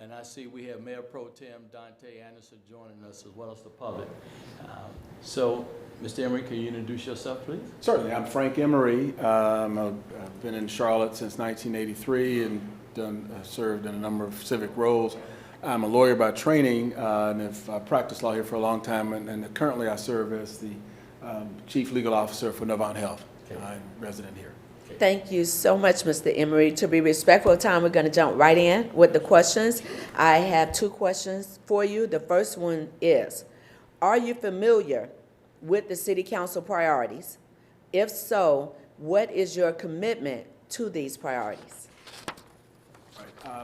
And I see we have Mayor Pro Tem Dante Anderson joining us as well as the public. So, Mr. Emery, can you introduce yourself, please? Certainly. I'm Frank Emery. I've been in Charlotte since 1983 and served in a number of civic roles. I'm a lawyer by training and have practiced law here for a long time, and currently I serve as the Chief Legal Officer for Novant Health. Okay. I'm resident here. Thank you so much, Mr. Emery. To be respectful of time, we're going to jump right in with the questions. I have two questions for you. The first one is, are you familiar with the City Council priorities? If so, what is your commitment to these priorities? Right.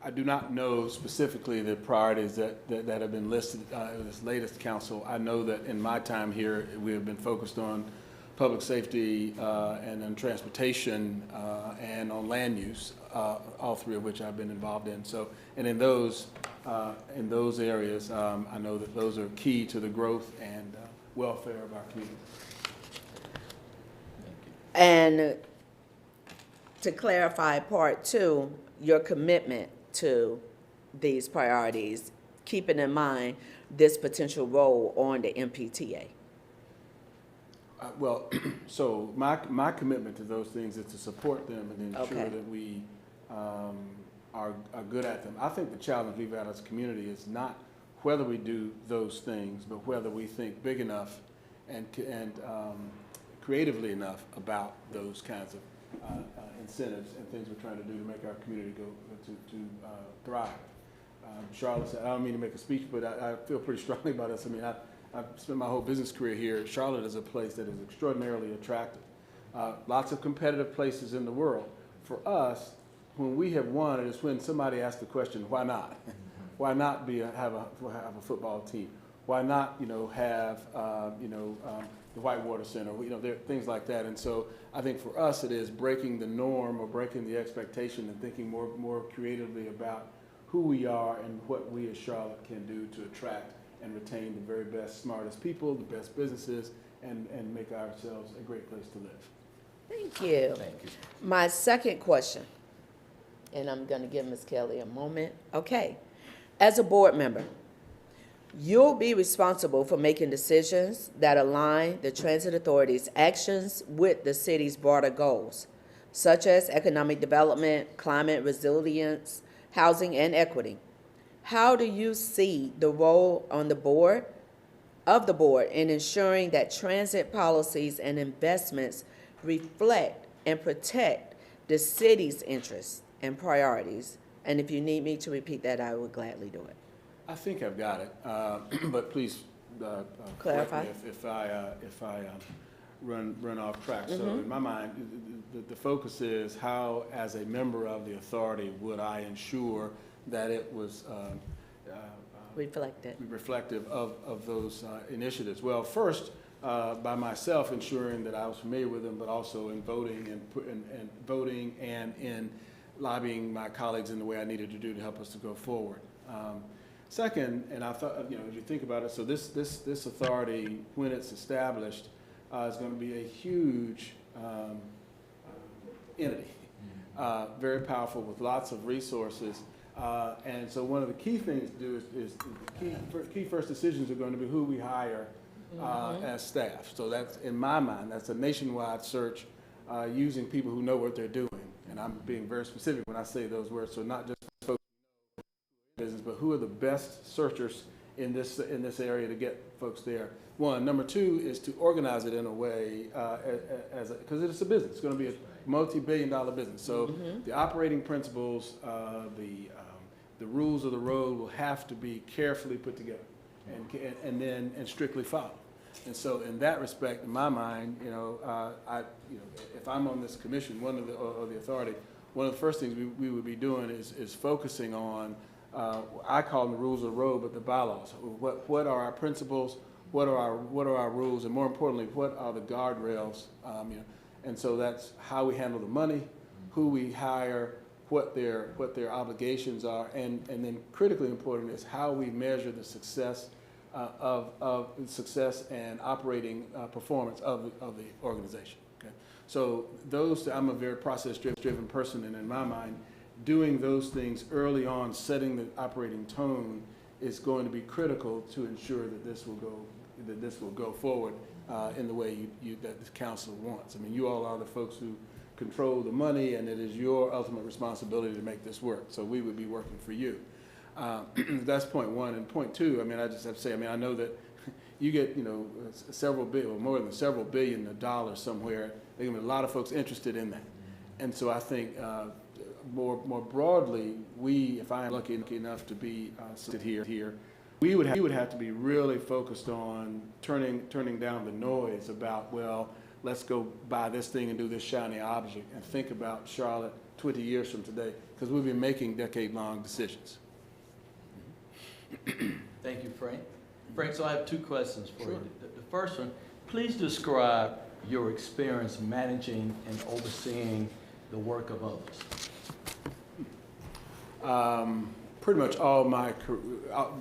I do not know specifically the priorities that have been listed in this latest council. I know that in my time here, we have been focused on public safety and on transportation and on land use, all three of which I've been involved in. So, and in those areas, I know that those are key to the growth and welfare of our community. And to clarify part two, your commitment to these priorities, keeping in mind this potential role on the MPTA. Well, so my commitment to those things is to support them and ensure Okay. that we are good at them. I think the challenge we've had as a community is not whether we do those things, but whether we think big enough and creatively enough about those kinds of incentives and things we're trying to do to make our community go to thrive. Charlotte said, I don't mean to make a speech, but I feel pretty strongly about this. I mean, I've spent my whole business career here. Charlotte is a place that is extraordinarily attractive. Lots of competitive places in the world. For us, when we have won, it is when somebody asks the question, why not? Why not have a football team? Why not, have, the Whitewater Center, there are things like that. And so I think for us, it is breaking the norm or breaking the expectation and thinking more creatively about who we are and what we as Charlotte can do to attract and retain the very best, smartest people, the best businesses, and make ourselves a great place to live. Thank you. Thank you. My second question, and I'm going to give Ms. Kelly a moment. Okay. As a board member, you'll be responsible for making decisions that align the transit authority's actions with the city's broader goals, such as economic development, climate resilience, housing, and equity. How do you see the role on the board in ensuring that transit policies and investments reflect and protect the city's interests and priorities? And if you need me to repeat that, I would gladly do it. I think I've got it, but please Clarify. correct me if I run off track. So in my mind, the focus is how, as a member of the authority, would I ensure that it was reflective of those initiatives? Well, first, by myself ensuring that I was familiar with them, but also in voting and in lobbying my colleagues in the way I needed to do to help us to go forward. Second, and I thought, as you think about it, so this authority, when it's established, is going to be a huge entity, very powerful with lots of resources. And so one of the key things to do is key first decisions are going to be who we hire as staff. So that's, in my mind, that's a nationwide search using people who know what they're doing. And I'm being very specific when I say those words. So not just folks who know business, but who are the best searchers in this area to get folks there. One. Number two is to organize it in a way because it's a business. It's going to be a multi-billion-dollar business. So the operating principles, the rules of the road will have to be carefully put together and strictly followed. And so, in that respect, in my mind, if I'm on this commission, or the authority, one of the first things we would be doing is focusing on, I call them the rules of the road, but the bylaws. What are our principles? What are our rules? And more importantly, what are the guardrails? And so that's how we handle the money, who we hire, what their obligations are, and then critically important is how we measure the success of success and operating performance of the organization. Okay, so I'm a very process-driven person, and in my mind, doing those things early on, setting the operating tone, is going to be critical to ensure that this will go forward in the way that the council wants. I mean, you all are the folks who control the money, and it is your ultimate responsibility to make this work. So we would be working for you. That's point one. And point two, I mean, I just have to say, I mean, I know that you get, several billion, or more than several $billions of dollars somewhere. There are going to be a lot of folks interested in that. And so I think more broadly, if I am lucky enough to be sit here, we would have to be really focused on turning down the noise about, well, let's go buy this thing and do this shiny object, and think about Charlotte 20 years from today, because we'll be making decade-long decisions. Thank you, Frank. Frank, so I have two questions for you. The first one, please describe your experience managing and overseeing the work of others. Pretty much all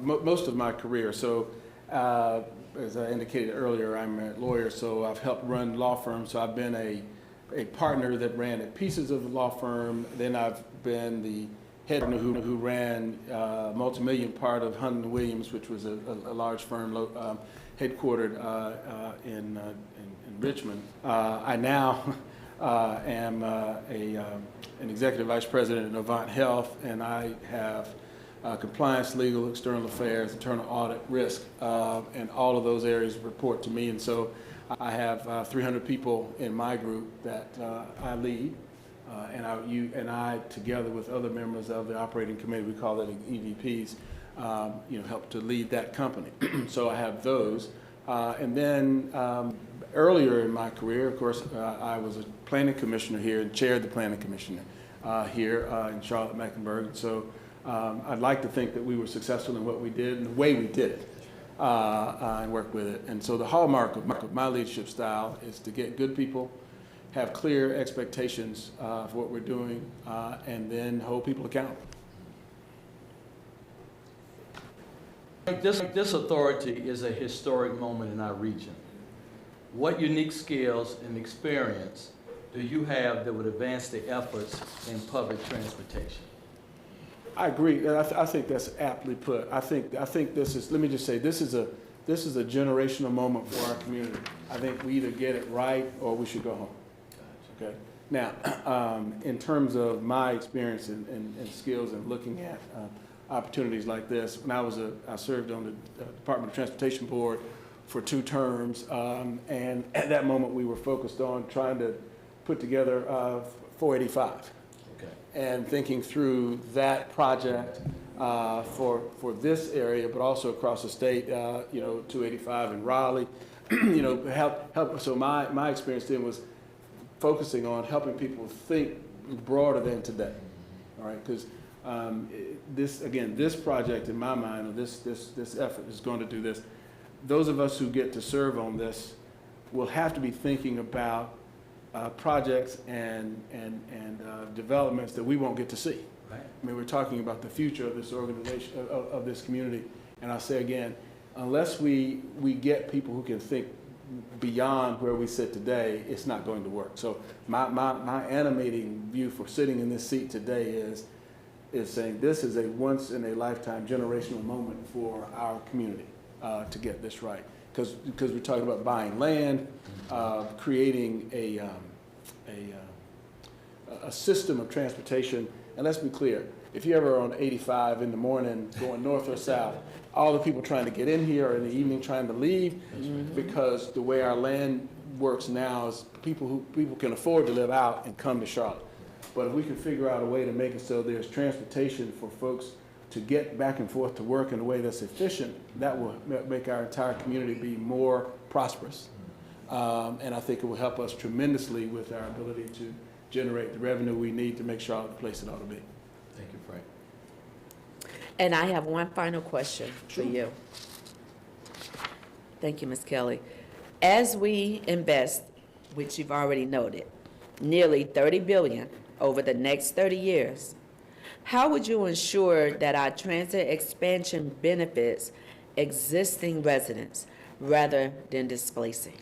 most of my career. So as I indicated earlier, I'm a lawyer, so I've helped run law firms. So I've been a partner that ran pieces of the law firm. Then I've been the head who ran multi-million part of Hunton Williams, which was a large firm headquartered in Richmond. I now am an executive vice president at Novant Health, and I have compliance, legal, external affairs, internal audit, risk, and all of those areas report to me. And so I have 300 people in my group that I lead, and I, together with other members of the operating committee, we call it EVPs, help to lead that company. So I have those. And then earlier in my career, of course, I was a planning commissioner here and chaired the planning commission here in Charlotte-Mecklenburg. So I'd like to think that we were successful in what we did and the way we did it and work with it. And so the hallmark of my leadership style is to get good people, have clear expectations for what we're doing, and then hold people accountable. This authority is a historic moment in our region. What unique skills and experience do you have that would advance the efforts in public transportation? I agree. I think that's aptly put. I think this is. Let me just say, this is a generational moment for our community. I think we either get it right or we should go home. Okay. Now, in terms of my experience and skills and looking at opportunities like this, when I served on the Department of Transportation Board for 2 terms, and at that moment we were focused on trying to put together 485. And thinking through that project for this area, but also across the state, 285 in Raleigh, help. So my experience then was focusing on helping people think broader than today. All right, because this project in my mind, or this effort is going to do this. Those of us who get to serve on this will have to be thinking about projects and developments that we won't get to see. Right. I mean, we're talking about the future of this organization, of this community. And I'll say again, unless we get people who can think beyond where we sit today, it's not going to work. So my animating view for sitting in this seat today is saying this is a once in a lifetime generational moment for our community to get this right. Because we're talking about buying land, creating a system of transportation. And let's be clear, if you're ever on 85 in the morning going north or south, all the people trying to get in here or in the evening trying to leave, because the way our land works now is people can afford to live out and come to Charlotte. But if we can figure out a way to make it so there's transportation for folks to get back and forth to work in a way that's efficient, that will make our entire community be more prosperous. And I think it will help us tremendously with our ability to generate the revenue we need to make Charlotte the place it ought to be. Thank you, Frank. And I have one final question for you. Thank you, Ms. Kelly. As we invest, which you've already noted, nearly $30 billion over the next 30 years, how would you ensure that our transit expansion benefits existing residents rather than displacing?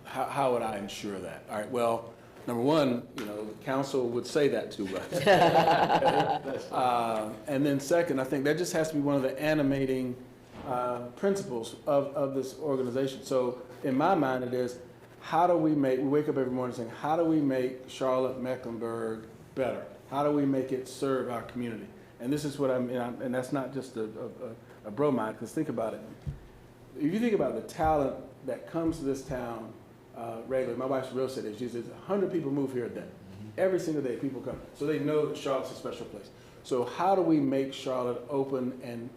How would I ensure that? All right, well, Number one, you know, the council would say that to us. And then second, I think that just has to be one of the animating principles of this organization. So in my mind, it is, how do we wake up every morning saying, how do we make Charlotte Mecklenburg better? How do we make it serve our community? And this is what and that's not just a bromide, because think about it. If you think about the talent that comes to this town regularly, my wife's a real estate agent. She says 100 people move here a day. Every single day people come. So they know that Charlotte's a special place. So how do we make Charlotte open and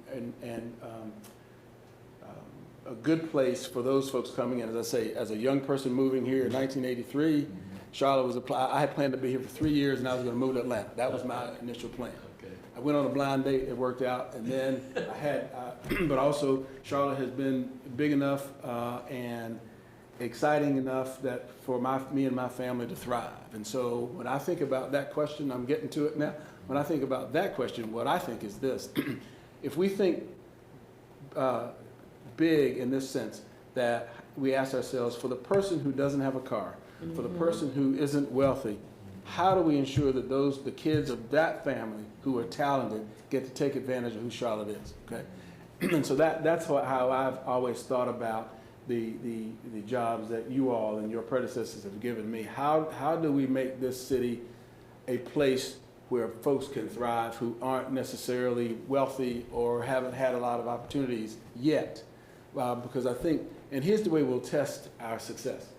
a good place for those folks coming in? As I say, as a young person moving here in 1983, Charlotte was I had planned to be here for 3 years, and I was going to move to Atlanta. That was my initial plan. Okay. I went on a blind date, it worked out, and then I had, but also Charlotte has been big enough and exciting enough that for me and my family to thrive. And so when I think about that question, I'm getting to it now. When I think about that question, what I think is this: if we think big in this sense, that we ask ourselves, for the person who doesn't have a car, for the person who isn't wealthy, how do we ensure that the kids of that family who are talented get to take advantage of who Charlotte is? Okay, and so that's how I've always thought about the jobs that you all and your predecessors have given me. How do we make this city a place where folks can thrive who aren't necessarily wealthy or haven't had a lot of opportunities yet? Because I think, and here's the way we'll test our success: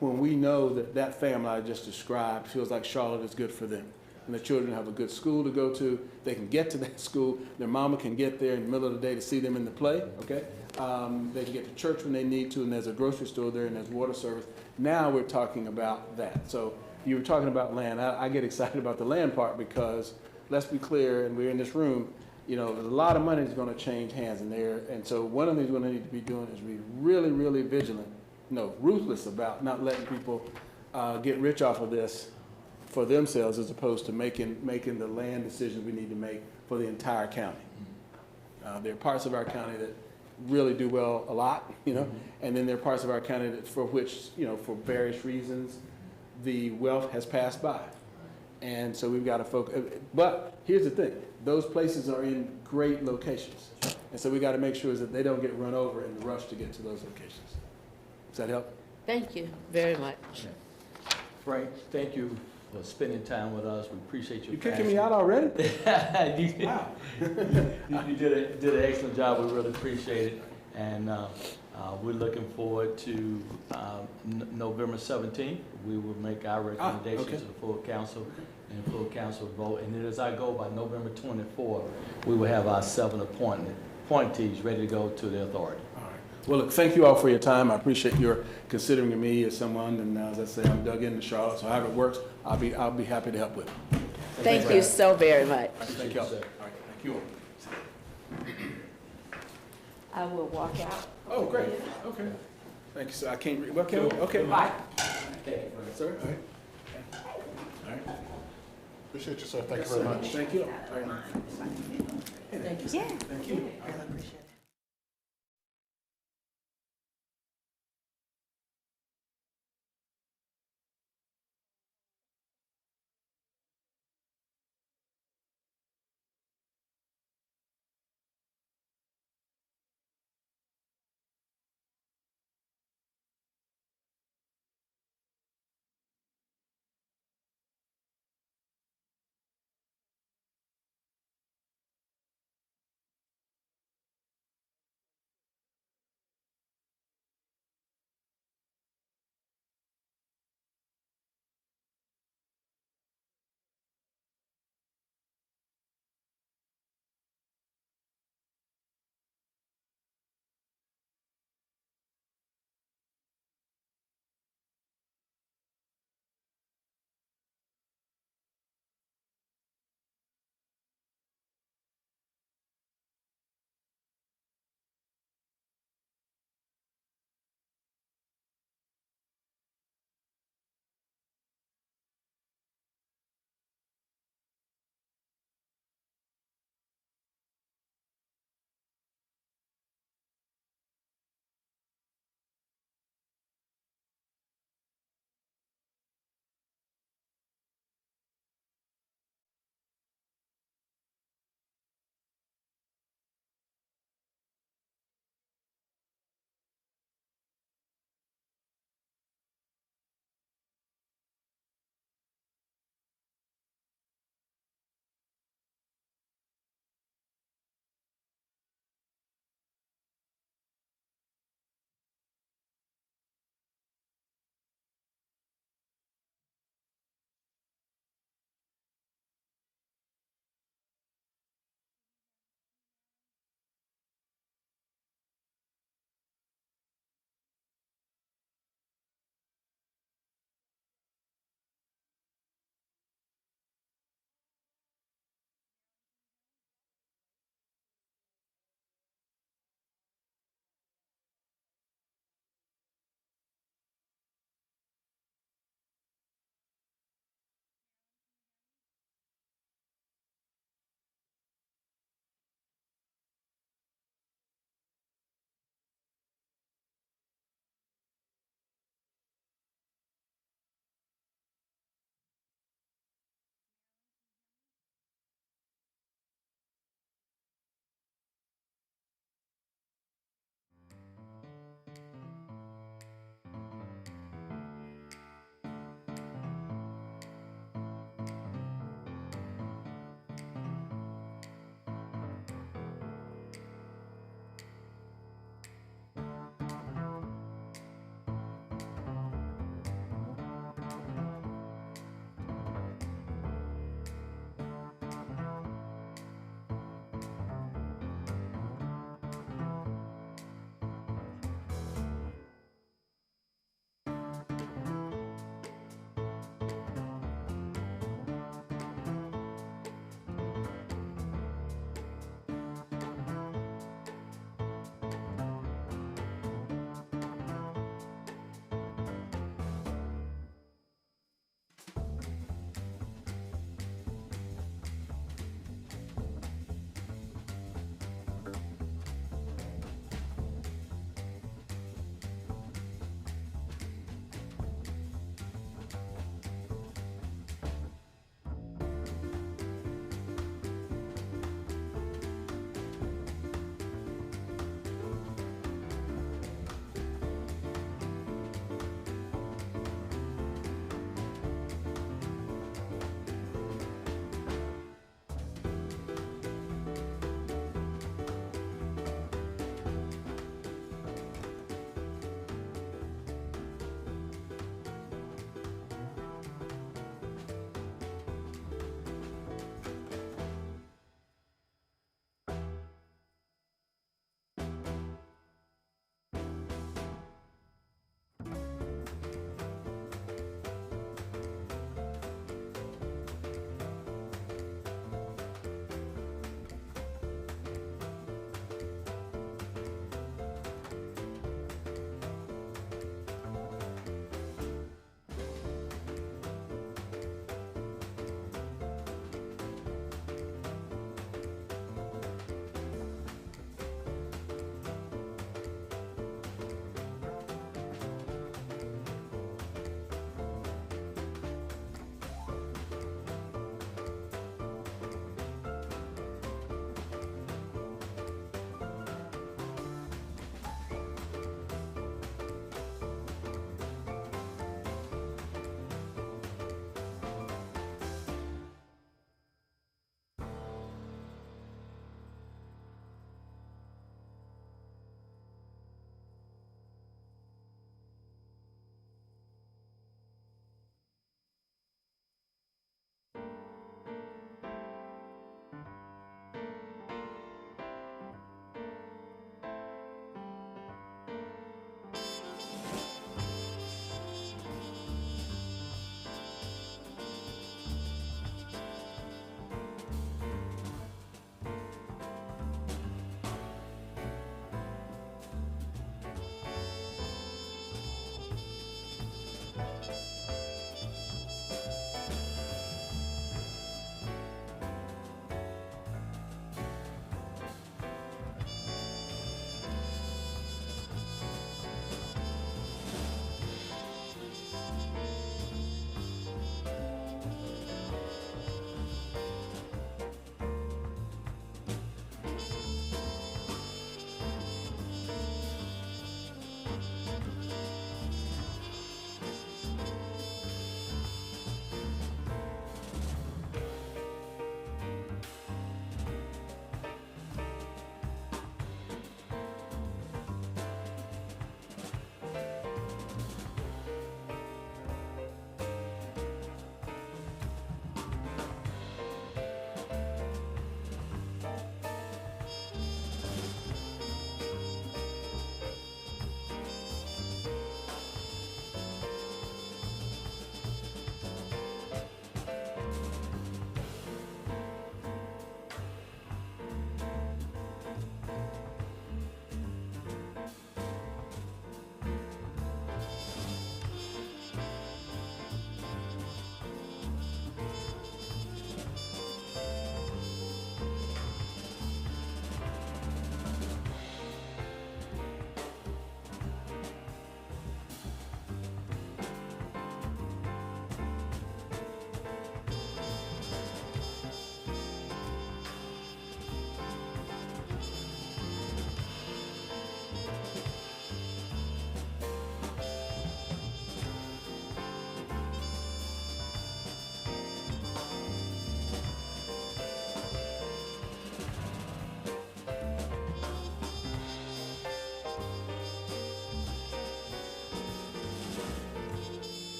when we know that that family I just described feels like Charlotte is good for them, and the children have a good school to go to, they can get to that school, their mama can get there in the middle of the day to see them in the play, okay? They can get to church when they need to, and there's a grocery store there, and there's water service. Now we're talking about that. So you were talking about land. I get excited about the land part because, let's be clear, and we're in this room, you know, a lot of money is going to change hands in there. And so one of the things we're going to need to be doing is be really, really vigilant, ruthless about not letting people get rich off of this for themselves, as opposed to making the land decisions we need to make for the entire county. There are parts of our county that really do well a lot, and then there are parts of our county that, for which, for various reasons, the wealth has passed by. And so we've got to focus. But here's the thing: those places are in great locations, and so we got to make sure that they don't get run over in the rush to get to those locations. Does that help? Thank you very much. Frank, thank you for spending time with us. We appreciate your You kicking me out already? Wow. You did an excellent job. We really appreciate it. And we're looking forward to November 17th. We will make our recommendations to the full council, and full council vote. And then as I go, by November 24th, we will have our 7 appointees ready to go to the authority. All right. Well, look, thank you all for your time. I appreciate your considering me as someone. And as I say, I'm dug into Charlotte, so however it works, I'll be happy to help with it. Thank you so very much. Thank you all. All right. Thank you all. I will walk out. Oh, great. Okay. Thank you, sir. I can't read. Okay. Okay. Bye. Sir. All right. All right. Appreciate you, sir. Thank you very much. Thank you. All right. Thank you. Yeah. Thank you. I appreciate it.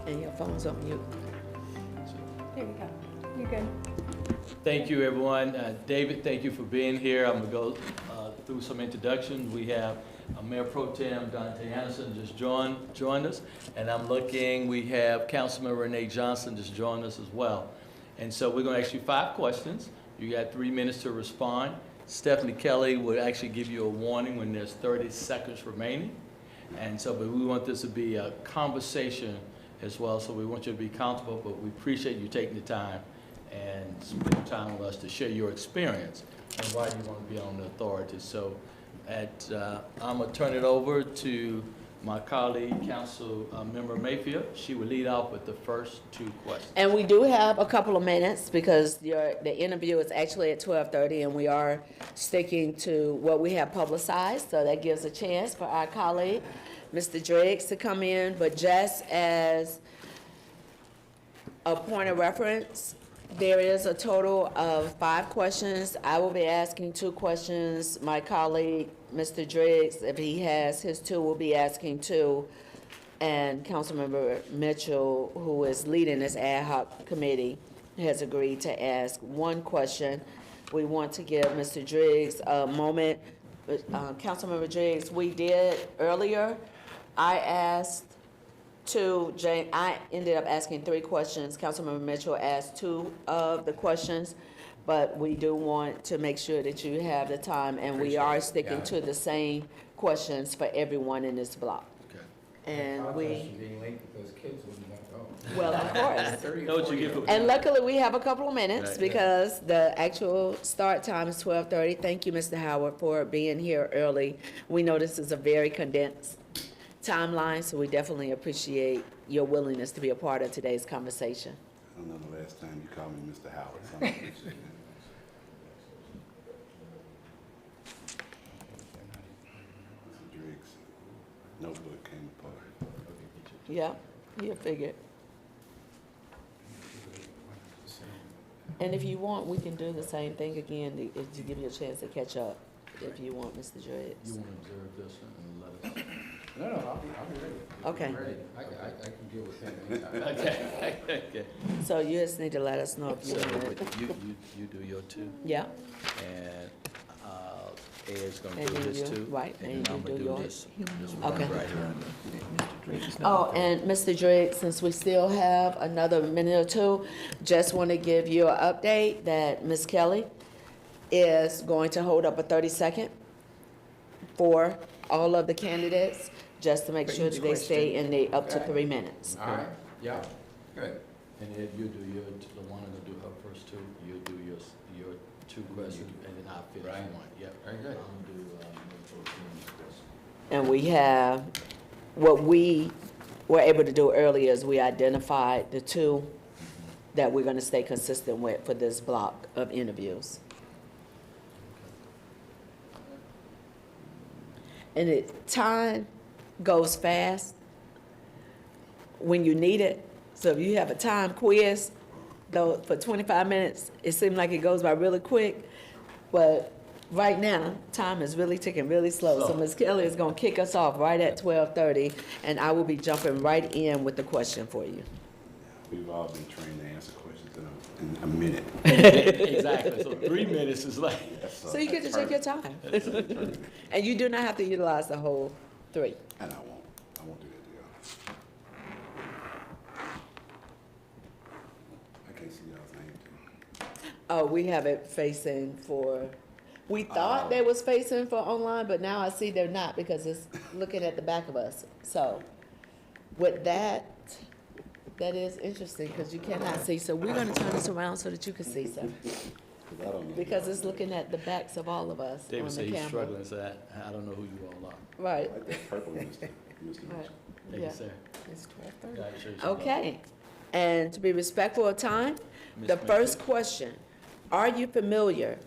And your phone's on mute. There we go. You're good. Thank you, everyone. David, thank you for being here. I'm going to go through some introductions. We have Mayor Pro Tem Dante Anderson just joined us. And I'm looking, we have Councilman Renee Johnson just joined us as well. And so we're going to ask you 5 questions. You got 3 minutes to respond. Stephanie Kelly will actually give you a warning when there's 30 seconds remaining. And so, but we want this to be a conversation as well, so we want you to be comfortable, but we appreciate you taking the time and spending time with us to share your experience and why you want to be on the authority. So I'm going to turn it over to my colleague, Council Member Mayfield. She will lead off with the first 2 questions. And we do have a couple of minutes because the interview is actually at 12:30, and we are sticking to what we have publicized, so that gives a chance for our colleague, Mr. Driggs, to come in. But just as a point of reference, there is a total of 5 questions. I will be asking 2 questions. My colleague, Mr. Driggs, if he has his 2, will be asking 2. And Councilmember Mitchell, who is leading this ad hoc committee, has agreed to ask 1 question. We want to give Mr. Driggs a moment. Councilmember Driggs, we did earlier, I asked 2, I ended up asking 3 questions. Councilmember Mitchell asked 2 of the questions, but we do want to make sure that you have the time, and we are sticking to the same questions for everyone in this block. Okay. And we, being late because kids wouldn't want to go. well, of course. Know what you get for- And luckily, we have a couple of minutes Right, because the actual start time is 12:30. Thank you, Mr. Howard, for being here early. We know this is a very condensed timeline, so we definitely appreciate your willingness to be a part of today's conversation. I don't know the last time you called me Mr. Howard, so I appreciate it. Mr. Driggs' notebook came apart. Yeah, you figured. And if you want, we can do the same thing again to give you a chance to catch up, if you want, Mr. Driggs. You want to observe this and let us. No, I'll be ready. Okay. I'm ready. I can deal with him anytime. Okay. So you just need to let us know if you So want it. you do your 2, Yeah, and Ed's going to And do then his you- 2. right, And and then I'm you going to do do yours. this one Okay. right here. oh, and Mr. Driggs, since we still have another minute or 2, just want to give you an update that Ms. Kelly is going to hold up a 30-second for all of the candidates, just to make sure that they stay in the up to 3 minutes. All right, yeah, good. And Ed, you do your, the one to do her first 2, you do your 2 questions, and then I'll finish Right. 1. Yep. Very good. I'm going to do Metro Team's question. And we have, what we were able to do earlier is we identified the 2 that we're going to stay consistent with for this block of interviews. And time goes fast when you need it. So if you have a time quiz, though, for 25 minutes, it seems like it goes by really quick. But right now, time is really ticking really slow. So Ms. Kelly is going to kick us off right at 12:30, and I will be jumping right in with the question for you. We've all been trained to answer questions in a minute. Exactly, so 3 minutes is like. So you get to take your time. And you do not have to utilize the whole 3. And I won't do that to y'all. I can't see y'all's name too. Oh, we have it facing for, we thought they was facing for online, but now I see they're not because it's looking at the back of us. So with that, that is interesting because you cannot see. So we're going to turn this around so that you can see, sir. 'Cause I don't know. Because it's looking at the backs of all of us on David the said he's camera. struggling, so I don't know who you all are. Right. I like that purple, Mr. Right. Mitchell. Thank Yeah. you, sir. It's 12:30. God, show you some love. Okay, and to be respectful of time, Ms. the Mayfield. first question, are you familiar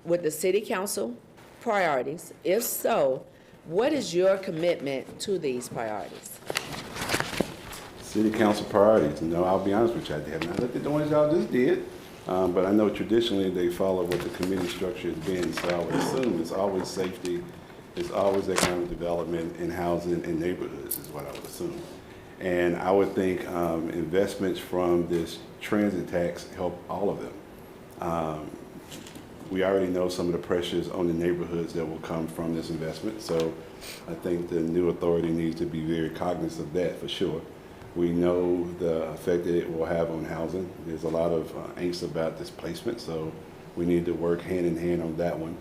with the city council priorities? If so, what is your commitment to these priorities? City council priorities, no, I'll be honest with you, I have not looked at the ones y'all just did, but I know traditionally they follow what the committee structure has been, so I would assume it's always safety, it's always economic development and housing and neighborhoods is what I would assume. And I would think investments from this transit tax help all of them. We already know some of the pressures on the neighborhoods that will come from this investment, so I think the new authority needs to be very cognizant of that for sure. We know the effect that it will have on housing. There's a lot of angst about displacement, so we need to work hand in hand on that one.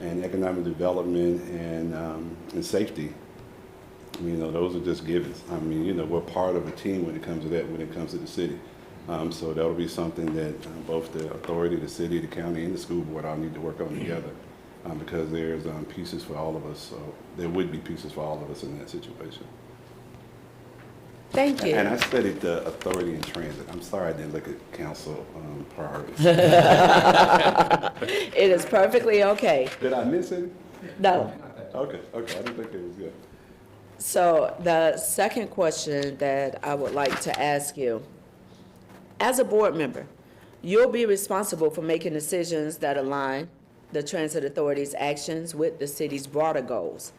And economic development and safety, those are just givens. We're part of a team when it comes to that, when it comes to the city. So that'll be something that both the authority, the city, the county, and the school board all need to work on together, because there's pieces for all of us. So there would be pieces for all of us in that situation. Thank you. And I studied the authority in transit. I'm sorry I didn't look at council priorities. It is perfectly okay. Did I miss it? No. Okay, I didn't think it was good. So the second question that I would like to ask you, as a board member, you'll be responsible for making decisions that align the Transit Authority's actions with the city's broader goals,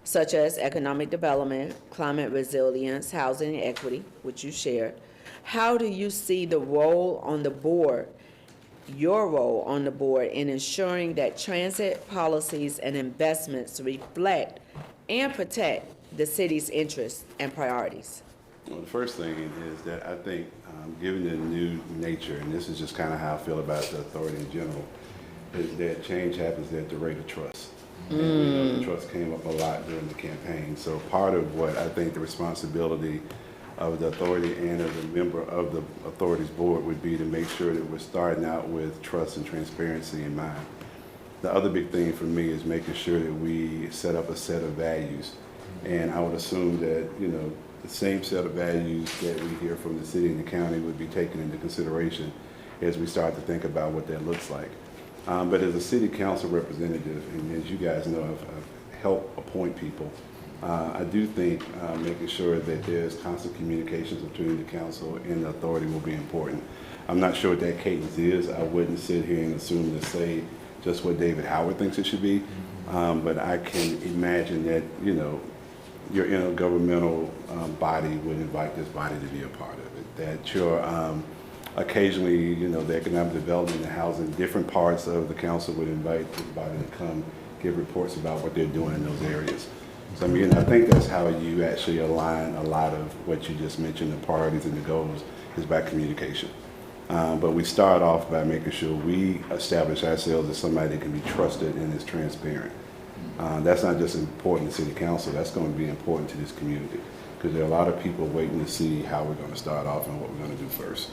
such as economic development, climate resilience, housing equity, which you shared. How do you see the role on the board, your role on the board, in ensuring that transit policies and investments reflect and protect the city's interests and priorities? Well, the first thing is that I think, given the new nature, and this is just kind of how I feel about the authority in general, is that change happens at the rate of trust. And we know the trust came up a lot during the campaign. So part of what I think the responsibility of the authority and of the member of the authority's board would be to make sure that we're starting out with trust and transparency in mind. The other big thing for me is making sure that we set up a set of values. And I would assume that, the same set of values that we hear from the city and the county would be taken into consideration as we start to think about what that looks like. But as a city council representative, and as you guys know, I've helped appoint people, I do think making sure that there's constant communications between the council and the authority will be important. I'm not sure what that cadence is. I wouldn't sit here and assume to say just what David Howard thinks it should be, but I can imagine that, your intergovernmental body would invite this body to be a part of it, that your occasionally, the economic development and housing, different parts of the council would invite this body to come give reports about what they're doing in those areas. So, I think that's how you actually align a lot of what you just mentioned, the priorities and the goals, is by communication. But we start off by making sure we establish ourselves as somebody that can be trusted and is transparent. That's not just important to city council, that's going to be important to this community, because there are a lot of people waiting to see how we're going to start off and what we're going to do first.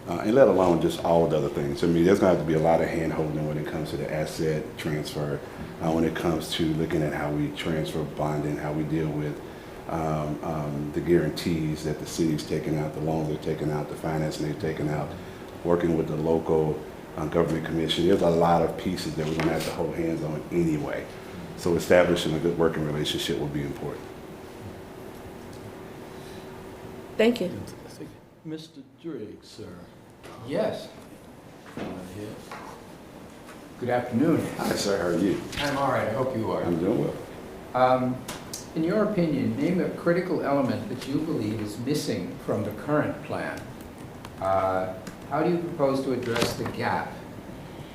And let alone just all the other things. There's going to have to be a lot of hand-holding when it comes to the asset transfer, when it comes to looking at how we transfer bonding, how we deal with the guarantees that the city's taking out, the loans they're taking out, the financing they're taking out, working with the local government commission. There's a lot of pieces that we're going to have to hold hands on anyway. So establishing a good working relationship will be important. Thank you. Mr. Driggs, sir. Yes. Right here. Good afternoon. Hi, sir. How are you? I'm all right. I hope you are. I'm doing well. In your opinion, name a critical element that you believe is missing from the current plan. How do you propose to address the gap?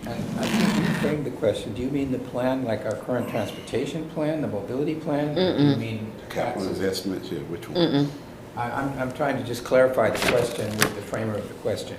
And I think you framed the question. Do you mean the plan like our current transportation plan, the mobility plan? Or do you mean Capital investments, yeah, which one? I'm trying to just clarify the question with the framer of the question.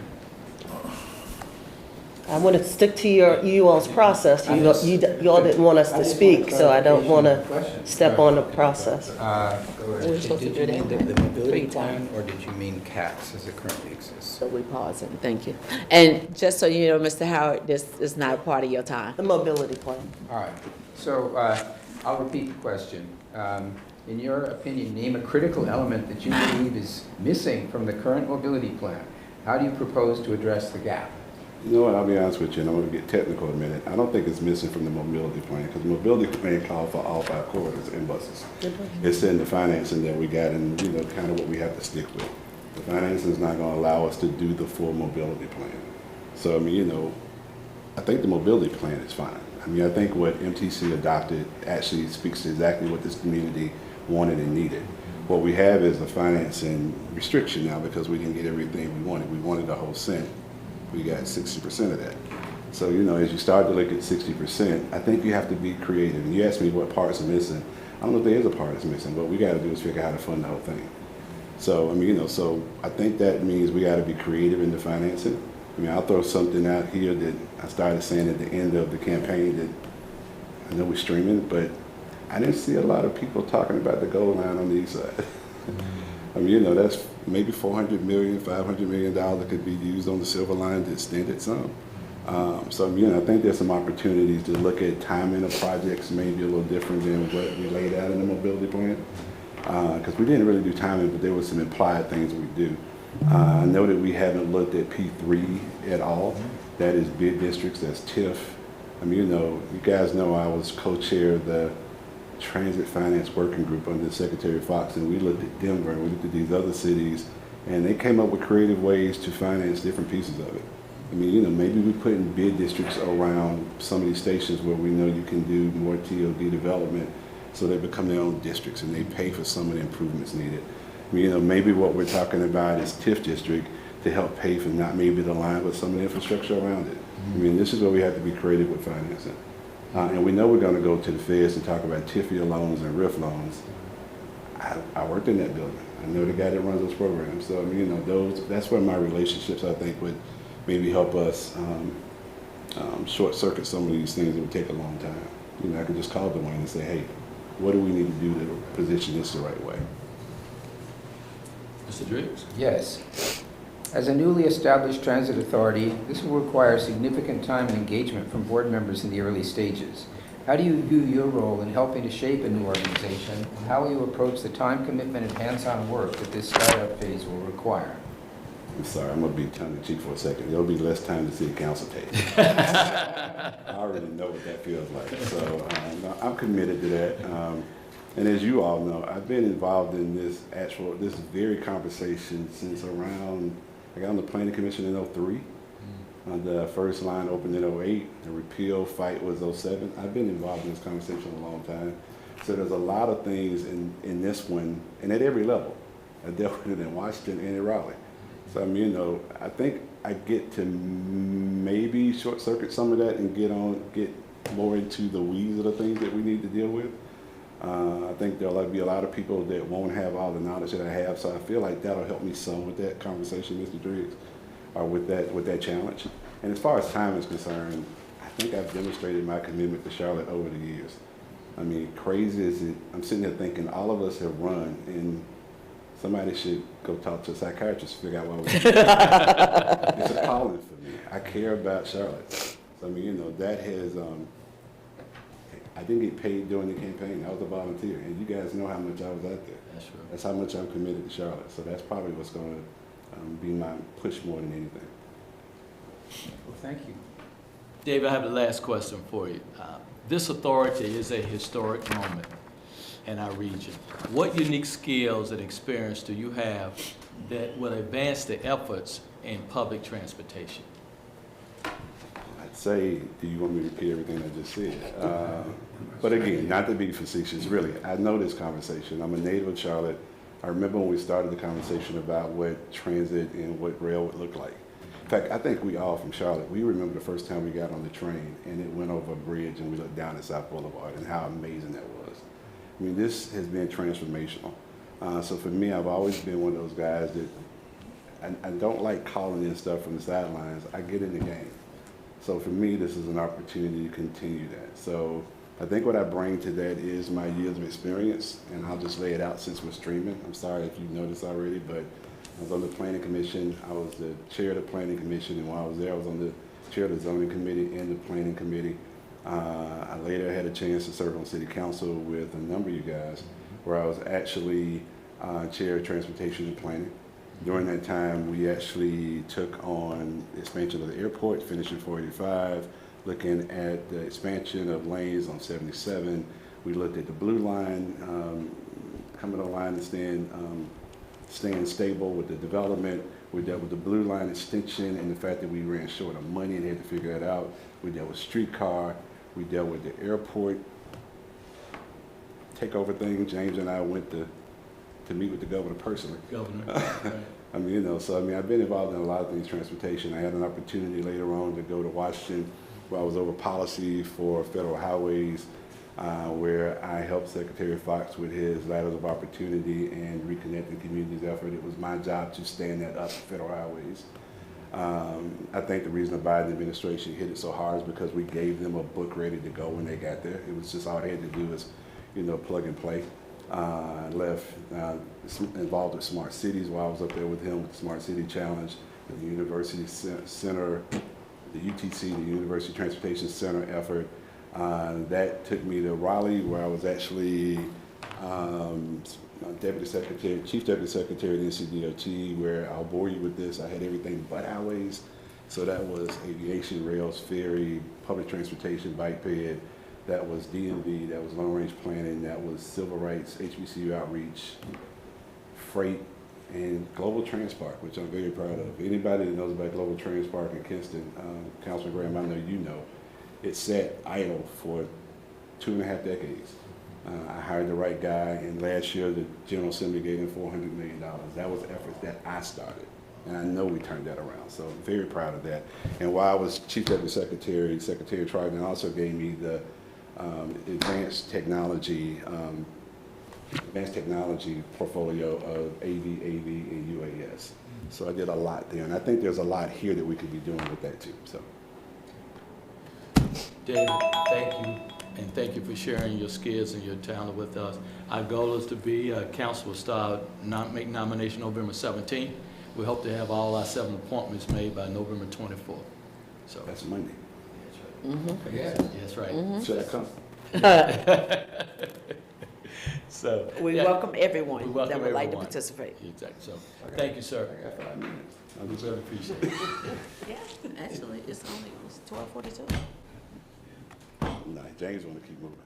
I want to stick to you all's process. You all didn't want us to speak, so I don't want to step on the process. We're supposed to Did you do mean that the mobility 3 plan, times. or did you mean CATS as it currently exists? So we pause and thank you. And just so you know, Mr. Howard, this is not a part of your time. The mobility plan. All right, so I'll repeat the question. In your opinion, name a critical element that you believe is missing from the current mobility plan. How do you propose to address the gap? You know what, I'll be honest with you, and I'm going to get technical in a minute. I don't think it's missing from the mobility plan, because the mobility plan called for all 5 corridors and buses. It's in the financing that we got, and kind of what we have to stick with. The financing is not going to allow us to do the full mobility plan. So, I think the mobility plan is fine. I think what MTC adopted actually speaks to exactly what this community wanted and needed. What we have is a financing restriction now because we didn't get everything we wanted. We wanted the whole cent. We got 60% of that. So, you know, as you start to look at 60%, I think you have to be creative. And you asked me what parts are missing. I don't know if there is a part that's missing. What we got to do is figure out how to fund the whole thing. So, I mean, you know, so I think that means we got to be creative in the financing. I mean, I'll throw something out here that I started saying at the end of the campaign that I know we're streaming, but I didn't see a lot of people talking about the goal line on the east side. I mean, you know, that's maybe $400 million, $500 million that could be used on the Silver Line to extend it some. So, you know, I think there's some opportunities to look at timing of projects maybe a little different than what we laid out in the mobility plan. Because we didn't really do timing, but there was some implied things we do. I know that we haven't looked at P3 at all. That is bid districts, that's TIF. I mean, you know, you guys know I was co-chair of the Transit Finance Working Group under Secretary Fox, and we looked at Denver, and we looked at these other cities, and they came up with creative ways to finance different pieces of it. I mean, you know, maybe we put in bid districts around some of these stations where we know you can do more TOD development, so they become their own districts and they pay for some of the improvements needed. I mean, you know, maybe what we're talking about is TIF district to help pay for not maybe the line, but some of the infrastructure around it. I mean, this is where we have to be creative with financing. And we know we're going to go to the feds and talk about TIFIA loans and RIF loans. I worked in that building. I know the guy that runs those programs. So, I mean, you know, that's where my relationships, I think, would maybe help us short circuit some of these things that would take a long time. You know, I could just call Dwayne and say, hey, what do we need to do to position this the right way? Mr. Driggs? Yes. As a newly established transit authority, this will require significant time and engagement from board members in the early stages. How do you view your role in helping to shape a new organization, and how will you approach the time commitment and hands-on work that this startup phase will require? I'm sorry, I'm going to be tongue-in-cheek for a second. There'll be less time to see a council tape. I already know what that feels like. So I'm committed to that. And as you all know, I've been involved in this very conversation since around, I got on the planning commission in 2003. The first line opened in 2008. The repeal fight was 2007. I've been involved in this conversation a long time. So there's a lot of things in this one, and at every level. I dealt with it in Washington and in Raleigh. So I mean, you know, I think I get to maybe short circuit some of that and get more into the weeds of the things that we need to deal with. I think there'll be a lot of people that won't have all the knowledge that I have, so I feel like that'll help me some with that conversation, Mr. Driggs, or with that challenge. And as far as time is concerned, I think I've demonstrated my commitment to Charlotte over the years. I mean, crazy as it, I'm sitting there thinking all of us have run, and somebody should go talk to a psychiatrist to figure out why we're It's a calling for me. I care about Charlotte. So, I mean, you know, that has, I didn't get paid during the campaign. I was a volunteer, and you guys know how much I was out there. That's right. That's how much I'm committed to Charlotte. So that's probably what's going to be my push more than anything. Well, thank you. Dave, I have the last question for you. This authority is a historic moment in our region. What unique skills and experience do you have that will advance the efforts in public transportation? I'd say, do you want me to repeat everything I just said? But again, not to be facetious, really, I know this conversation. I'm a native of Charlotte. I remember when we started the conversation about what transit and what rail would look like. In fact, I think we all from Charlotte, we remember the first time we got on the train and it went over a bridge and we looked down at South Boulevard and how amazing that was. I mean, this has been transformational. So for me, I've always been one of those guys that I don't like calling in stuff from the sidelines. I get in the game. So for me, this is an opportunity to continue that. So I think what I bring to that is my years of experience, and I'll just lay it out since we're streaming. I'm sorry if you've noticed already, but I was on the planning commission. I was the chair of the planning commission, and while I was there, I was on the chair of the zoning committee and the planning committee. I later had a chance to serve on city council with a number of you guys, where I was actually chair of transportation and planning. During that time, we actually took on the expansion of the airport, finishing 485, looking at the expansion of lanes on 77. We looked at the blue line, coming online and staying stable with the development. We dealt with the blue line extension and the fact that we ran short of money and had to figure that out. We dealt with streetcar. We dealt with the airport takeover thing. James and I went to to meet with the governor personally. Governor. Right. I mean, you know, so I mean, I've been involved in a lot of things, transportation. I had an opportunity later on to go to Washington, where I was over policy for federal highways, where I helped Secretary Fox with his Ladders of Opportunity and Reconnecting Communities effort. It was my job to stand that up for federal highways. I think the reason the Biden administration hit it so hard is because we gave them a book ready to go when they got there. It was just all they had to do is, you know, plug and play. Involved with Smart Cities while I was up there with him with the Smart City Challenge, the University Center, the UTC, the University Transportation Center effort. That took me to Raleigh, where I was actually Deputy Secretary, Chief Deputy Secretary of the NCDOT, where I'll bore you with this. I had everything but highways. So that was aviation, rails, ferry, public transportation, bike ped. That was DMV, that was long range planning, that was civil rights, HBCU outreach, freight, and Global Transpark, which I'm very proud of. Anybody that knows about Global Transpark in Kinston, Councilman Graham, I know you know, it sat idle for 2.5 decades. I hired the right guy, and last year the General Assembly gave him $400 million. That was efforts that I started, and I know we turned that around, so I'm very proud of that. And while I was Chief Deputy Secretary, Secretary Triton also gave me the advanced technology portfolio of AV, and UAS. So I did a lot there, and I think there's a lot here that we could be doing with that too. So, David, thank you, and thank you for sharing your skills and your talent with us. Our goal is to be, council will start, make nomination November 17th. We hope to have all our 7 appointments made by November 24th. So that's Monday. Yeah. that's right. Should I come? So We yeah, welcome everyone we welcome that would like to everyone. participate. Exactly. So thank you, sir. I got 5 minutes. We really appreciate it. Yeah, actually, it's 12:42. No, James want to keep moving.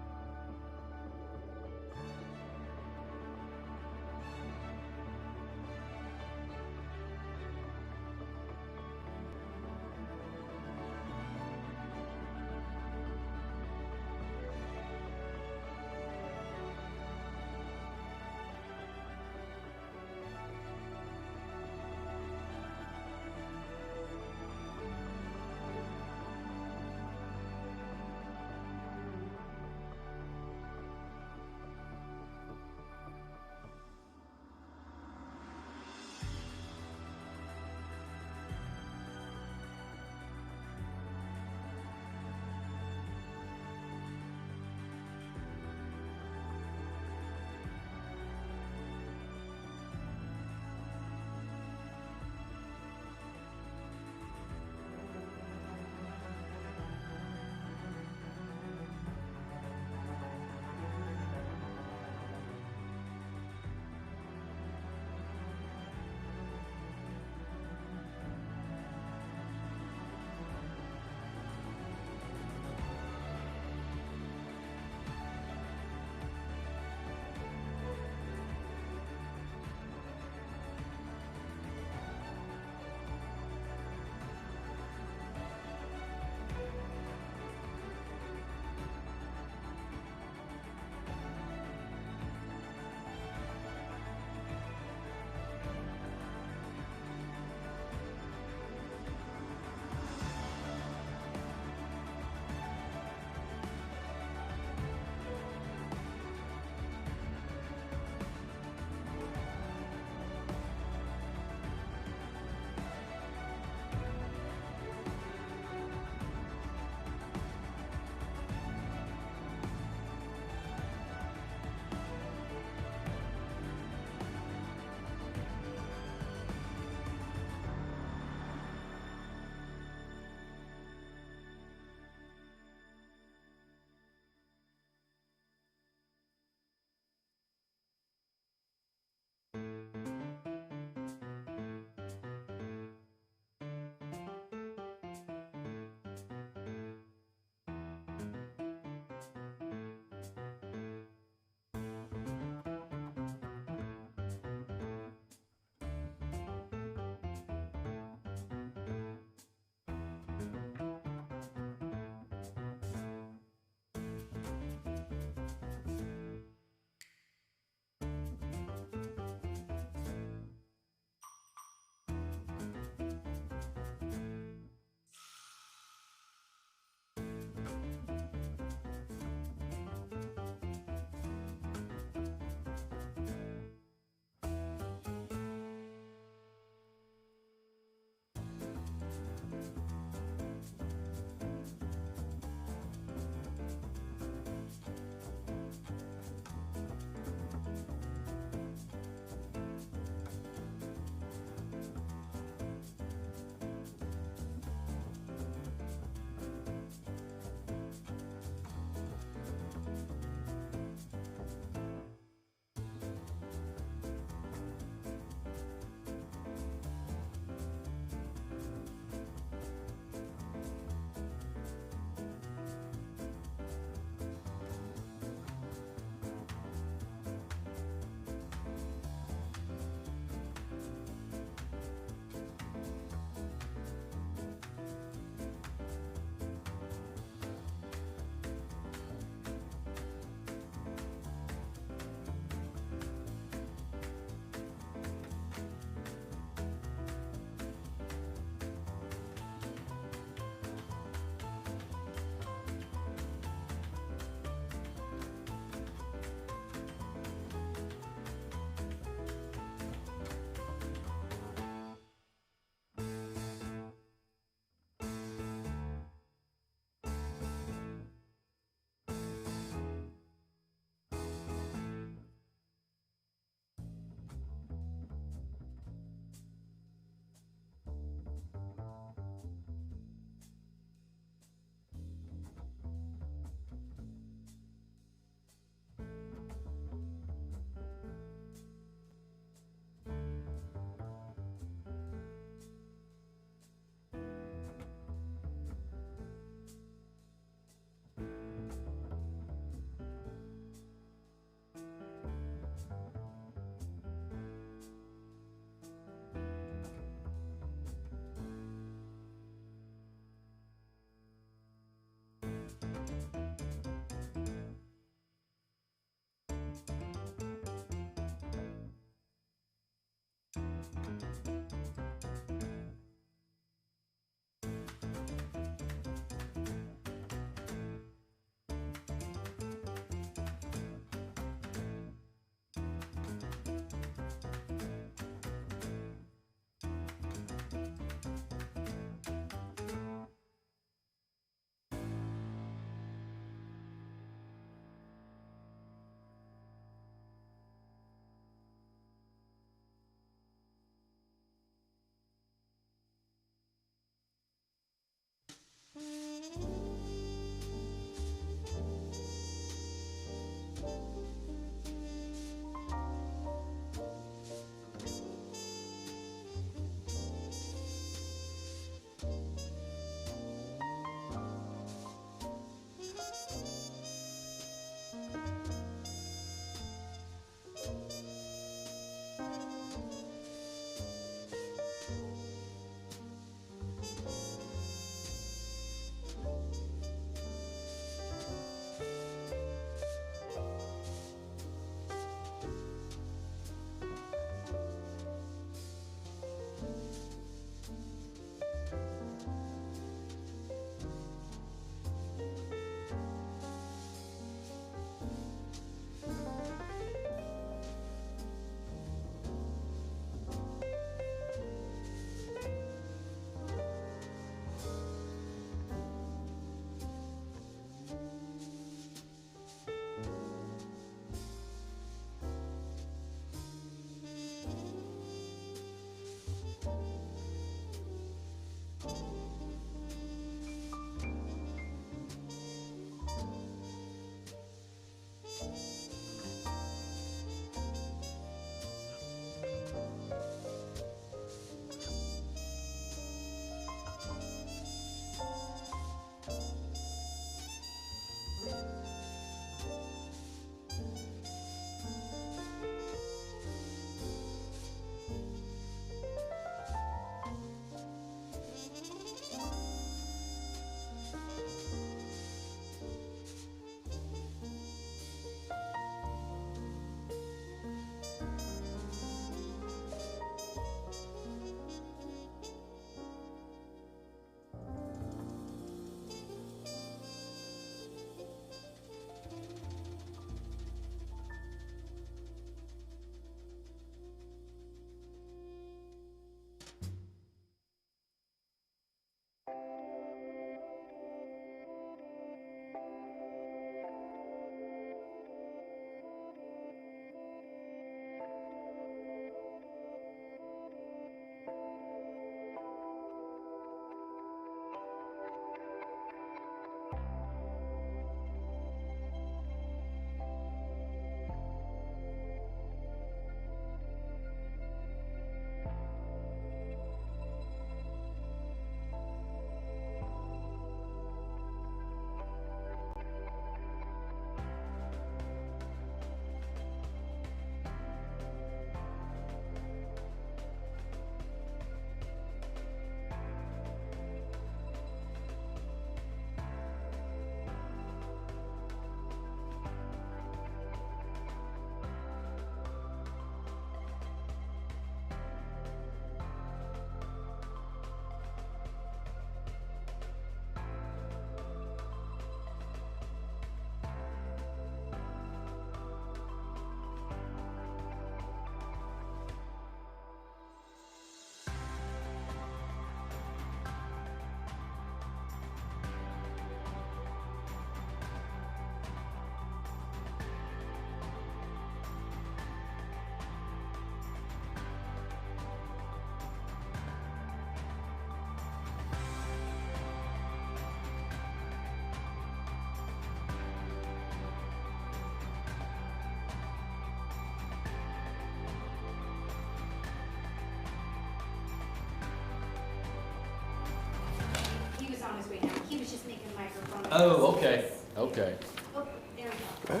on his way down. He was just making a microphone. Oh, okay, okay. Oh, there we go.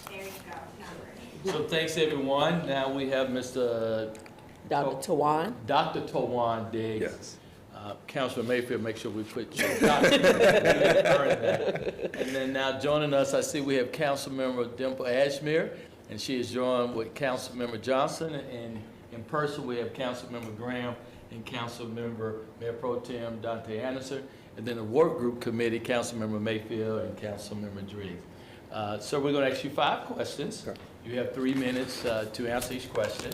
There you go. Now we're ready. So thanks, everyone. Now we have Mr. Dr. Tawan? Dr. Tawan Diggs. Yes. Councilman Mayfield, make sure we put your doctor. And then now joining us, I see we have Councilmember Dimple Ashmere, and she is joined with Councilmember Johnson, and in person, we have Councilmember Graham and Councilmember Mayor Pro Tem Dante Anderson, and then the work group committee, Councilmember Mayfield and Councilmember Driggs. So we're gonna ask you 5 questions. You have 3 minutes to answer each question.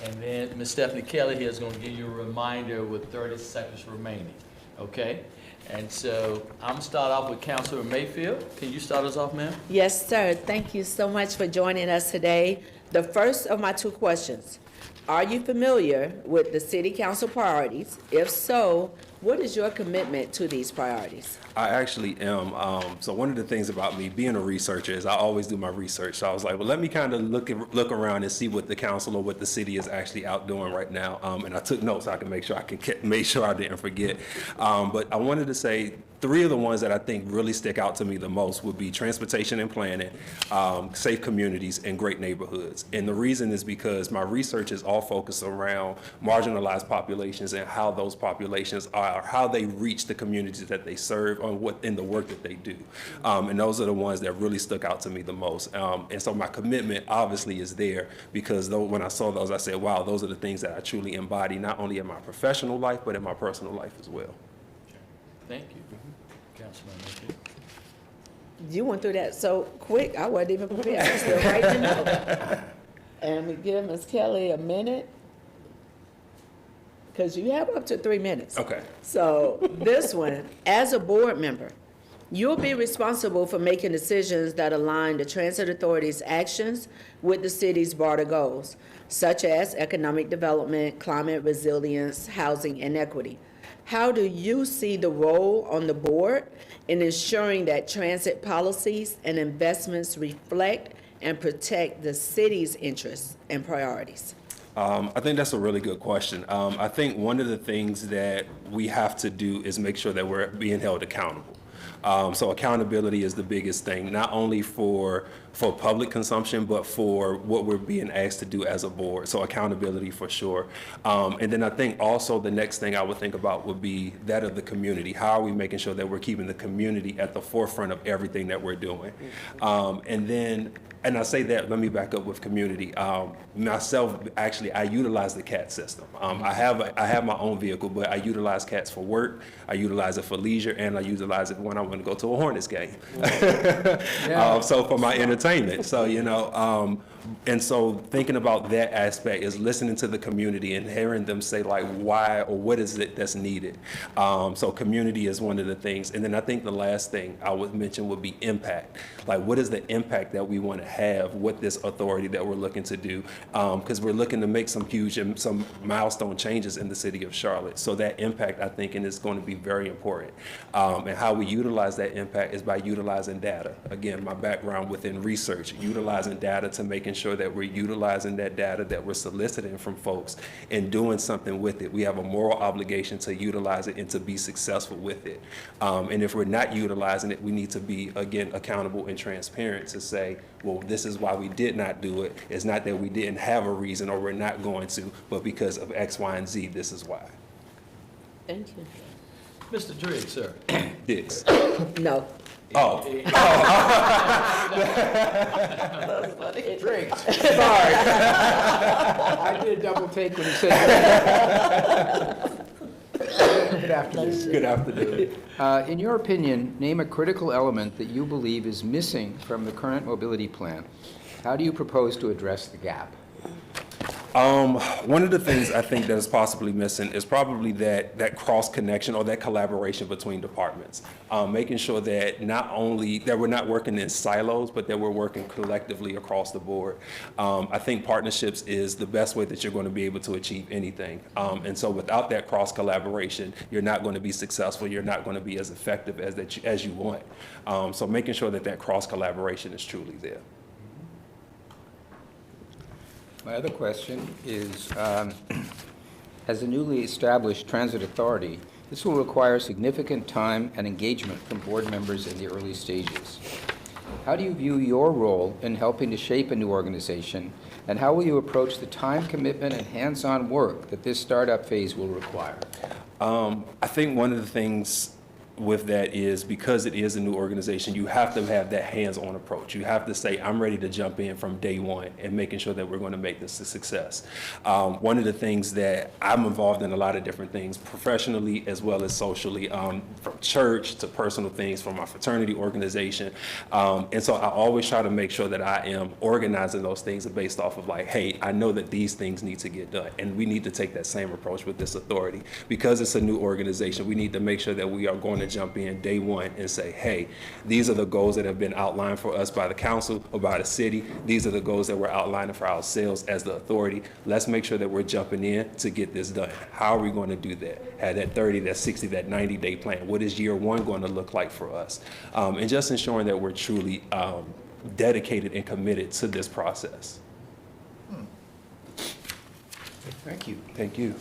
And then Ms. Stephanie Kelly here is going to give you a reminder with 30 seconds remaining, okay? And so I'm going to start off with Councilor Mayfield. Can you start us off, ma'am? Yes, sir. Thank you so much for joining us today. The first of my 2 questions. Are you familiar with the city council priorities? If so, what is your commitment to these priorities? I actually am. So one of the things about me being a researcher is I always do my research. So I was like, well, let me kind of look around and see what the council or what the city is actually out doing right now. And I took notes so I can make sure I didn't forget. But I wanted to say 3 of the ones that I think really stick out to me the most would be transportation and planning, safe communities, and great neighborhoods. And the reason is because my research is all focused around marginalized populations and how those populations are, how they reach the communities that they serve, on what in the work that they do. And those are the ones that really stuck out to me the most. And so my commitment obviously is there because when I saw those, I said, wow, those are the things that I truly embody, not only in my professional life, but in my personal life as well. Thank you. Councilman Mayfield. You went through that so quick, I wasn't even prepared. I was still writing notes. And we give Ms. Kelly a minute, because you have up to 3 minutes. Okay. So this one, as a board member, you'll be responsible for making decisions that align the Transit Authority's actions with the city's broader goals, such as economic development, climate resilience, housing, and equity. How do you see the role on the board in ensuring that transit policies and investments reflect and protect the city's interests and priorities? I think that's a really good question. I think one of the things that we have to do is make sure that we're being held accountable. So accountability is the biggest thing, not only for public consumption, but for what we're being asked to do as a board. So accountability for sure. And then I think also the next thing I would think about would be that of the community. How are we making sure that we're keeping the community at the forefront of everything that we're doing? And I say that, let me back up with community. Myself, actually, I utilize the CAT system. I have my own vehicle, but I utilize CATs for work, I utilize it for leisure, and I utilize it when I want to go to a Hornets game. So for my entertainment. So, and so thinking about that aspect is listening to the community and hearing them say like why or what is it that's needed. So community is one of the things. And then I think the last thing I would mention would be impact. Like what is the impact that we want to have with this authority that we're looking to do? Because we're looking to make some huge and some milestone changes in the city of Charlotte. So that impact, I think, is going to be very important. And how we utilize that impact is by utilizing data. Again, my background within research, utilizing data to making sure that we're utilizing that data that we're soliciting from folks and doing something with it. We have a moral obligation to utilize it and to be successful with it. And if we're not utilizing it, we need to be, again, accountable and transparent to say, well, this is why we did not do it. It's not that we didn't have a reason or we're not going to, but because of X, Y, and Z, this is why. Thank you. Mr. Driggs, sir. Diggs. No. Oh. Driggs. Sorry. I did a double take when he said good afternoon. Good afternoon. In your opinion, name a critical element that you believe is missing from the current mobility plan. How do you propose to address the gap? One of the things I think that is possibly missing is probably that cross connection or that collaboration between departments. Making sure that not only that we're not working in silos, but that we're working collectively across the board. I think partnerships is the best way that you're going to be able to achieve anything. And so without that cross collaboration, you're not going to be successful. You're not going to be as effective as you want. So making sure that cross collaboration is truly there. My other question is, as a newly established transit authority, This will require significant time and engagement from board members in the early stages. How do you view your role in helping to shape a new organization, and how will you approach the time commitment and hands-on work that this startup phase will require? I think one of the things with that is because it is a new organization, you have to have that hands-on approach. You have to say, I'm ready to jump in from day one and making sure that we're going to make this a success. One of the things that I'm involved in a lot of different things professionally as well as socially, from church to personal things, from my fraternity organization. And so I always try to make sure that I am organizing those things based off of like, hey, I know that these things need to get done. And we need to take that same approach with this authority. Because it's a new organization, we need to make sure that we are going to jump in day one and say, hey, these are the goals that have been outlined for us by the council or by the city. These are the goals that we're outlining for ourselves as the authority. Let's make sure that we're jumping in to get this done. How are we going to do that? Have that 30, that 60, that 90-day plan. What is year one going to look like for us? And just ensuring that we're truly dedicated and committed to this process. Thank you. Thank you.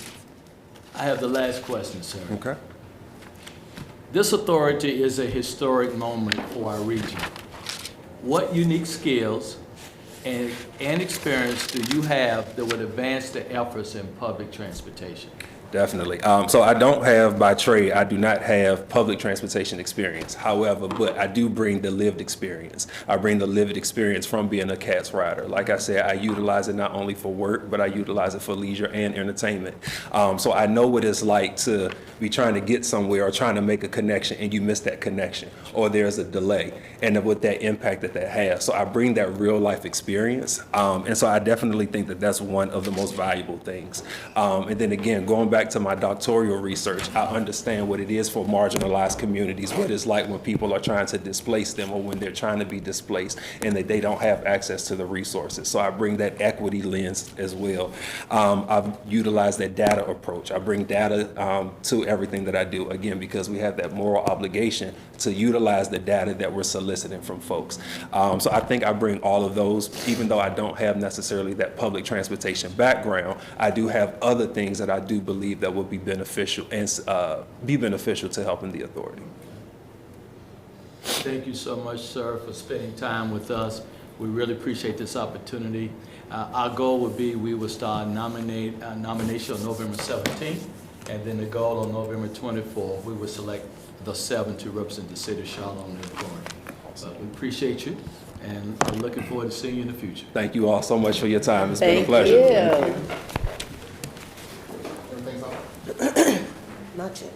I have the last question, sir. Okay. This authority is a historic moment for our region. What unique skills and experience do you have that would advance the efforts in public transportation? Definitely. So I don't have, by trade, I do not have public transportation experience. However, but I do bring the lived experience. I bring the lived experience from being a CATS rider. Like I said, I utilize it not only for work, but I utilize it for leisure and entertainment. So I know what it's like to be trying to get somewhere or trying to make a connection and you miss that connection or there's a delay and what that impact that has. So I bring that real life experience. And so I definitely think that that's one of the most valuable things. And then again, going back to my doctoral research, I understand what it is for marginalized communities, what it's like when people are trying to displace them or when they're trying to be displaced and that they don't have access to the resources. So I bring that equity lens as well. I've utilized that data approach. I bring data to everything that I do, again, because we have that moral obligation to utilize the data that we're soliciting from folks. So I think I bring all of those, even though I don't have necessarily that public transportation background, I do have other things that I do believe that will be beneficial and be beneficial to helping the authority. Thank you so much, sir, for spending time with us. We really appreciate this opportunity. Our goal would be we will start nomination on November 17th, and then the goal on November 24th, we will select the 7 to represent the city of Charlotte on the authority. So we appreciate you, and we're looking forward to seeing you in the future. Thank you all so much for your time. It's been a Thank pleasure. you. Everything's on? Not yet.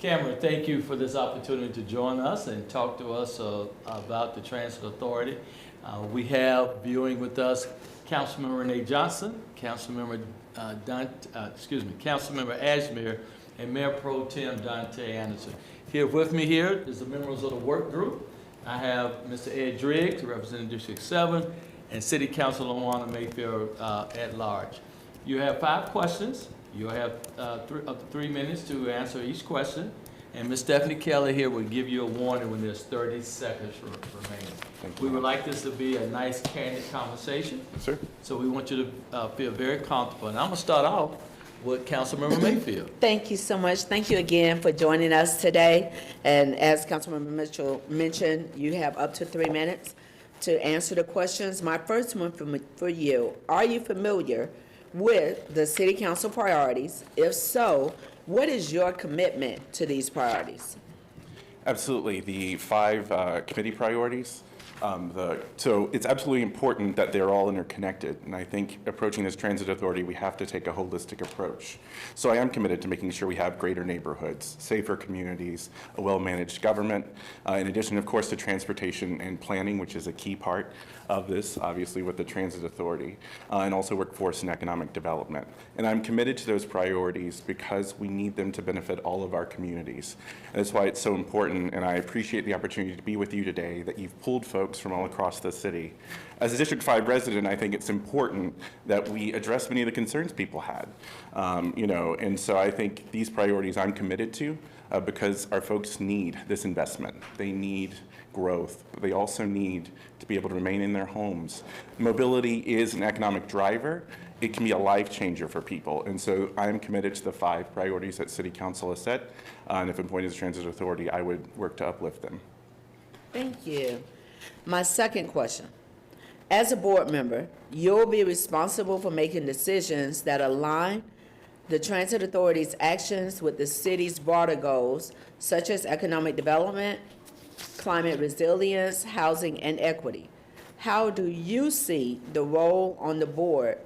Cameron, thank you for this opportunity to join us and talk to us about the Transit Authority. We have viewing with us Councilmember Renee Johnson, Councilmember Councilmember Ashmere, and Mayor Pro Tem Dante Anderson. Here with me here is the members of the work group. I have Mr. Ed Driggs, representing District 7, and City Councilor Luana Mayfield at large. You have 5 questions. You'll have up to 3 minutes to answer each question. And Ms. Stephanie Kelly here will give you a warning when there's 30 seconds remaining. We would like this to be a nice, candid conversation. Yes, sir. So we want you to feel very comfortable. And I'm going to start off with Councilmember Mayfield. Thank you so much. Thank you again for joining us today. And as Councilmember Mitchell mentioned, you have up to 3 minutes to answer the questions. My first one for you, are you familiar with the City Council priorities? If so, what is your commitment to these priorities? Absolutely. The 5 committee priorities. So it's absolutely important that they're all interconnected. And I think approaching this transit authority, we have to take a holistic approach. So I am committed to making sure we have greater neighborhoods, safer communities, a well-managed government, in addition, of course, to transportation and planning, which is a key part of this, obviously, with the transit authority, and also workforce and economic development. And I'm committed to those priorities because we need them to benefit all of our communities. And that's why it's so important, and I appreciate the opportunity to be with you today, that you've pulled folks from all across the city. As a District 5 resident, I think it's important that we address many of the concerns people had. And so I think these priorities I'm committed to because our folks need this investment. They need growth. They also need to be able to remain in their homes. Mobility is an economic driver. It can be a life changer for people. And so I'm committed to the 5 priorities that City Council has set. And if appointed as Transit Authority, I would work to uplift them. Thank you. My second question. As a board member, you'll be responsible for making decisions that align the Transit Authority's actions with the city's broader goals, such as economic development, climate resilience, housing, and equity. How do you see the role on the board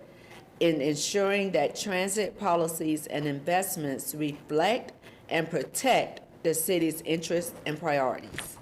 in ensuring that transit policies and investments reflect and protect the city's interests and priorities?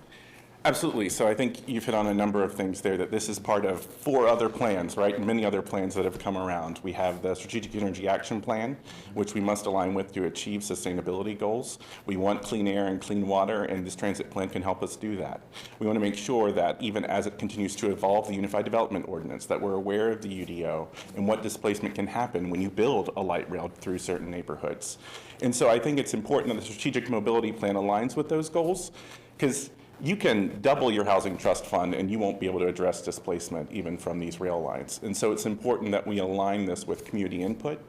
Absolutely. So I think you've hit on a number of things there, that this is part of 4 other plans, right, and many other plans that have come around. We have the Strategic Energy Action Plan, which we must align with to achieve sustainability goals. We want clean air and clean water, and this transit plan can help us do that. We want to make sure that even as it continues to evolve, the Unified Development Ordinance, that we're aware of the UDO and what displacement can happen when you build a light rail through certain neighborhoods. And so I think it's important that the Strategic Mobility Plan aligns with those goals, because you can double your housing trust fund and you won't be able to address displacement even from these rail lines. And so it's important that we align this with community input,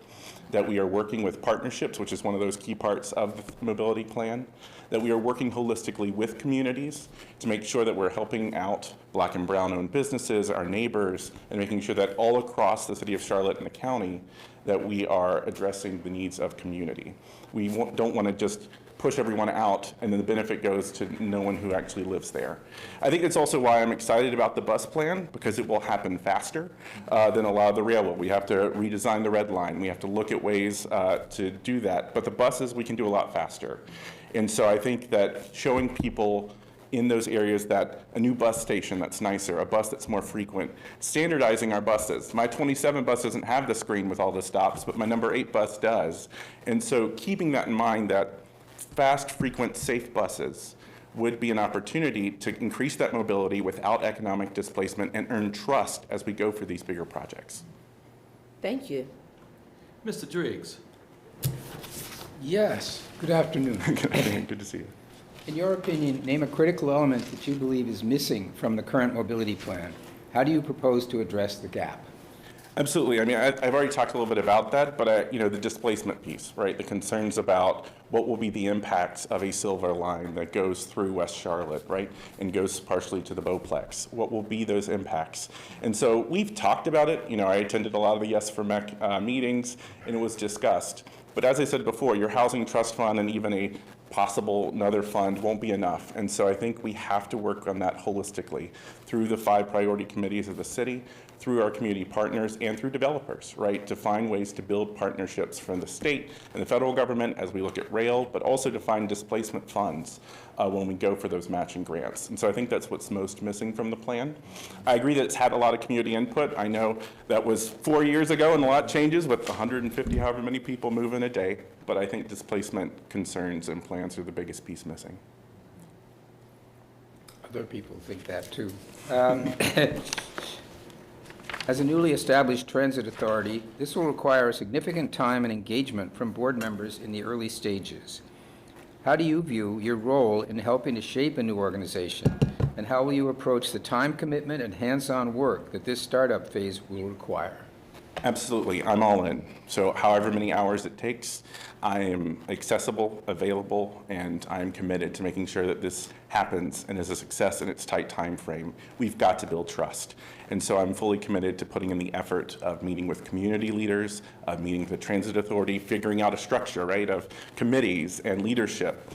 that we are working with partnerships, which is one of those key parts of the mobility plan, that we are working holistically with communities to make sure that we're helping out Black and brown owned businesses, our neighbors, and making sure that all across the city of Charlotte and the county that we are addressing the needs of community. We don't want to just push everyone out and then the benefit goes to no one who actually lives there. I think it's also why I'm excited about the bus plan, because it will happen faster than a lot of the railroad. We have to redesign the red line. We have to look at ways to do that. But the buses, we can do a lot faster. And so I think that showing people in those areas that a new bus station that's nicer, a bus that's more frequent, standardizing our buses. My 27 bus doesn't have the screen with all the stops, but my number 8 bus does. And so keeping that in mind, that fast, frequent, safe buses would be an opportunity to increase that mobility without economic displacement and earn trust as we go for these bigger projects. Thank you. Mr. Driggs. Yes, good afternoon. Good to see you. In your opinion, name a critical element that you believe is missing from the current mobility plan. How do you propose to address the gap? Absolutely. I mean, I've already talked a little bit about that, but the displacement piece, right? The concerns about what will be the impacts of a silver line that goes through West Charlotte, right? And goes partially to the Bowplex. What will be those impacts? And so we've talked about it. I attended a lot of the Yes for MEC meetings, and it was discussed. But as I said before, your housing trust fund and even a possible another fund won't be enough. And so I think we have to work on that holistically through the 5 priority committees of the city, through our community partners and through developers, right, to find ways to build partnerships from the state and the federal government as we look at rail, but also to find displacement funds when we go for those matching grants. And so I think that's what's most missing from the plan. I agree that it's had a lot of community input. I know that was 4 years ago and a lot changes with 150, however many people move in a day, but I think displacement concerns and plans are the biggest piece missing. Other people think that too. As a newly established transit authority, this will require significant time and engagement from board members in the early stages. How do you view your role in helping to shape a new organization, and how will you approach the time commitment and hands-on work that this startup phase will require? Absolutely, I'm all in. So however many hours it takes, I am accessible, available, and I am committed to making sure that this happens and is a success in its tight time frame. We've got to build trust. And so I'm fully committed to putting in the effort of meeting with community leaders, of meeting with the transit authority, figuring out a structure, right, of committees and leadership.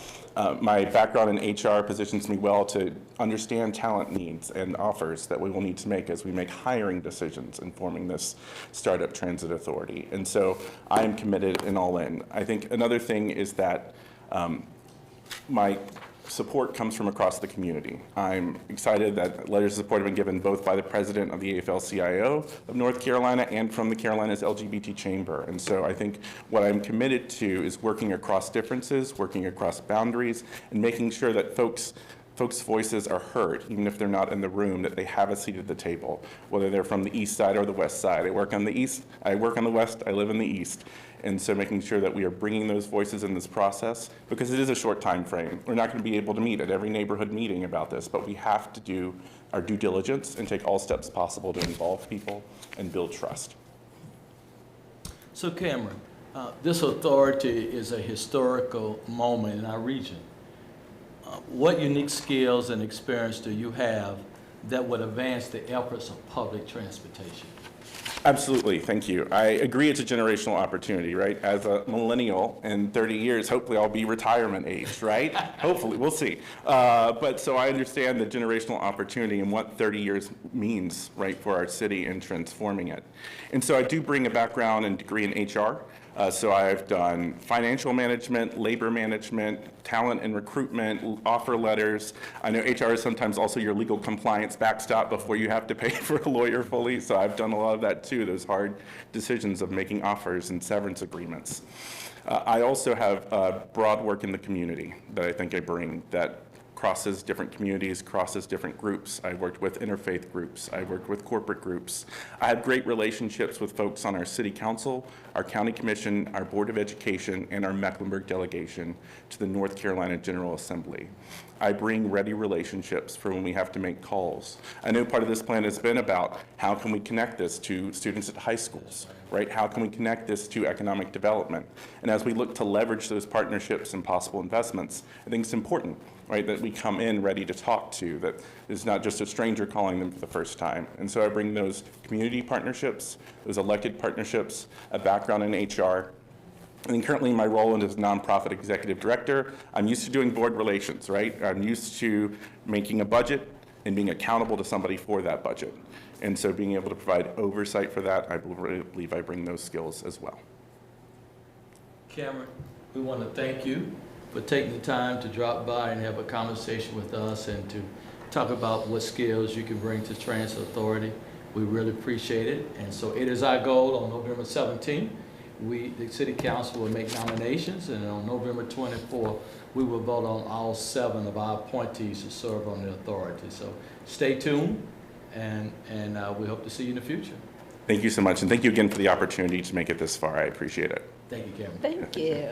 My background in HR positions me well to understand talent needs and offers that we will need to make as we make hiring decisions in forming this startup transit authority. And so I am committed and all in. I think another thing is that my support comes from across the community. I'm excited that letters of support have been given both by the president of the AFL-CIO of North Carolina and from the Carolinas LGBT Chamber. And so I think what I'm committed to is working across differences, working across boundaries, and making sure that folks' voices are heard, even if they're not in the room, that they have a seat at the table, whether they're from the east side or the west side. I work on the east, I work on the west, I live in the east. And so making sure that we are bringing those voices in this process, because it is a short time frame. We're not going to be able to meet at every neighborhood meeting about this, but we have to do our due diligence and take all steps possible to involve people and build trust. So Cameron, this authority is a historical moment in our region. What unique skills and experience do you have that would advance the efforts of public transportation? Absolutely, thank you. I agree it's a generational opportunity, right? As a millennial in 30 years, hopefully I'll be retirement age, right? Hopefully, we'll see. But so I understand the generational opportunity and what 30 years means, right, for our city and transforming it. And so I do bring a background and degree in HR. So I've done financial management, labor management, talent and recruitment, offer letters. I know HR is sometimes also your legal compliance backstop before you have to pay for a lawyer fully. So I've done a lot of that too, those hard decisions of making offers and severance agreements. I also have broad work in the community that I think I bring that crosses different communities, crosses different groups. I worked with interfaith groups. I worked with corporate groups. I have great relationships with folks on our city council, our county commission, our board of education, and our Mecklenburg delegation to the North Carolina General Assembly. I bring ready relationships for when we have to make calls. I know part of this plan has been about how can we connect this to students at high schools, right? How can we connect this to economic development? And as we look to leverage those partnerships and possible investments, I think it's important, right, that we come in ready to talk to, that it's not just a stranger calling them for the first time. And so I bring those community partnerships, those elected partnerships, a background in HR. And currently my role as nonprofit executive director, I'm used to doing board relations, right? I'm used to making a budget and being accountable to somebody for that budget. And so being able to provide oversight for that, I believe I bring those skills as well. Cameron, we want to thank you for taking the time to drop by and have a conversation with us and to talk about what skills you can bring to Transit Authority. We really appreciate it. And so it is our goal on November 17th. The City Council will make nominations, and on November 24th, we will vote on all 7 of our appointees to serve on the authority. So stay tuned, and we hope to see you in the future. Thank you so much, and thank you again for the opportunity to make it this far. I appreciate it. Thank you, Cameron. Thank you.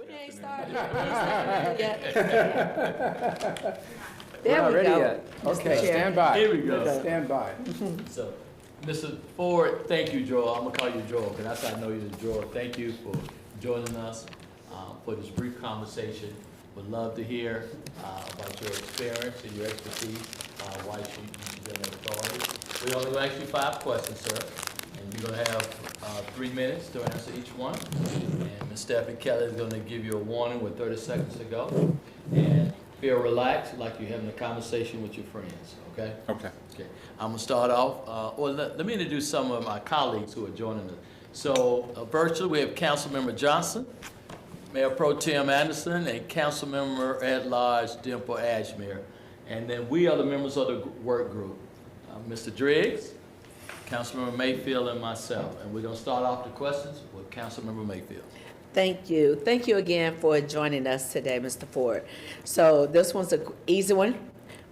We Good ain't afternoon. started. We ain't started yet. We're There not we ready go. yet. Mr. Okay, Chair. stand by. Here we go. Stand by. So, Mr. Ford, thank you, Joel. I'm gonna call you Joel, because that's how I know you're Joel. Thank you for joining us for this brief conversation. Would love to hear about your experience and your expertise, why you've been an authority. We only ask you 5 questions, sir, and you're gonna have 3 minutes to answer each one. And Ms. Stephanie Kelly is gonna give you a warning with 30 seconds to go. And feel relaxed, like you're having a conversation with your friends, okay? Okay. Okay, I'm gonna start off, let me introduce some of my colleagues who are joining us. So virtually, we have Councilmember Johnson, Mayor Pro Tem Anderson, and Councilmember at Large Dimple Ashmere. And then we are the members of the work group, Mr. Driggs, Councilmember Mayfield, and myself. And we're gonna start off the questions with Councilmember Mayfield. Thank you. Thank you again for joining us today, Mr. Ford. So this one's an easy one.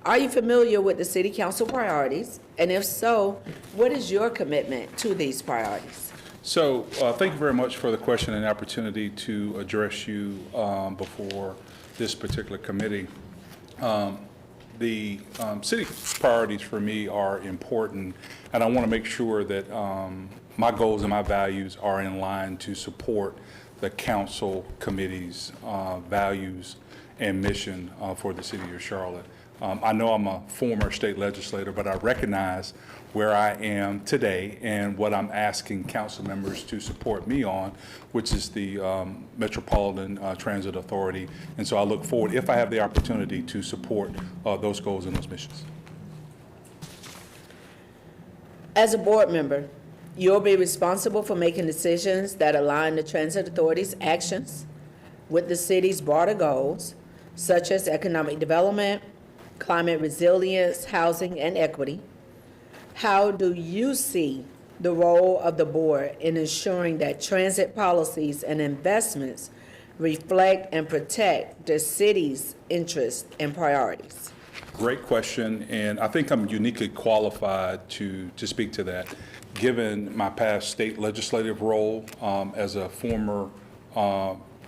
Are you familiar with the City Council priorities? And if so, what is your commitment to these priorities? So thank you very much for the question and the opportunity to address you before this particular committee. The city priorities for me are important, and I want to make sure that my goals and my values are in line to support the council committee's values and mission for the city of Charlotte. I know I'm a former state legislator, but I recognize where I am today and what I'm asking council members to support me on, which is the Metropolitan Transit Authority. And so I look forward, if I have the opportunity, to support those goals and those missions. As a board member, you'll be responsible for making decisions that align the Transit Authority's actions with the city's broader goals, such as economic development, climate resilience, housing, and equity. How do you see the role of the board in ensuring that transit policies and investments reflect and protect the city's interests and priorities? Great question, and I think I'm uniquely qualified to speak to that, given my past state legislative role as a former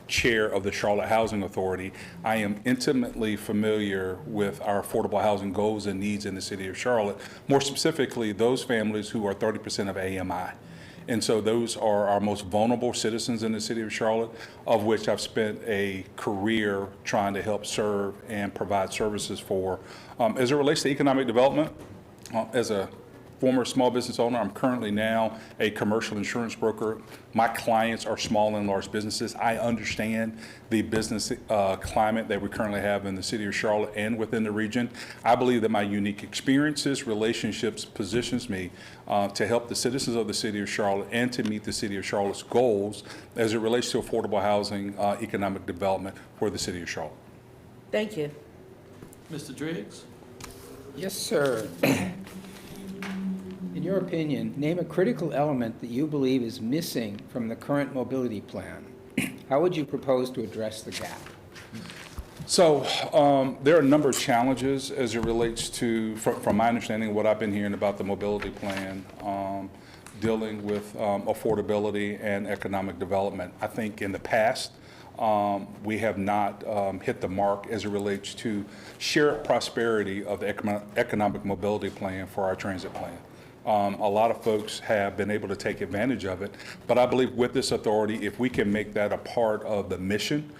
chair of the Charlotte Housing Authority. I am intimately familiar with our affordable housing goals and needs in the city of Charlotte, more specifically those families who are 30% of AMI. And so those are our most vulnerable citizens in the city of Charlotte, of which I've spent a career trying to help serve and provide services for. As it relates to economic development, as a former small business owner, I'm currently now a commercial insurance broker. My clients are small and large businesses. I understand the business climate that we currently have in the city of Charlotte and within the region. I believe that my unique experiences, relationships positions me to help the citizens of the city of Charlotte and to meet the city of Charlotte's goals as it relates to affordable housing, economic development for the city of Charlotte. Thank you. Mr. Driggs? Yes, sir. In your opinion, name a critical element that you believe is missing from the current mobility plan. How would you propose to address the gap? So there are a number of challenges as it relates to, from my understanding, what I've been hearing about the mobility plan, dealing with affordability and economic development. I think in the past, we have not hit the mark as it relates to shared prosperity of the economic mobility plan for our transit plan. A lot of folks have been able to take advantage of it, but I believe with this authority, if we can make that a part of the mission,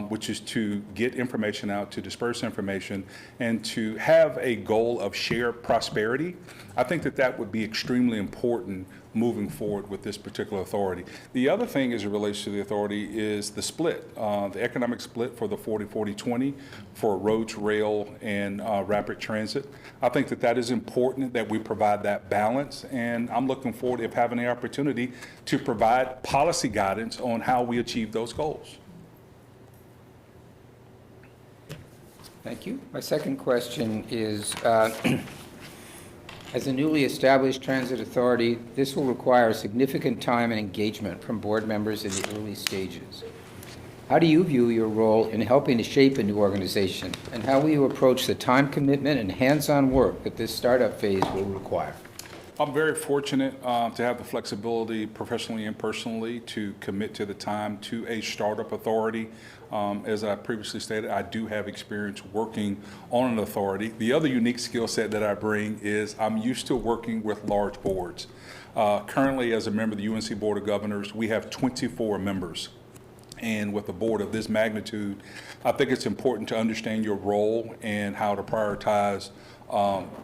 which is to get information out, to disperse information, and to have a goal of shared prosperity, I think that that would be extremely important moving forward with this particular authority. The other thing as it relates to the authority is the split, the economic split for the 40-40-20 for roads, rail, and rapid transit. I think that that is important that we provide that balance, and I'm looking forward to having the opportunity to provide policy guidance on how we achieve those goals. Thank you. My second question is, as a newly established transit authority, this will require significant time and engagement from board members in the early stages. How do you view your role in helping to shape a new organization, and how will you approach the time commitment and hands-on work that this startup phase will require? I'm very fortunate to have the flexibility professionally and personally to commit to the time to a startup authority. As I previously stated, I do have experience working on an authority. The other unique skill set that I bring is I'm used to working with large boards. Currently, as a member of the UNC Board of Governors, we have 24 members. And with a board of this magnitude, I think it's important to understand your role and how to prioritize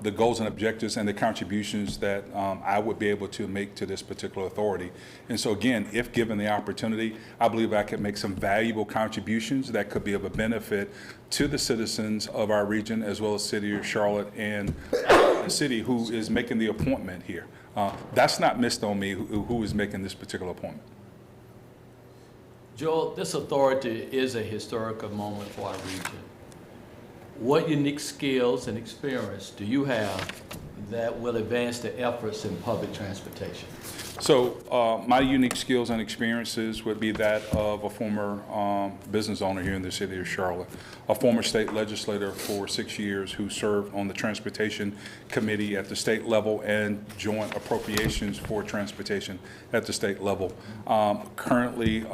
the goals and objectives and the contributions that I would be able to make to this particular authority. And so again, if given the opportunity, I believe I could make some valuable contributions that could be of a benefit to the citizens of our region, as well as City of Charlotte and the city who is making the appointment here. That's not missed on me, who is making this particular appointment. Joel, this authority is a historical moment for our region. What unique skills and experience do you have that will advance the efforts in public transportation? So my unique skills and experiences would be that of a former business owner here in the city of Charlotte, a former state legislator for 6 years who served on the transportation committee at the state level and joint appropriations for transportation at the state level. Currently,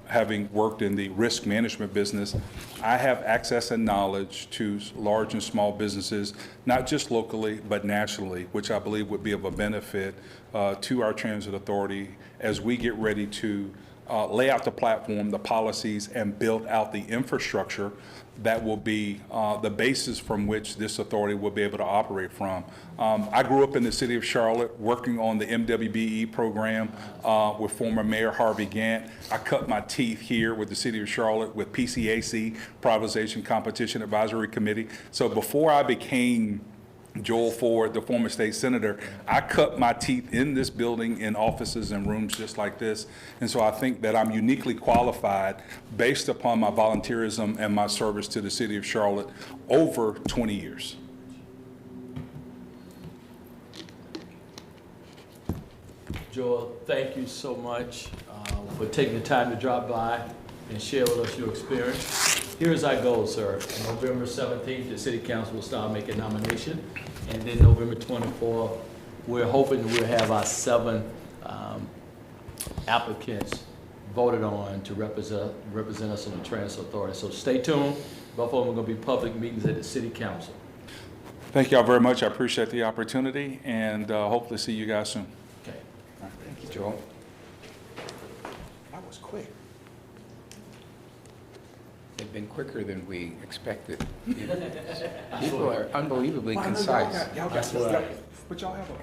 having worked in the risk management business, I have access and knowledge to large and small businesses, not just locally, but nationally, which I believe would be of a benefit to our transit authority as we get ready to lay out the platform, the policies, and build out the infrastructure that will be the basis from which this authority will be able to operate from. I grew up in the city of Charlotte working on the MWBE program with former Mayor Harvey Gantt. I cut my teeth here with the city of Charlotte with PCAC, Privatization Competition Advisory Committee. So before I became Joel Ford, the former state senator, I cut my teeth in this building in offices and rooms just like this. And so I think that I'm uniquely qualified based upon my volunteerism and my service to the city of Charlotte over 20 years. Joel, thank you so much for taking the time to drop by and share with us your experience. Here's our goal, sir. November 17th, the City Council will start making nomination. And then November 24th, we're hoping we'll have our 7 applicants voted on to represent us on the Transit Authority. So stay tuned. Both of them are going to be public meetings at the City Council. Thank y'all very much. I appreciate the opportunity and hopefully see you guys soon. Okay. Thank you, Joel. That was quick. They've been quicker than we expected. People are unbelievably concise. But y'all have a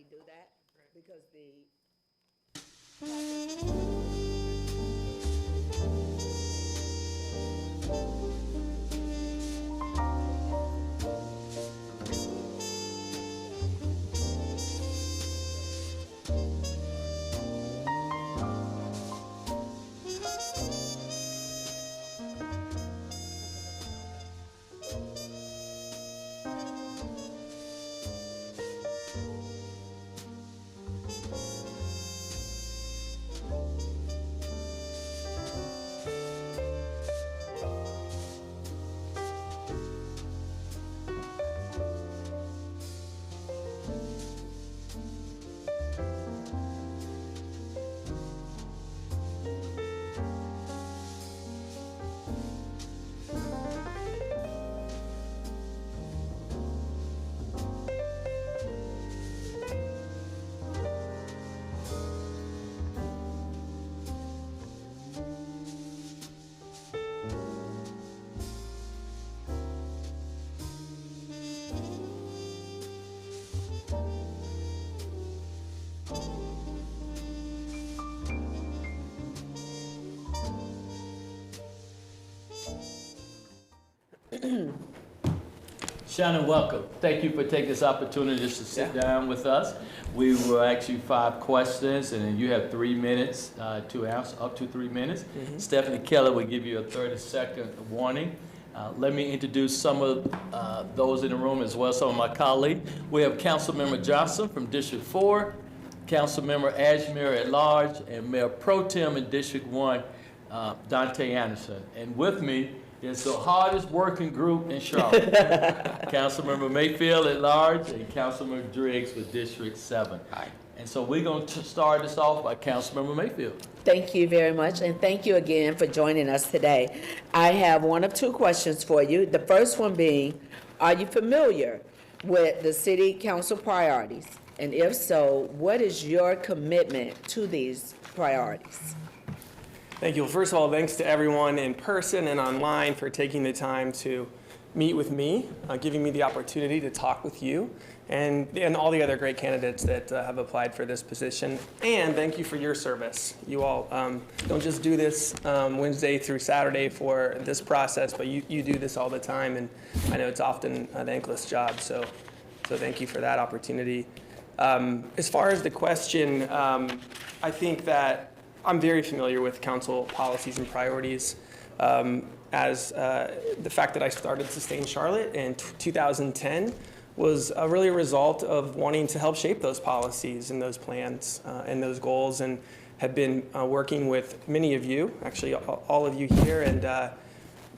do that, because the Shannon, welcome. Thank you for taking this opportunity just to sit down with us. We will ask you 5 questions, and then you have 3 minutes to answer, up to 3 minutes. Stephanie Keller will give you a 30-second warning. Let me introduce some of those in the room as well, some of my colleagues. We have Councilmember Johnson from District 4, Councilmember Ashmere at Large, and Mayor Pro Tem in District 1, Dante Anderson. And with me is the hardest working group in Charlotte. Councilmember Mayfield at Large and Councilmember Driggs with District 7. Hi. And so we're going to start this off by Councilmember Mayfield. Thank you very much, and thank you again for joining us today. I have one of 2 questions for you. The first one being, are you familiar with the city council priorities? And if so, what is your commitment to these priorities? Thank you. Well, first of all, thanks to everyone in person and online for taking the time to meet with me, giving me the opportunity to talk with you, and all the other great candidates that have applied for this position. And thank you for your service. You all don't just do this Wednesday through Saturday for this process, but you do this all the time, and I know it's often a thankless job, so thank you for that opportunity. As far as the question, I think that I'm very familiar with council policies and priorities. As the fact that I started Sustain Charlotte in 2010 was really a result of wanting to help shape those policies and those plans and those goals, and have been working with many of you, actually all of you here, and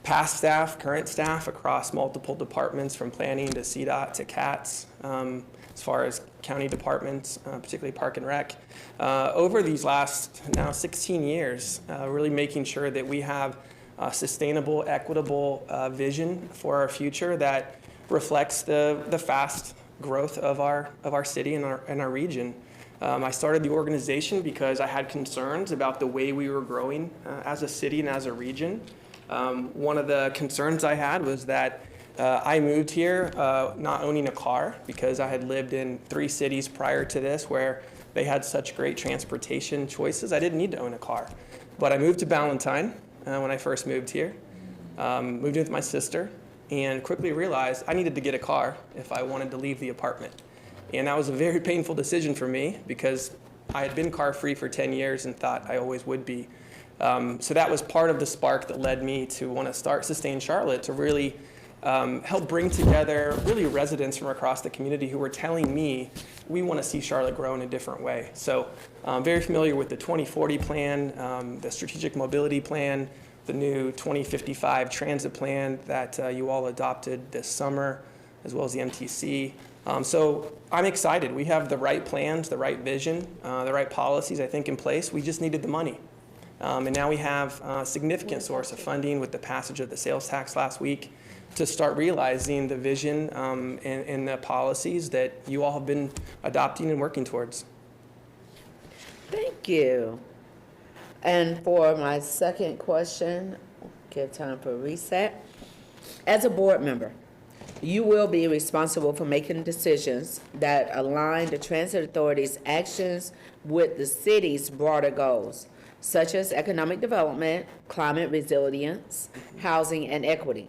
past staff, current staff across multiple departments, from planning to CDOT to CATS, as far as county departments, particularly Park and Rec, over these last now 16 years, really making sure that we have a sustainable, equitable vision for our future that reflects the fast growth of our city and our region. I started the organization because I had concerns about the way we were growing as a city and as a region. One of the concerns I had was that I moved here not owning a car, because I had lived in 3 cities prior to this where they had such great transportation choices. I didn't need to own a car. But I moved to Ballantyne when I first moved here, moved in with my sister, and quickly realized I needed to get a car if I wanted to leave the apartment. And that was a very painful decision for me, because I had been car-free for 10 years and thought I always would be. So that was part of the spark that led me to want to start Sustain Charlotte, to really help bring together really residents from across the community who were telling me we want to see Charlotte grow in a different way. So I'm very familiar with the 2040 plan, the strategic mobility plan, the new 2055 transit plan that you all adopted this summer, as well as the MTC. So I'm excited. We have the right plans, the right vision, the right policies, I think, in place. We just needed the money. And now we have a significant source of funding with the passage of the sales tax last week to start realizing the vision and the policies that you all have been adopting and working towards. Thank you. And for my second question, give time for reset. As a board member, You will be responsible for making decisions that align the transit authority's actions with the city's broader goals, such as economic development, climate resilience, housing, and equity.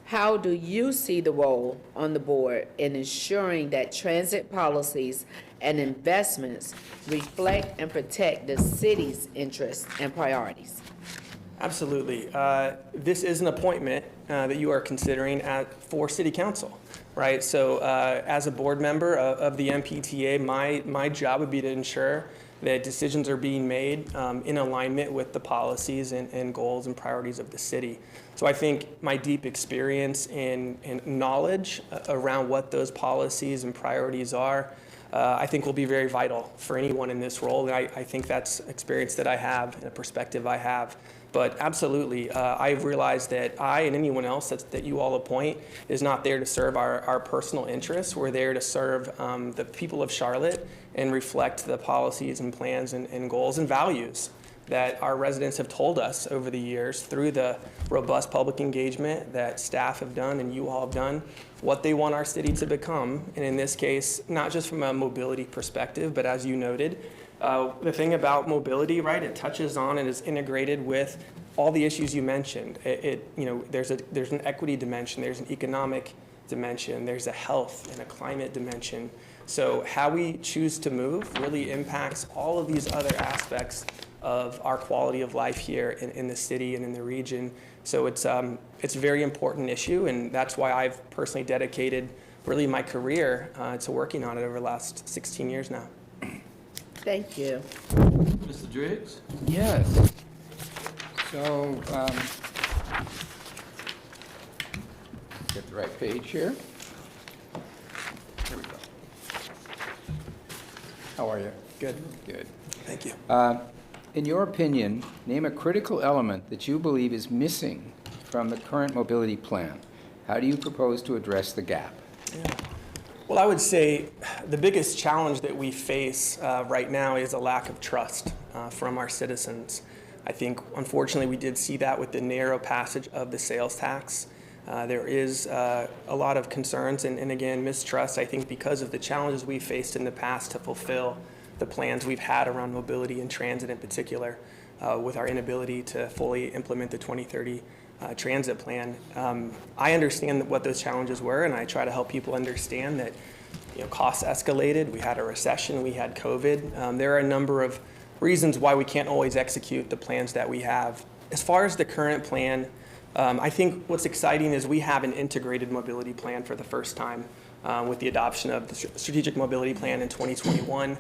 How do you see the role on the board in ensuring that transit policies and investments reflect and protect the city's interests and priorities? Absolutely. This is an appointment that you are considering for City Council, right? So as a board member of the MPTA, my job would be to ensure that decisions are being made in alignment with the policies and goals and priorities of the city. So I think my deep experience and knowledge around what those policies and priorities are, I think will be very vital for anyone in this role. And I think that's experience that I have and a perspective I have. But absolutely, I've realized that I and anyone else that you all appoint is not there to serve our personal interests. We're there to serve the people of Charlotte and reflect the policies and plans and goals and values that our residents have told us over the years through the robust public engagement that staff have done and you all have done, what they want our city to become. And in this case, not just from a mobility perspective, but as you noted, the thing about mobility, right, it touches on and is integrated with all the issues you mentioned. There's an equity dimension, there's an economic dimension, there's a health and a climate dimension. So how we choose to move really impacts all of these other aspects of our quality of life here in the city and in the region. So it's a very important issue, and that's why I've personally dedicated really my career to working on it over the last 16 years now. Thank you. Mr. Driggs? Yes. So, get the right page here. Here we go. How are you? Good. Good. Thank you. In your opinion, name a critical element that you believe is missing from the current mobility plan. How do you propose to address the gap? Yeah. Well, I would say the biggest challenge that we face right now is a lack of trust from our citizens. I think, unfortunately, we did see that with the narrow passage of the sales tax. There is a lot of concerns and again, mistrust, I think, because of the challenges we faced in the past to fulfill the plans we've had around mobility and transit in particular, with our inability to fully implement the 2030 transit plan. I understand what those challenges were, and I try to help people understand that costs escalated. We had a recession, we had COVID. There are a number of reasons why we can't always execute the plans that we have. As far as the current plan, I think what's exciting is we have an integrated mobility plan for the first time with the adoption of the Strategic Mobility Plan in 2021.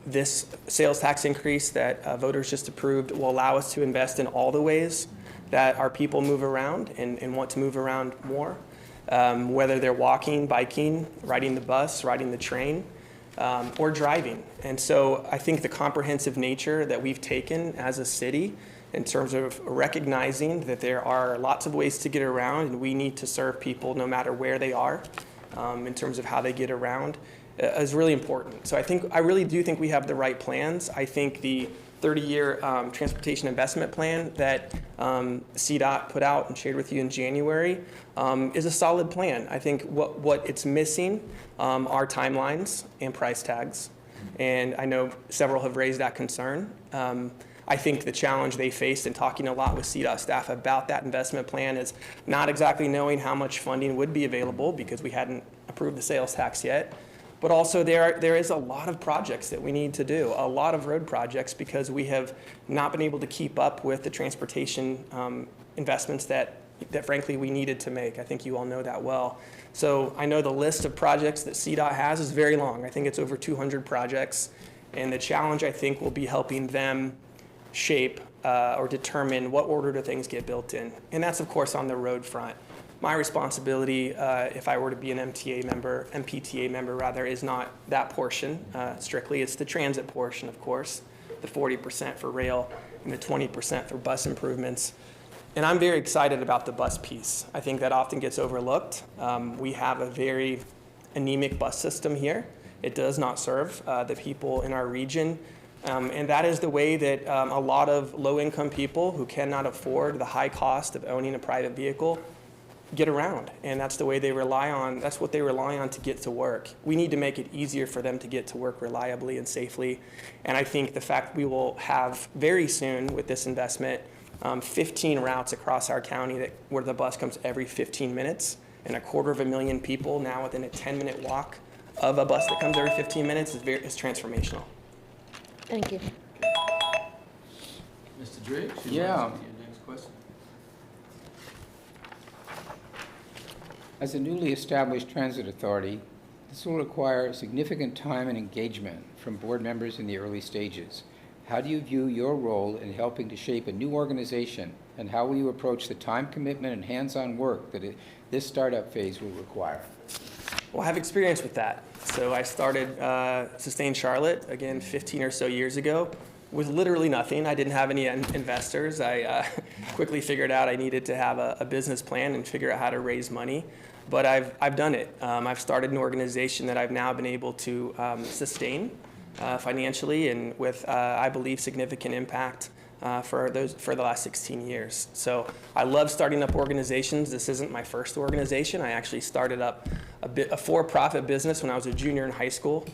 This sales tax increase that voters just approved will allow us to invest in all the ways that our people move around and want to move around more, whether they're walking, biking, riding the bus, riding the train, or driving. And so I think the comprehensive nature that we've taken as a city in terms of recognizing that there are lots of ways to get around and we need to serve people no matter where they are in terms of how they get around is really important. So I really do think we have the right plans. I think the 30-year transportation investment plan that CDOT put out and shared with you in January is a solid plan. I think what it's missing are timelines and price tags. And I know several have raised that concern. I think the challenge they faced in talking a lot with CDOT staff about that investment plan is not exactly knowing how much funding would be available because we hadn't approved the sales tax yet. But also there is a lot of projects that we need to do, a lot of road projects, because we have not been able to keep up with the transportation investments that frankly we needed to make. I think you all know that well. So I know the list of projects that CDOT has is very long. I think it's over 200 projects. And the challenge, I think, will be helping them shape or determine what order do things get built in. And that's, of course, on the road front. My responsibility, if I were to be an MPTA member rather, is not that portion strictly. It's the transit portion, of course, the 40% for rail and the 20% for bus improvements. And I'm very excited about the bus piece. I think that often gets overlooked. We have a very anemic bus system here. It does not serve the people in our region. And that is the way that a lot of low-income people who cannot afford the high cost of owning a private vehicle get around, and that's what they rely on to get to work. We need to make it easier for them to get to work reliably and safely. And I think the fact we will have very soon with this investment 15 routes across our county where the bus comes every 15 minutes, and 250,000 people now within a 10-minute walk of a bus that comes every 15 minutes is transformational. Thank you. Mr. Driggs? Yeah. Your next question. As a newly established transit authority, this will require significant time and engagement from board members in the early stages. How do you view your role in helping to shape a new organization, and how will you approach the time commitment and hands-on work that this startup phase will require? Well, I have experience with that. So I started Sustain Charlotte, again, 15 or so years ago, with literally nothing. I didn't have any investors. I quickly figured out I needed to have a business plan and figure out how to raise money. But I've done it. I've started an organization that I've now been able to sustain financially and with, I believe, significant impact for the last 16 years. So I love starting up organizations. This isn't my first organization. I actually started up a for-profit business when I was a junior in high school,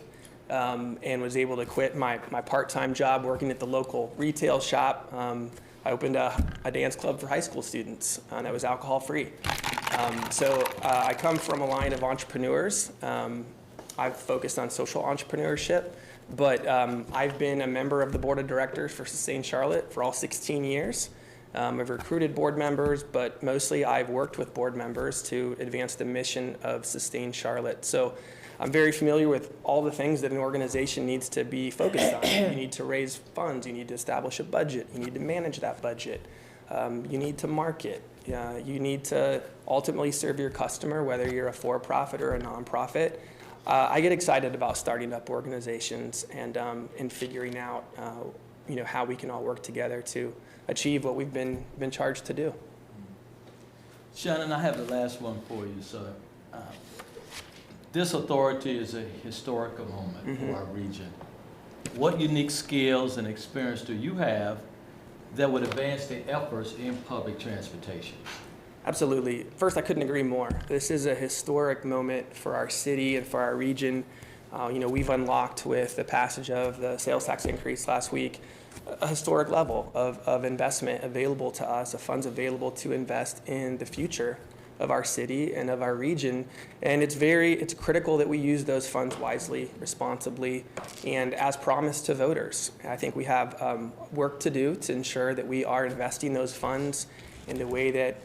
and was able to quit my part-time job working at the local retail shop. I opened a dance club for high school students that was alcohol-free. So I come from a line of entrepreneurs. I've focused on social entrepreneurship, but I've been a member of the board of directors for Sustain Charlotte for all 16 years. I've recruited board members, but mostly I've worked with board members to advance the mission of Sustain Charlotte. So I'm very familiar with all the things that an organization needs to be focused on. You need to raise funds, you need to establish a budget, you need to manage that budget, you need to market, you need to ultimately serve your customer, whether you're a for-profit or a nonprofit. I get excited about starting up organizations and figuring out how we can all work together to achieve what we've been charged to do. Shannon, I have the last one for you, sir. This authority is a historical moment for our region. What unique skills and experience do you have that would advance the efforts in public transportation? Absolutely. First, I couldn't agree more. This is a historic moment for our city and for our region. We've unlocked with the passage of the sales tax increase last week a historic level of investment available to us, of funds available to invest in the future of our city and of our region. And it's critical that we use those funds wisely, responsibly, and as promised to voters. I think we have work to do to ensure that we are investing those funds in the way that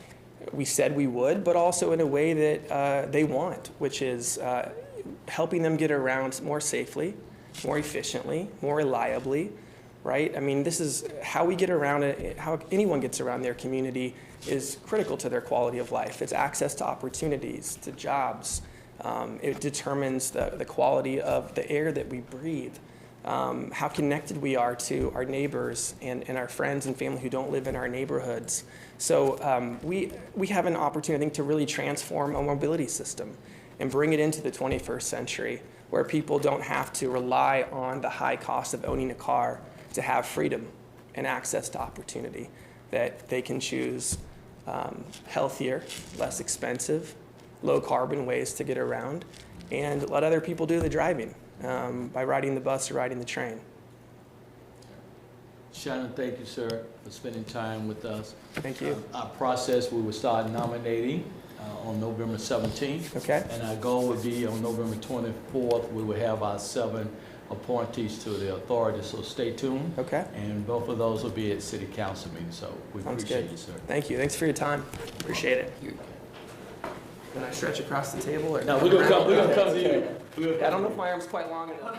we said we would, but also in a way that they want, which is helping them get around more safely, more efficiently, more reliably, right? I mean, this is how we get around it, how anyone gets around their community is critical to their quality of life. It's access to opportunities, to jobs. It determines the quality of the air that we breathe, how connected we are to our neighbors and our friends and family who don't live in our neighborhoods. So we have an opportunity, I think, to really transform a mobility system and bring it into the 21st century, where people don't have to rely on the high cost of owning a car to have freedom and access to opportunity, that they can choose healthier, less expensive, low carbon ways to get around, and let other people do the driving by riding the bus or riding the train. Shannon, thank you, sir, for spending time with us. Thank you. Our process, we will start nominating on November 17th. Okay. And our goal would be on November 24th, we will have our 7 appointees to the authority, so stay tuned. Okay. And both of those will be at city council meeting, so we Sounds appreciate good. you, sir. Thank you. Thanks for your time. Appreciate it. Can I stretch across the table? Or No, we're gonna come to you. I don't know if my arm's quite long enough.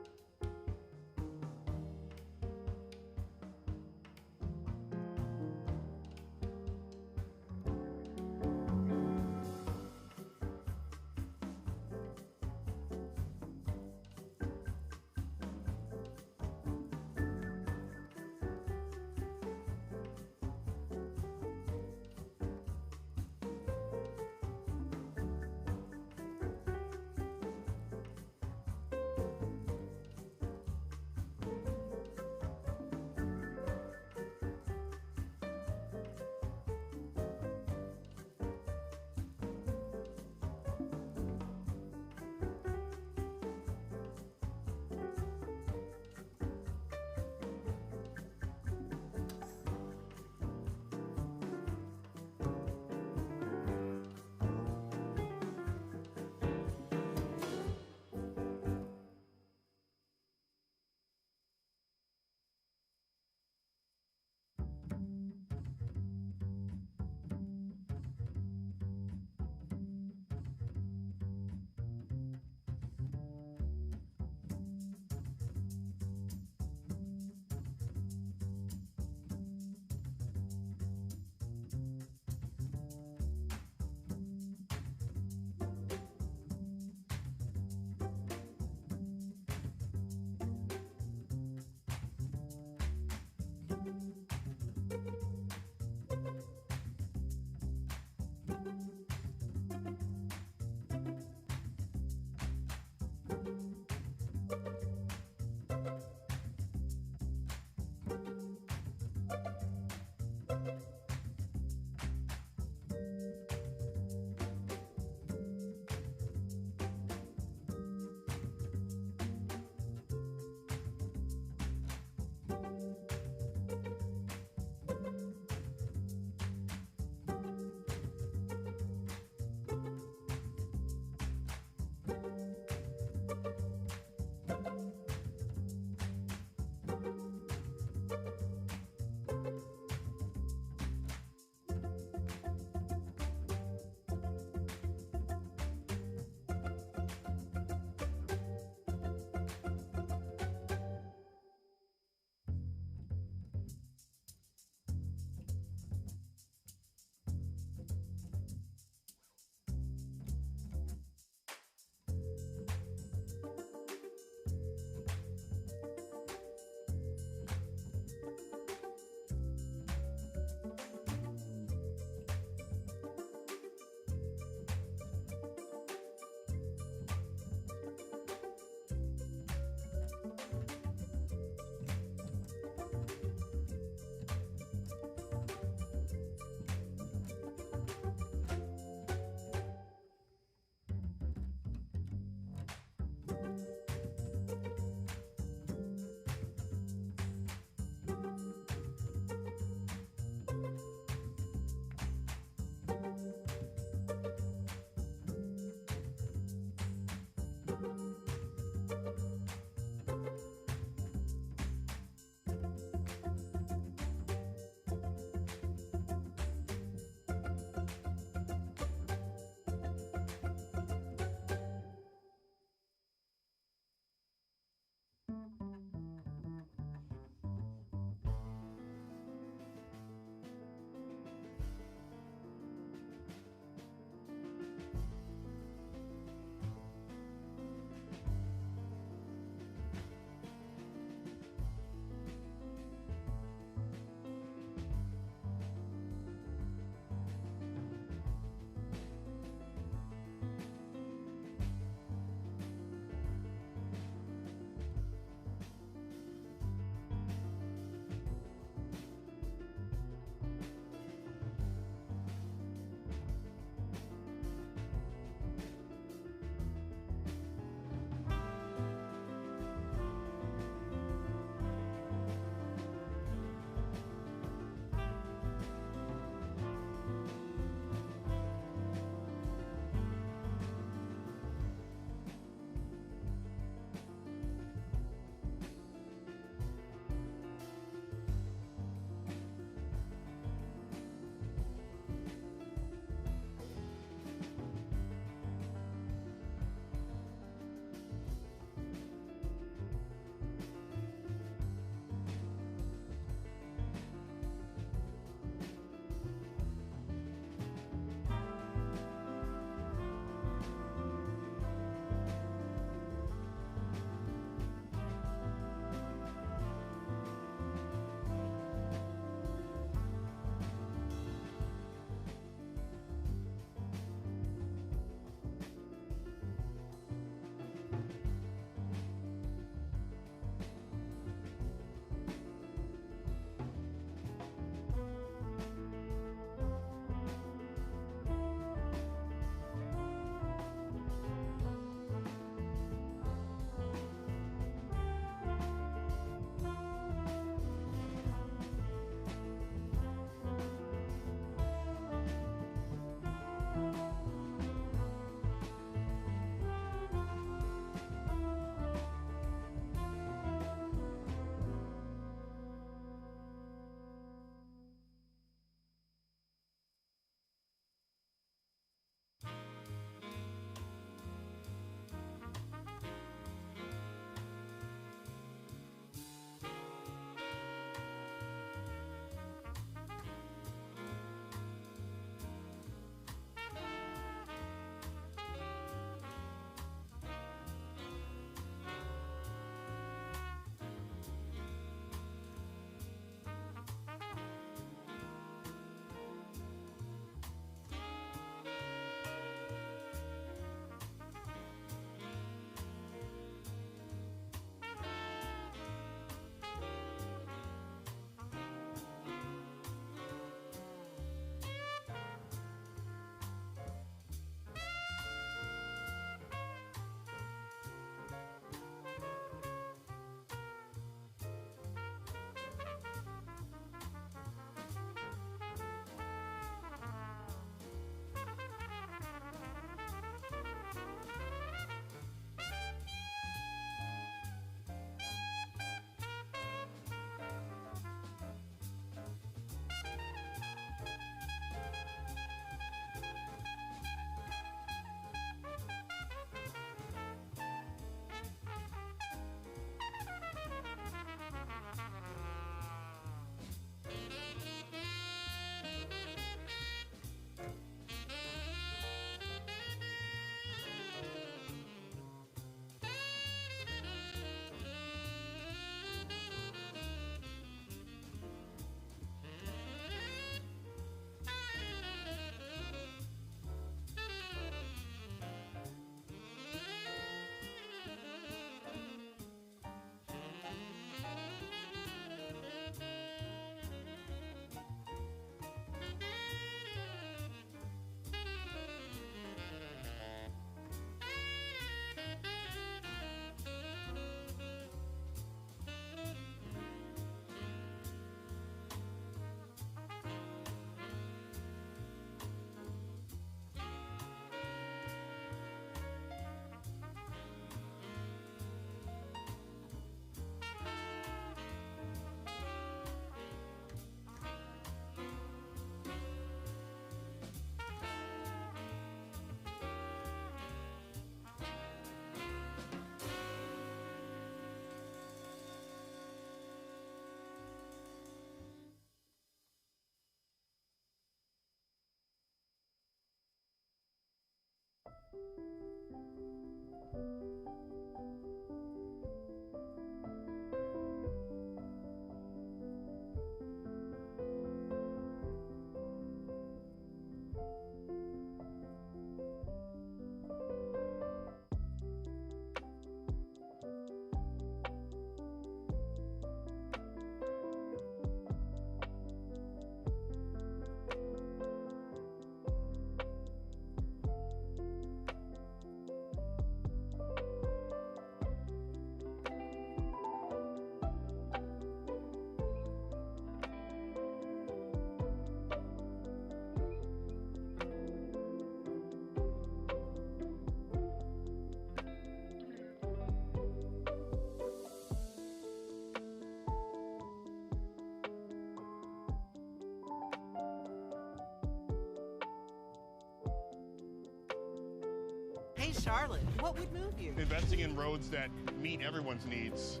Hey, Charlotte, what would move you? Investing in roads that meet everyone's needs.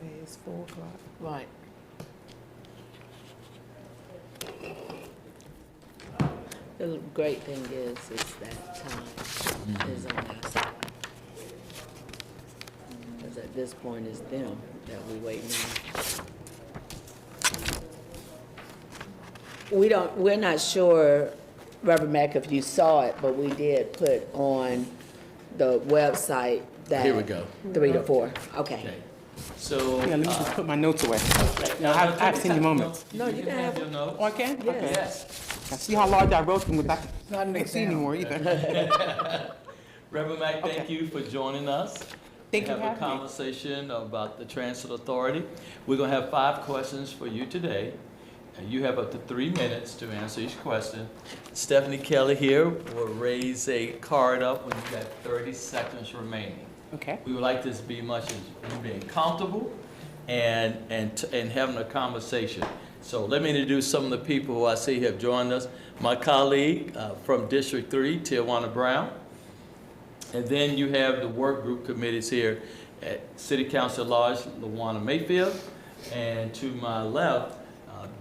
Okay, it's 4 o'clock. Right. The great thing is that time is on our side. Because at this point, it's them that we waiting on. We're not sure, Reverend Mack, if you saw it, but we did put on the website that. Here we go. 3 to 4, okay. So. Yeah, let me just put my notes away. No, I've seen your moments. No, you can have your notes. Oh, I can? Yes. Okay. Yes. I see how large I wrote them with, I Not an can't see exam. anymore either. Reverend Mack, thank Okay. you for joining us. Thank you Have for a having me. conversation about the Transit Authority. We're gonna have 5 questions for you today. And you have up to 3 minutes to answer each question. Stephanie Kelly here will raise a card up when you've got 30 seconds remaining. Okay. We would like this to be much as you being comfortable and having a conversation. So let me introduce some of the people who I see have joined us. My colleague from District 3, Tijuana Brown. And then you have the work group committees here at City Council at Large, LaWanna Mayfield. And to my left,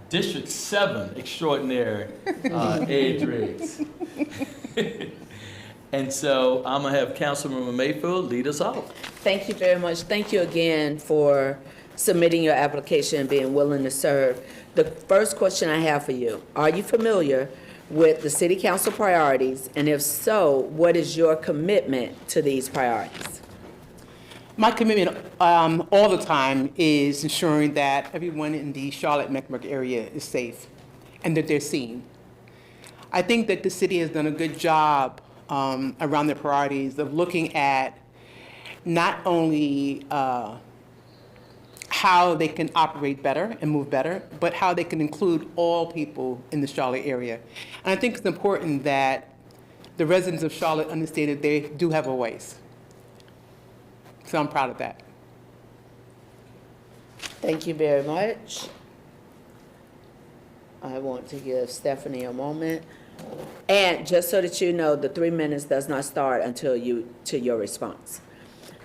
District 7 extraordinary, Ed Riggs. And so I'm gonna have Councilmember Mayfield lead us off. Thank you very much. Thank you again for submitting your application and being willing to serve. The first question I have for you, are you familiar with the City Council priorities? And if so, what is your commitment to these priorities? My commitment all the time is ensuring that everyone in the Charlotte-Mecklenburg area is safe and that they're seen. I think that the city has done a good job around their priorities of looking at not only how they can operate better and move better, but how they can include all people in the Charlotte area. And I think it's important that the residents of Charlotte understand that they do have a voice. So I'm proud of that. Thank you very much. I want to give Stephanie a moment. And just so that you know, the 3 minutes does not start until your response.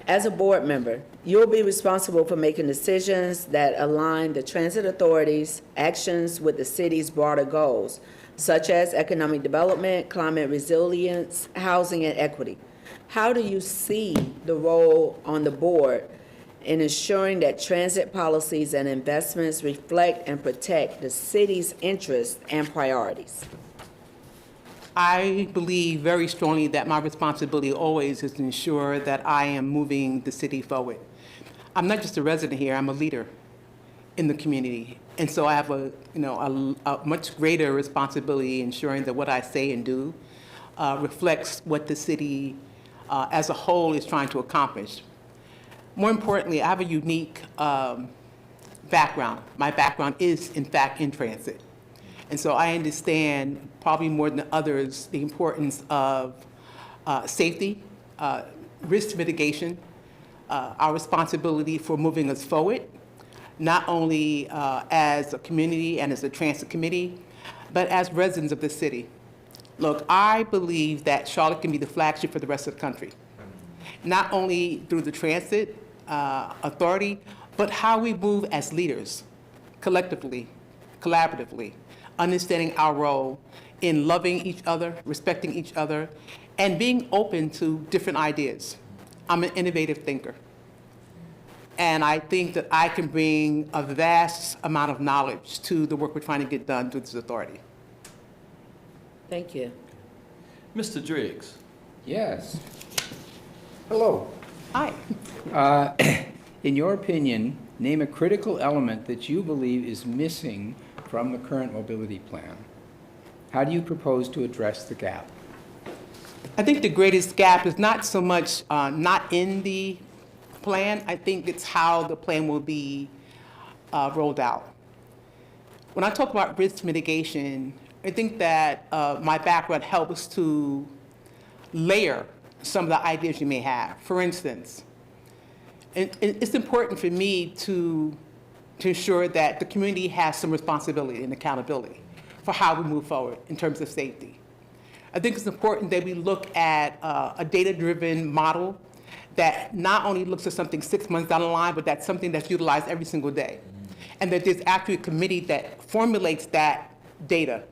As a board member, you'll be responsible for making decisions that align the transit authority's actions with the city's broader goals, such as economic development, climate resilience, housing, and equity. How do you see the role on the board in ensuring that transit policies and investments reflect and protect the city's interests and priorities? I believe very strongly that my responsibility always is to ensure that I am moving the city forward. I'm not just a resident here, I'm a leader in the community. And so I have a much greater responsibility ensuring that what I say and do reflects what the city as a whole is trying to accomplish. More importantly, I have a unique background. My background is, in fact, in transit. And so I understand, probably more than others, the importance of safety, risk mitigation, our responsibility for moving us forward, not only as a community and as a transit committee, but as residents of the city. Look, I believe that Charlotte can be the flagship for the rest of the country, not only through the transit authority, but how we move as leaders, collectively, collaboratively, understanding our role in loving each other, respecting each other, and being open to different ideas. I'm an innovative thinker. And I think that I can bring a vast amount of knowledge to the work we're trying to get done through this authority. Thank you. Mr. Driggs. Yes. Hello. Hi. In your opinion, name a critical element that you believe is missing from the current mobility plan. How do you propose to address the gap? I think the greatest gap is not so much not in the plan. I think it's how the plan will be rolled out. When I talk about risk mitigation, I think that my background helps to layer some of the ideas you may have. For instance, it's important for me to ensure that the community has some responsibility and accountability for how we move forward in terms of safety. I think it's important that we look at a data-driven model that not only looks at something 6 months down the line, but that's something that's utilized every single day. And that there's actually a committee that formulates that data,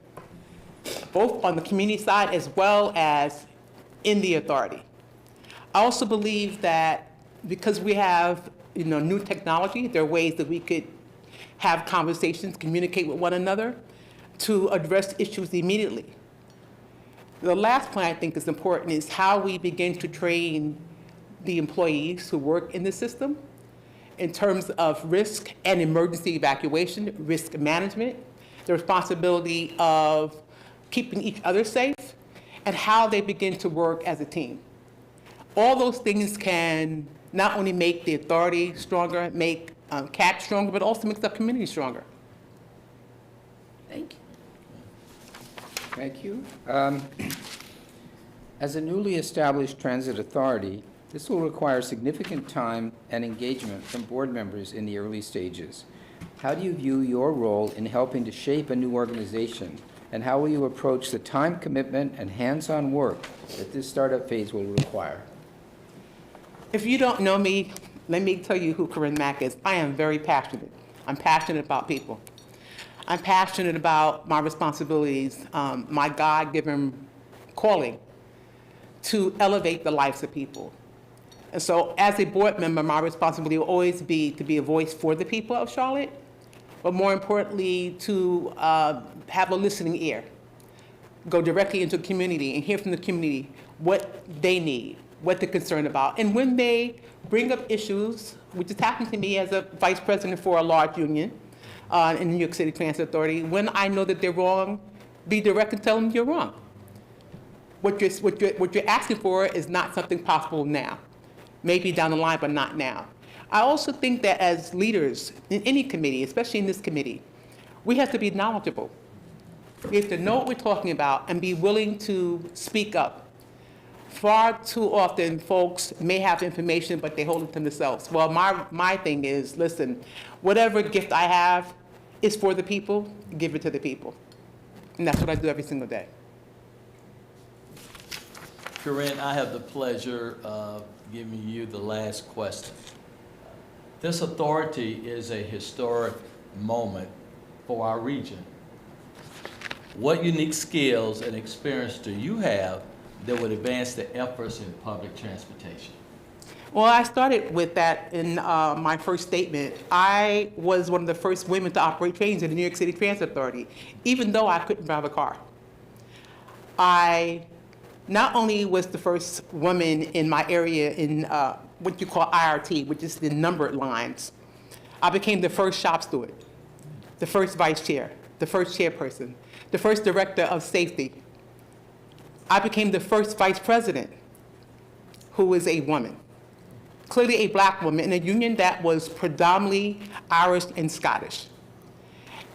both on the community side as well as in the authority. I also believe that because we have new technology, there are ways that we could have conversations, communicate with one another to address issues immediately. The last point I think is important is how we begin to train the employees who work in the system in terms of risk and emergency evacuation, risk management, the responsibility of keeping each other safe, and how they begin to work as a team. All those things can not only make the authority stronger, make CAT stronger, but also makes the community stronger. Thank you. Thank you. As a newly established transit authority, this will require significant time and engagement from board members in the early stages. How do you view your role in helping to shape a new organization, and how will you approach the time commitment and hands-on work that this startup phase will require? If you don't know me, let me tell you who Corinne Mack is. I am very passionate. I'm passionate about people. I'm passionate about my responsibilities, my God-given calling to elevate the lives of people. And so as a board member, my responsibility will always be to be a voice for the people of Charlotte, but more importantly, to have a listening ear, go directly into the community and hear from the community what they need, what they're concerned about. And when they bring up issues, which has happened to me as a vice president for a large union in the New York City Transit Authority, when I know that they're wrong, be direct and tell them you're wrong. What you're asking for is not something possible now. Maybe down the line, but not now. I also think that as leaders in any committee, especially in this committee, we have to be knowledgeable. We have to know what we're talking about and be willing to speak up. Far too often, folks may have information, but they hold it to themselves. Well, my thing is, listen, whatever gift I have is for the people, give it to the people. And that's what I do every single day. Corinne, I have the pleasure of giving you the last question. This authority is a historic moment for our region. What unique skills and experience do you have that would advance the efforts in public transportation? Well, I started with that in my first statement. I was one of the first women to operate trains in the New York City Transit Authority, even though I couldn't drive a car. I not only was the first woman in my area in what you call IRT, which is the numbered lines, I became the first shop steward, the first vice chair, the first chairperson, the first director of safety. I became the first vice president who was a woman, clearly a black woman in a union that was predominantly Irish and Scottish.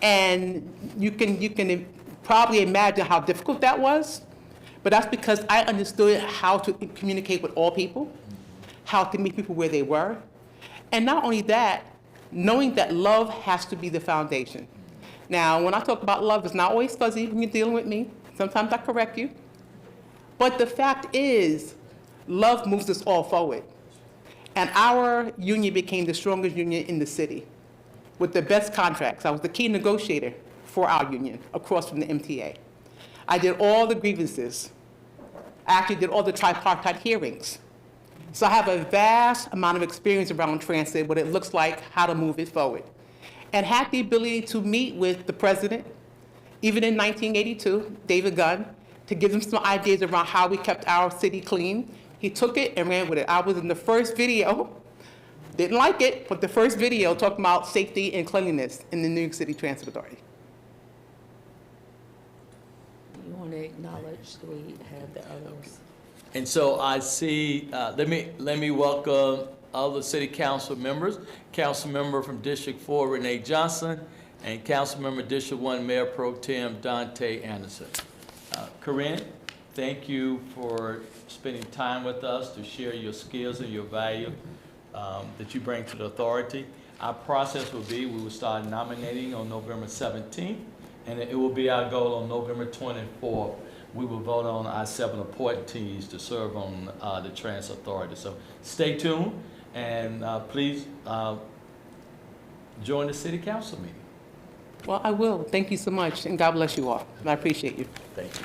And you can probably imagine how difficult that was, but that's because I understood how to communicate with all people, how to meet people where they were. And not only that, knowing that love has to be the foundation. Now, when I talk about love, it's not always fuzzy when you're dealing with me. Sometimes I correct you. But the fact is, love moves us all forward. And our union became the strongest union in the city with the best contracts. I was the key negotiator for our union across from the MPTA. I did all the grievances. I actually did all the tripartite hearings. So I have a vast amount of experience around transit, what it looks like, how to move it forward. And had the ability to meet with the president, even in 1982, David Gunn, to give them some ideas around how we kept our city clean. He took it and ran with it. I was in the first video, didn't like it, but the first video talking about safety and cleanliness in the New York City Transit Authority. You want to acknowledge we have the others? And so I see, let me welcome other city council members. Council member from District 4, Renee Johnson, and Council member District 1, Mayor Pro Tem Dante Anderson. Corinne, thank you for spending time with us to share your skills and your value that you bring to the authority. Our process will be, we will start nominating on November 17th, and it will be our goal on November 24th we will vote on our 7 appointees to serve on the Transit Authority. So stay tuned, and please join the City Council meeting. Well, I will. Thank you so much, and God bless you all. I appreciate you. Thank you.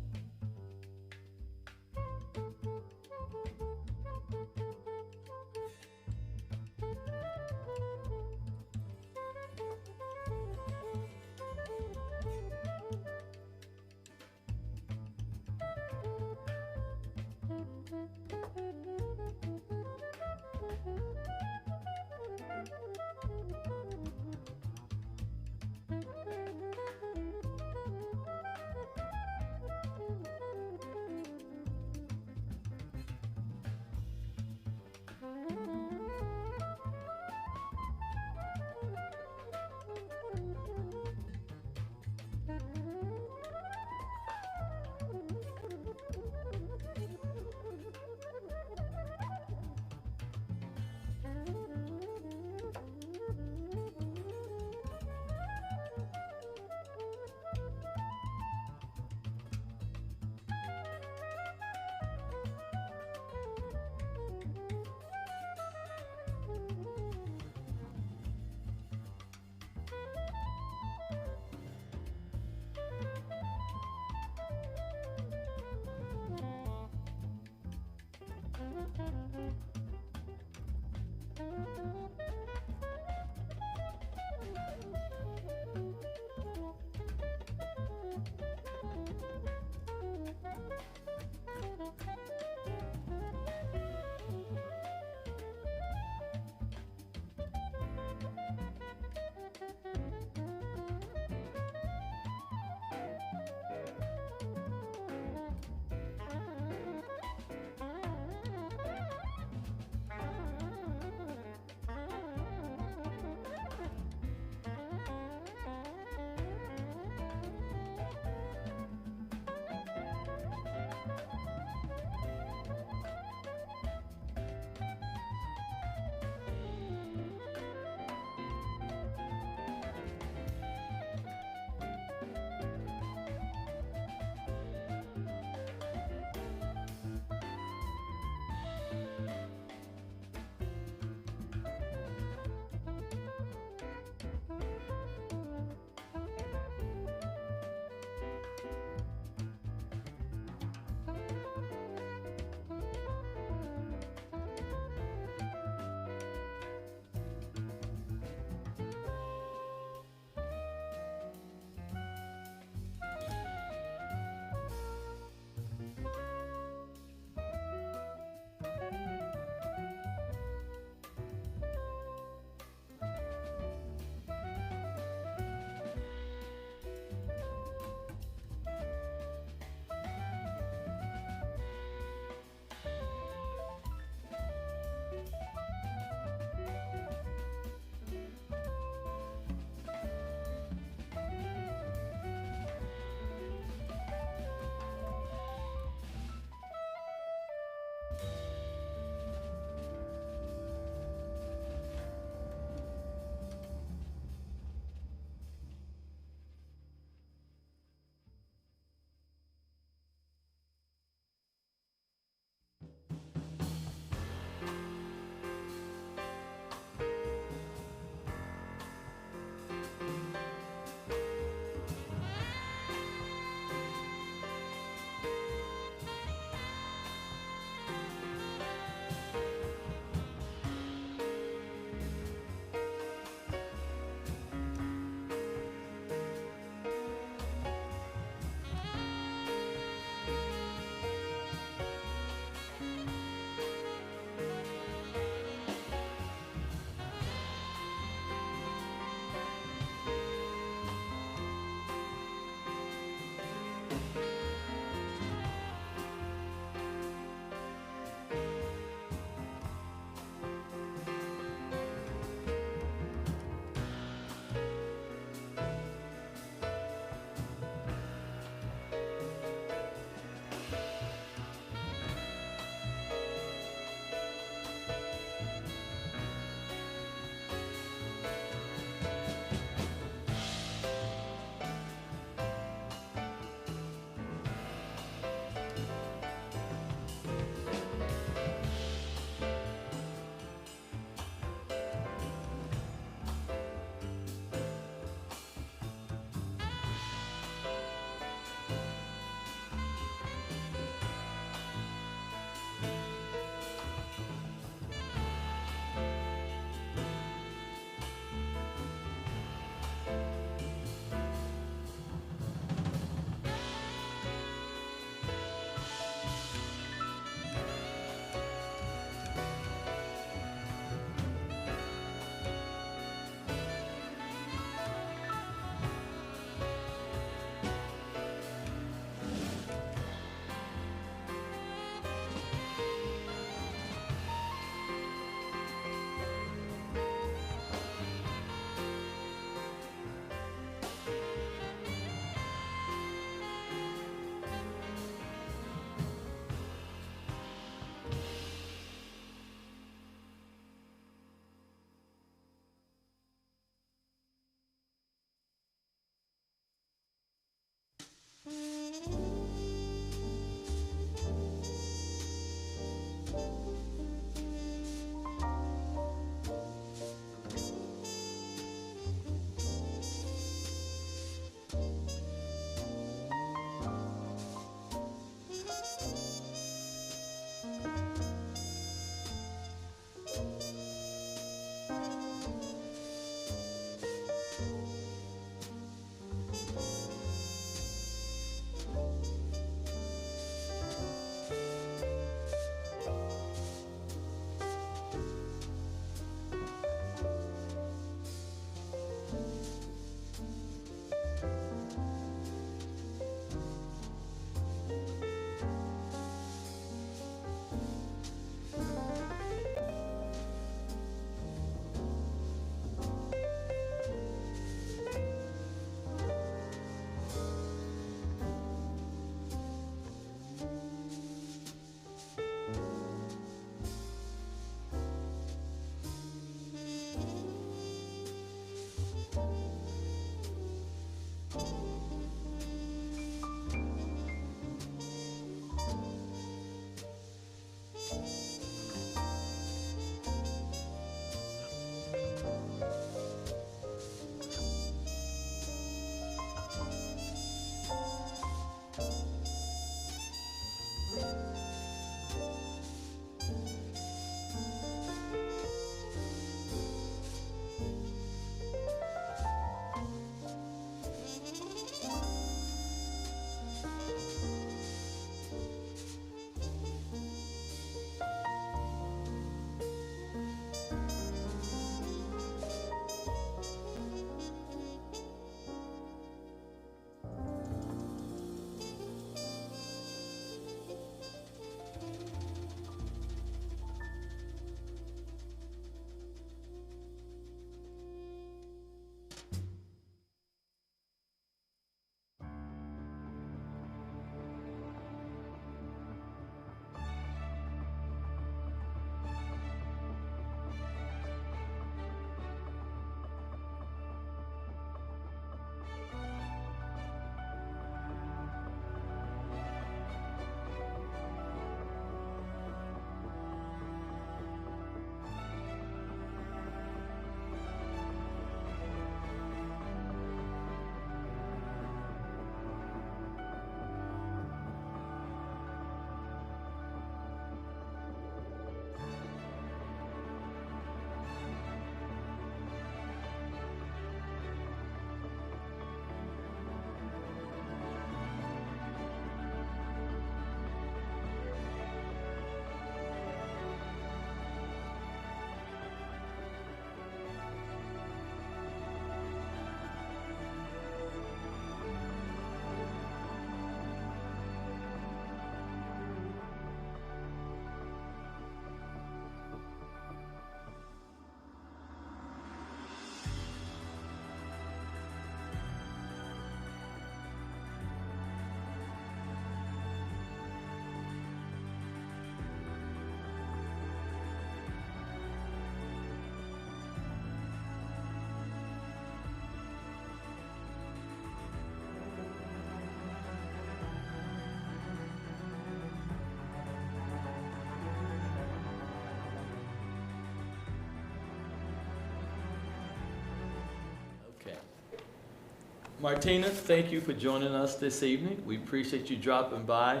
Martina, thank you for joining us this evening. We appreciate you dropping by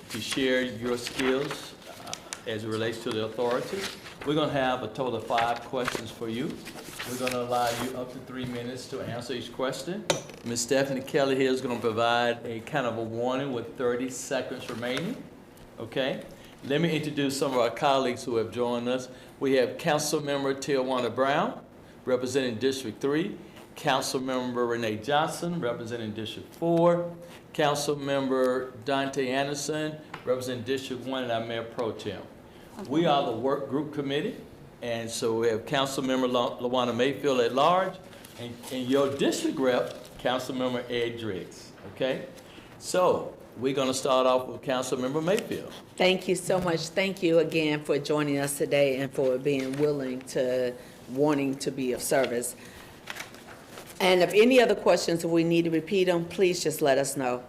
to share your skills as it relates to the authority. We're going to have a total of 5 questions for you. We're going to allow you up to 3 minutes to answer each question. Ms. Stephanie Kelly here is going to provide a kind of a warning with 30 seconds remaining. Okay? Let me introduce some of our colleagues who have joined us. We have Councilmember Tijuana Brown, representing District 3. Councilmember Renee Johnson, representing District 4. Councilmember Dante Anderson, representing District 1, and our Mayor Pro Tem. We are the work group committee, and so we have Councilmember LaWanna Mayfield at large, and your district rep, Councilmember Ed Driggs, okay? So we're gonna start off with Councilmember Mayfield. Thank you so much. Thank you again for joining us today and for being wanting to be of service. And if any other questions, if we need to repeat them, please just let us know.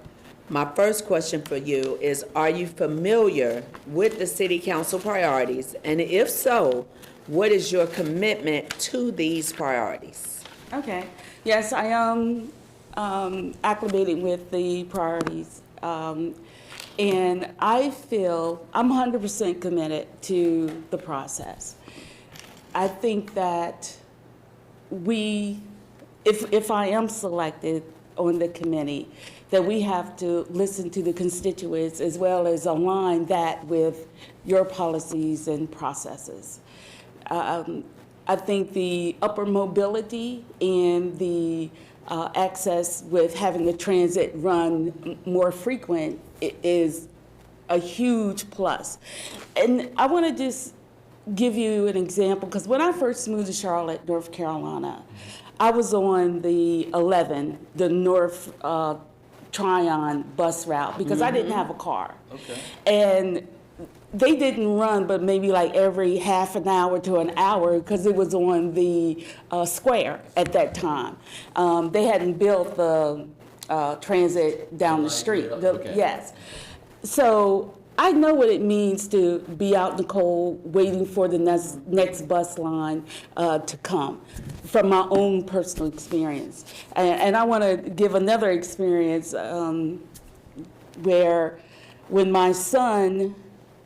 My first question for you is, are you familiar with the City Council priorities? And if so, what is your commitment to these priorities? Okay. Yes, I am acclimated with the priorities. And I feel I'm 100% committed to the process. I think that if I am selected on the committee, that we have to listen to the constituents as well as align that with your policies and processes. I think the upper mobility and the access with having the transit run more frequent is a huge plus. And I want to just give you an example, because when I first moved to Charlotte, North Carolina, I was on the 11, the North Tryon bus route, because I didn't have a car. Okay. And they didn't run, but maybe like every half an hour to an hour, because it was on the square at that time. They hadn't built the transit down the street. Yes. So I know what it means to be out in the cold, waiting for the next bus line to come, from my own personal experience. And I want to give another experience where when my son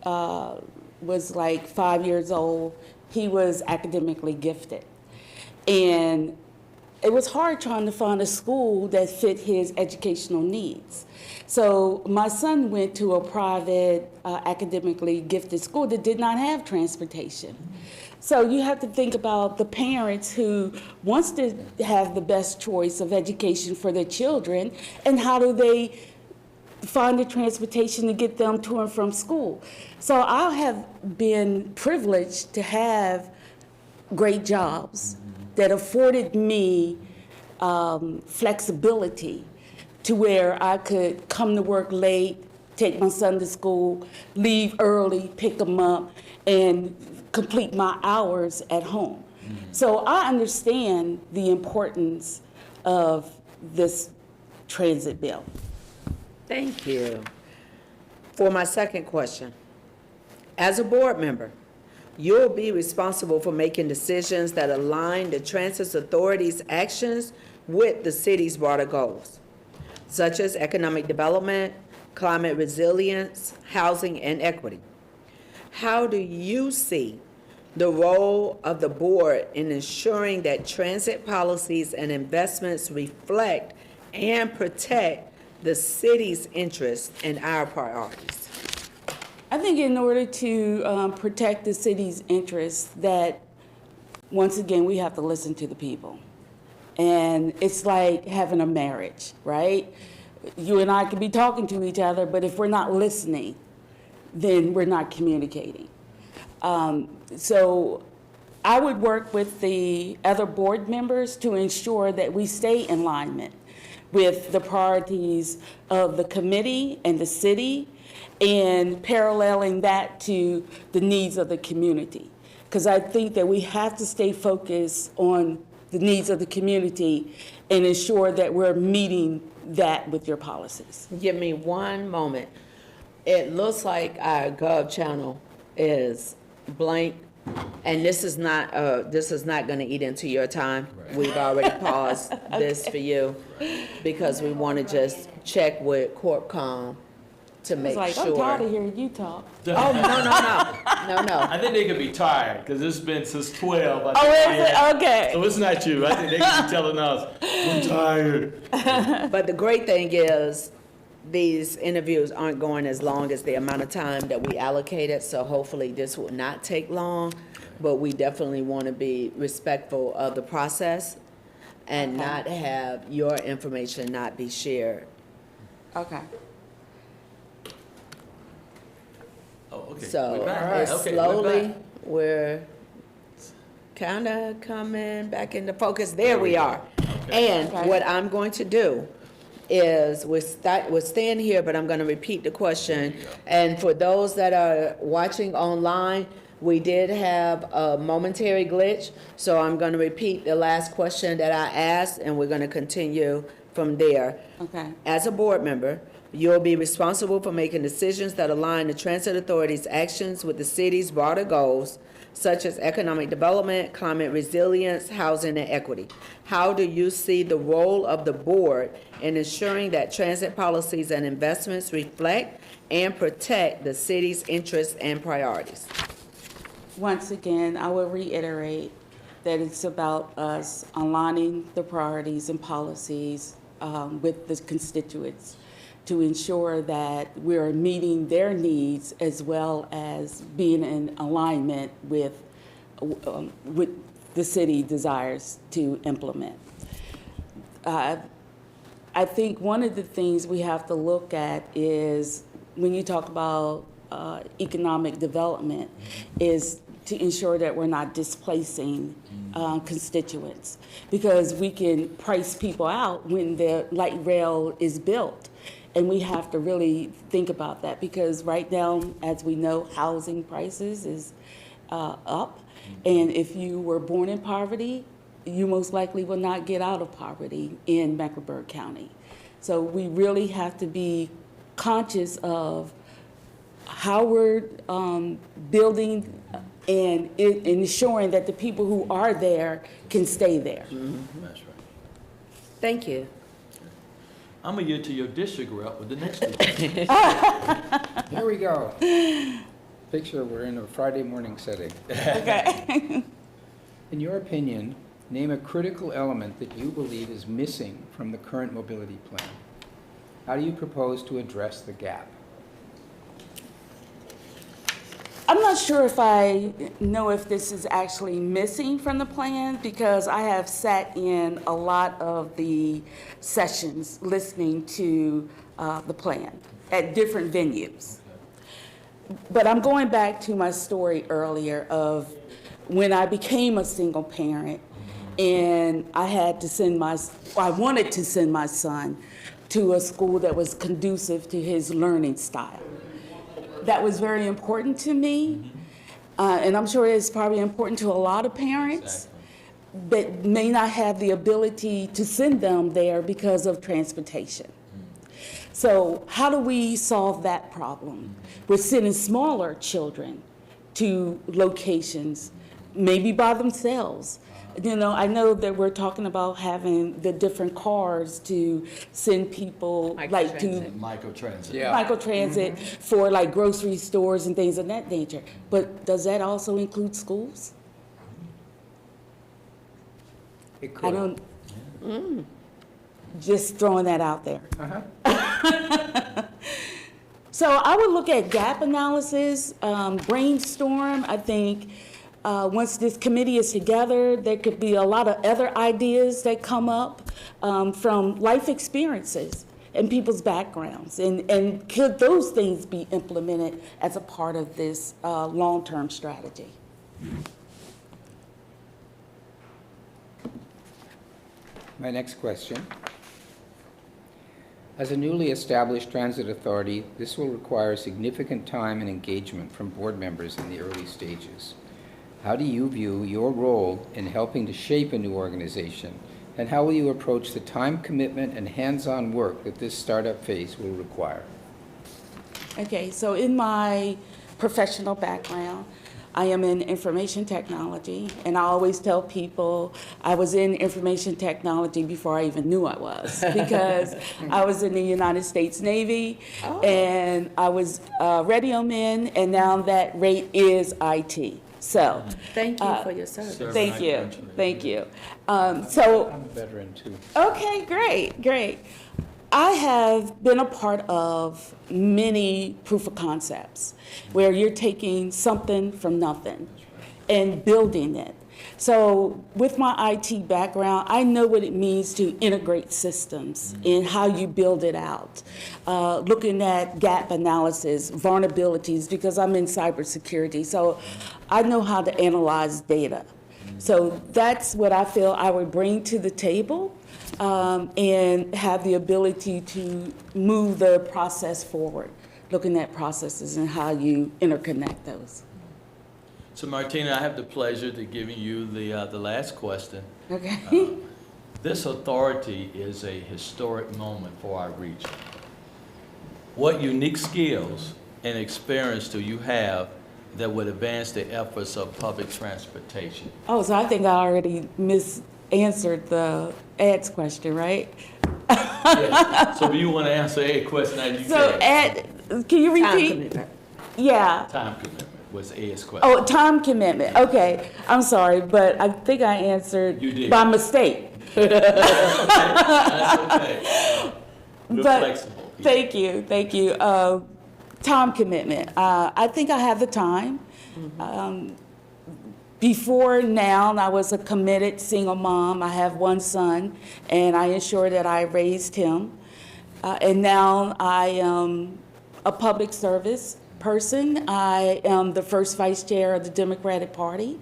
was like 5 years old, he was academically gifted. And it was hard trying to find a school that fit his educational needs. So my son went to a private academically gifted school that did not have transportation. So you have to think about the parents who wants to have the best choice of education for their children, and how do they find the transportation to get them to and from school. So I have been privileged to have great jobs that afforded me flexibility to where I could come to work late, take my son to school, leave early, pick him up, and complete my hours at home. So I understand the importance of this transit bill. Thank you. For my second question, as a board member, you'll be responsible for making decisions that align the Transit Authority's actions with the city's broader goals, such as economic development, climate resilience, housing, and equity. How do you see the role of the board in ensuring that transit policies and investments reflect and protect the city's interests and our priorities? I think in order to protect the city's interests, that once again, we have to listen to the people. And it's like having a marriage, right? You and I could be talking to each other, but if we're not listening, then we're not communicating. So I would work with the other board members to ensure that we stay in alignment with the priorities of the committee and the city, and paralleling that to the needs of the community. Because I think that we have to stay focused on the needs of the community and ensure that we're meeting that with your policies. Give me one moment. It looks like our Gov channel is blank And this is not gonna eat into your time. We've already paused this for you because we wanna just check with CorpCom to make It's sure. like, I'm tired of hearing you talk. Oh, no. I think they could be tired, because it's been since 12. Oh, is it? Okay. So it's not you. I think they could be telling us, I'm tired. But the great thing is, these interviews aren't going as long as the amount of time that we allocated, so hopefully this will not take long. But we definitely want to be respectful of the process and not have your information not be shared. Okay. Oh, okay. So We're back. slowly, we're kind of coming back into focus. There we are. And what I'm going to do is we're staying here, but I'm going to repeat the question. And for those that are watching online, we did have a momentary glitch, so I'm going to repeat the last question that I asked, and we're going to continue from there. Okay. As a board member, you'll be responsible for making decisions that align the transit authority's actions with the city's broader goals, such as economic development, climate resilience, housing, and equity. How do you see the role of the board in ensuring that transit policies and investments reflect and protect the city's interests and priorities? Once again, I will reiterate that it's about us aligning the priorities and policies with the constituents to ensure that we're meeting their needs as well as being in alignment with the city desires to implement. I think one of the things we have to look at is when you talk about economic development is to ensure that we're not displacing constituents, because we can price people out when the light rail is built. And we have to really think about that, because right now, as we know, housing prices is up. And if you were born in poverty, you most likely will not get out of poverty in Mecklenburg County. So we really have to be conscious of how we're building and ensuring that the people who are there can stay there. That's right. Thank you. I'm going to yield to your district rep with the next question. Here we go. Picture, we're in a Friday morning setting. Okay. In your opinion, name a critical element that you believe is missing from the current mobility plan. How do you propose to address the gap? I'm not sure if I know if this is actually missing from the plan, because I have sat in a lot of the sessions listening to the plan at different venues. But I'm going back to my story earlier of when I became a single parent and I wanted to send my son to a school that was conducive to his learning style. That was very important to me, and I'm sure it's probably important to a lot of parents that may not have the ability to send them there because of transportation. So how do we solve that problem? We're sending smaller children to locations, maybe by themselves. You know, I know that we're talking about having the different cars to send people like to microtransit for like grocery stores and things of that nature. But does that also include schools? It could. I don't. Just throwing that out there. So I would look at gap analysis, brainstorm. I think once this committee is together, there could be a lot of other ideas that come up from life experiences and people's backgrounds. And could those things be implemented as a part of this long-term strategy? My next question. As a newly established transit authority, this will require significant time and engagement from board members in the early stages. How do you view your role in helping to shape a new organization, and how will you approach the time commitment and hands-on work that this startup phase will require? Okay, so in my professional background, I am in information technology, and I always tell people I was in information technology before I even knew I was, because I was in the United States Navy, and I was radio man, and now that rate is IT. So, Thank you for your service. thank you, thank you. I'm a veteran too. Okay, great. I have been a part of many proof of concepts where you're taking something from nothing and building it. So with my IT background, I know what it means to integrate systems and how you build it out. Looking at gap analysis, vulnerabilities, because I'm in cybersecurity, so I know how to analyze data. So that's what I feel I would bring to the table. And have the ability to move the process forward, looking at processes and how you interconnect those. So Martina, I have the pleasure to giving you the last question. Okay. This authority is a historic moment for our region. What unique skills and experience do you have that would advance the efforts of public transportation? Oh, so I think I already answered the ads question, right? Yes. So if you want to answer a question, now you So can. can you repeat? Time commitment. Yeah. Time commitment was Ed's question. Oh, time commitment. Okay. I'm sorry, but I think I answered You did. by mistake. That's okay. We're But flexible. thank you. Time commitment. I think I have the time. Before now, I was a committed single mom. I have one son, and I ensure that I raised him. And now I am a public service person. I am the first vice chair of the Democratic Party,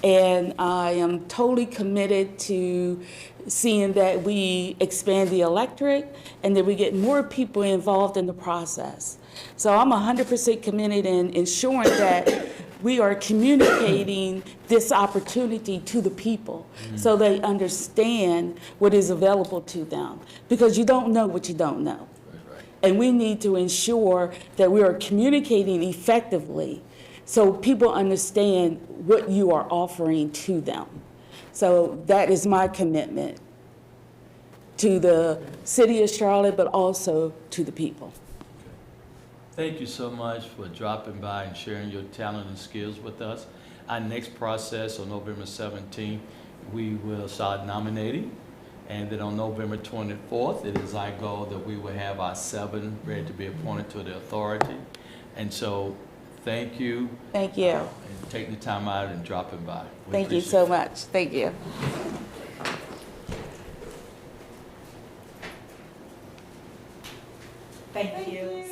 and I am totally committed to seeing that we expand the electorate and that we get more people involved in the process. So I'm 100% committed in ensuring that we are communicating this opportunity to the people so they understand what is available to them, because you don't know what you don't know. And we need to ensure that we are communicating effectively so people understand what you are offering to them. So that is my commitment to the city of Charlotte, but also to the people. Thank you so much for dropping by and sharing your talent and skills with us. Our next process on November 17th, we will start nominating. And then on November 24th, it is our goal that we will have our 7 ready to be appointed to the authority. And so, thank you. Thank you. And taking the time out and dropping by. We Thank you appreciate so it. much. Thank you. Thank you.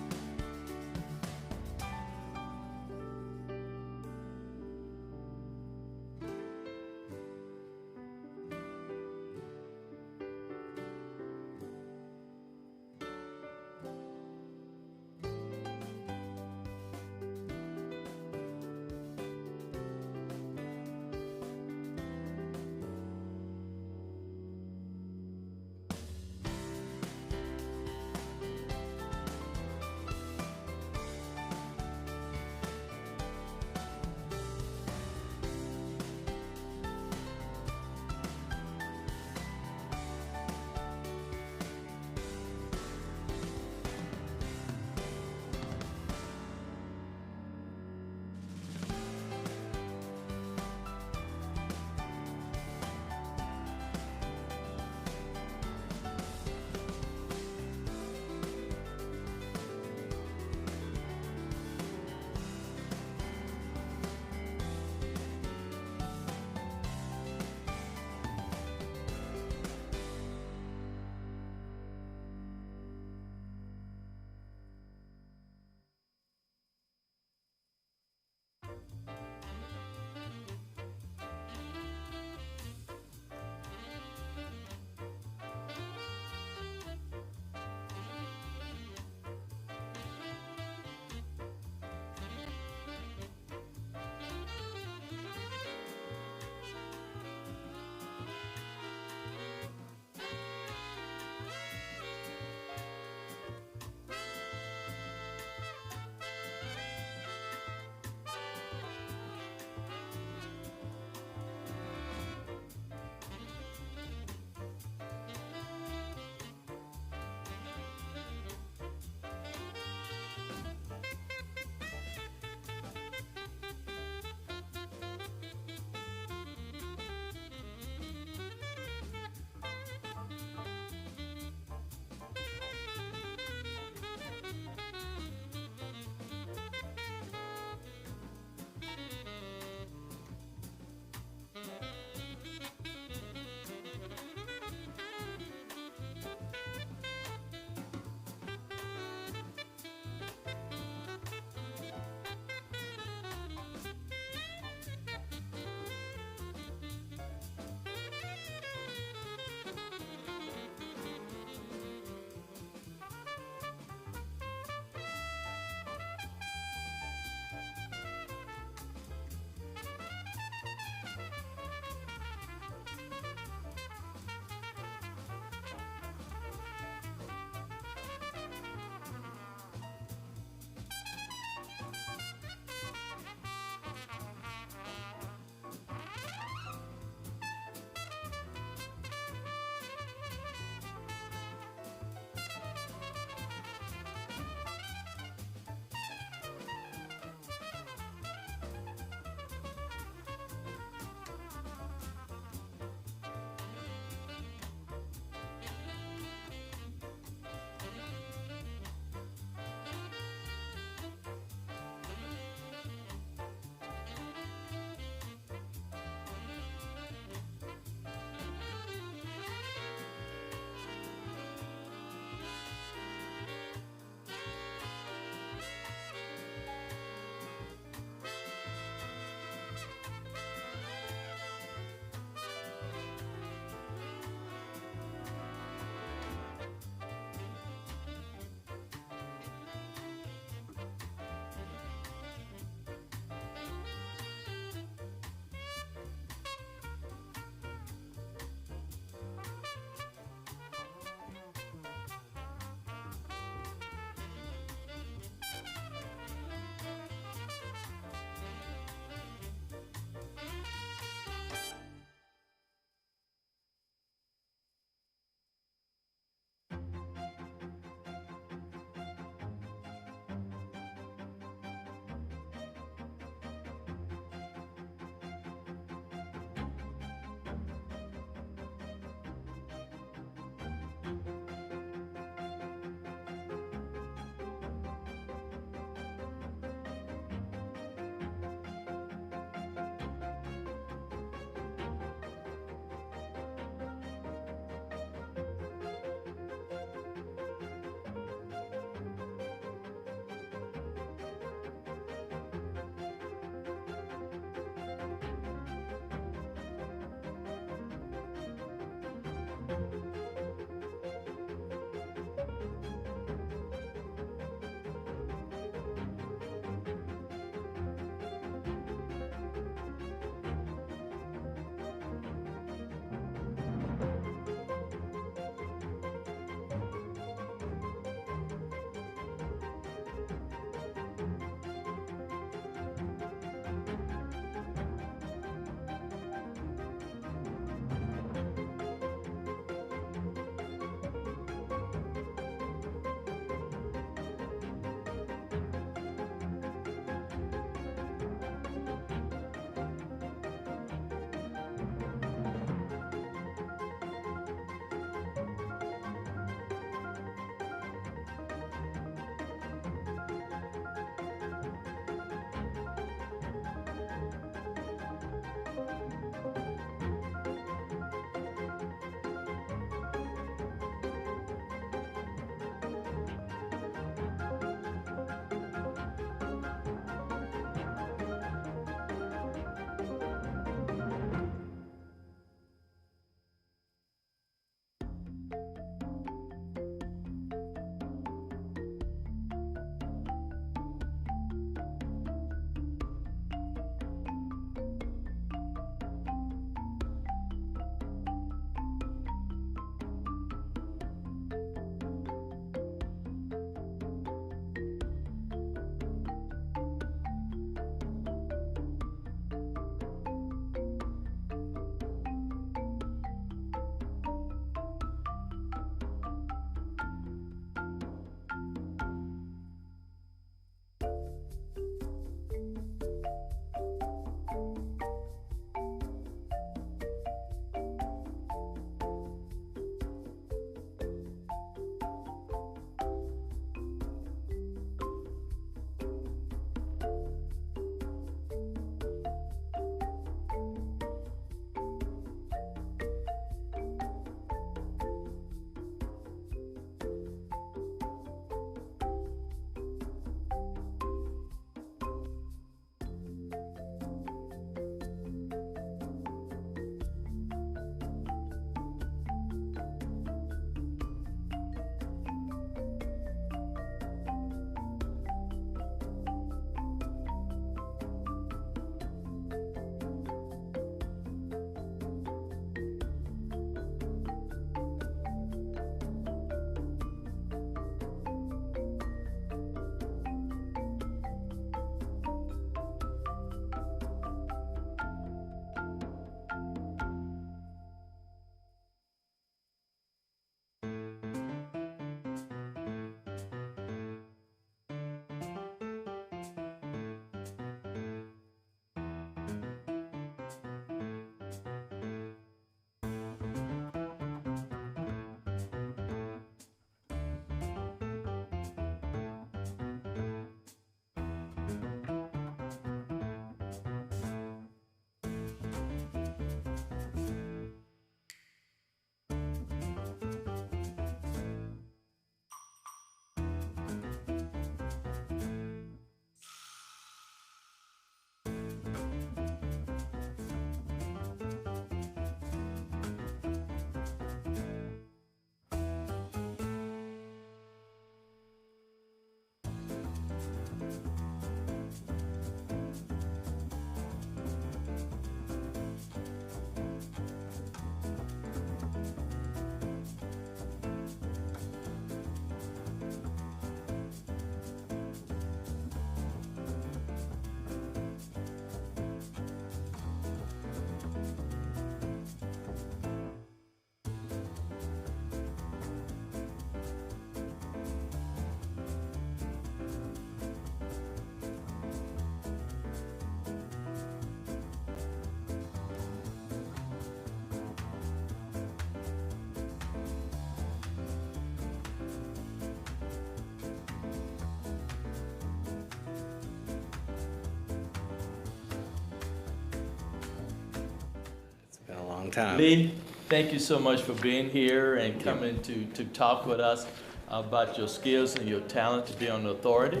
long time. Lee, thank you so much for being here and coming to talk with us about your skills and your talent to be on the authority.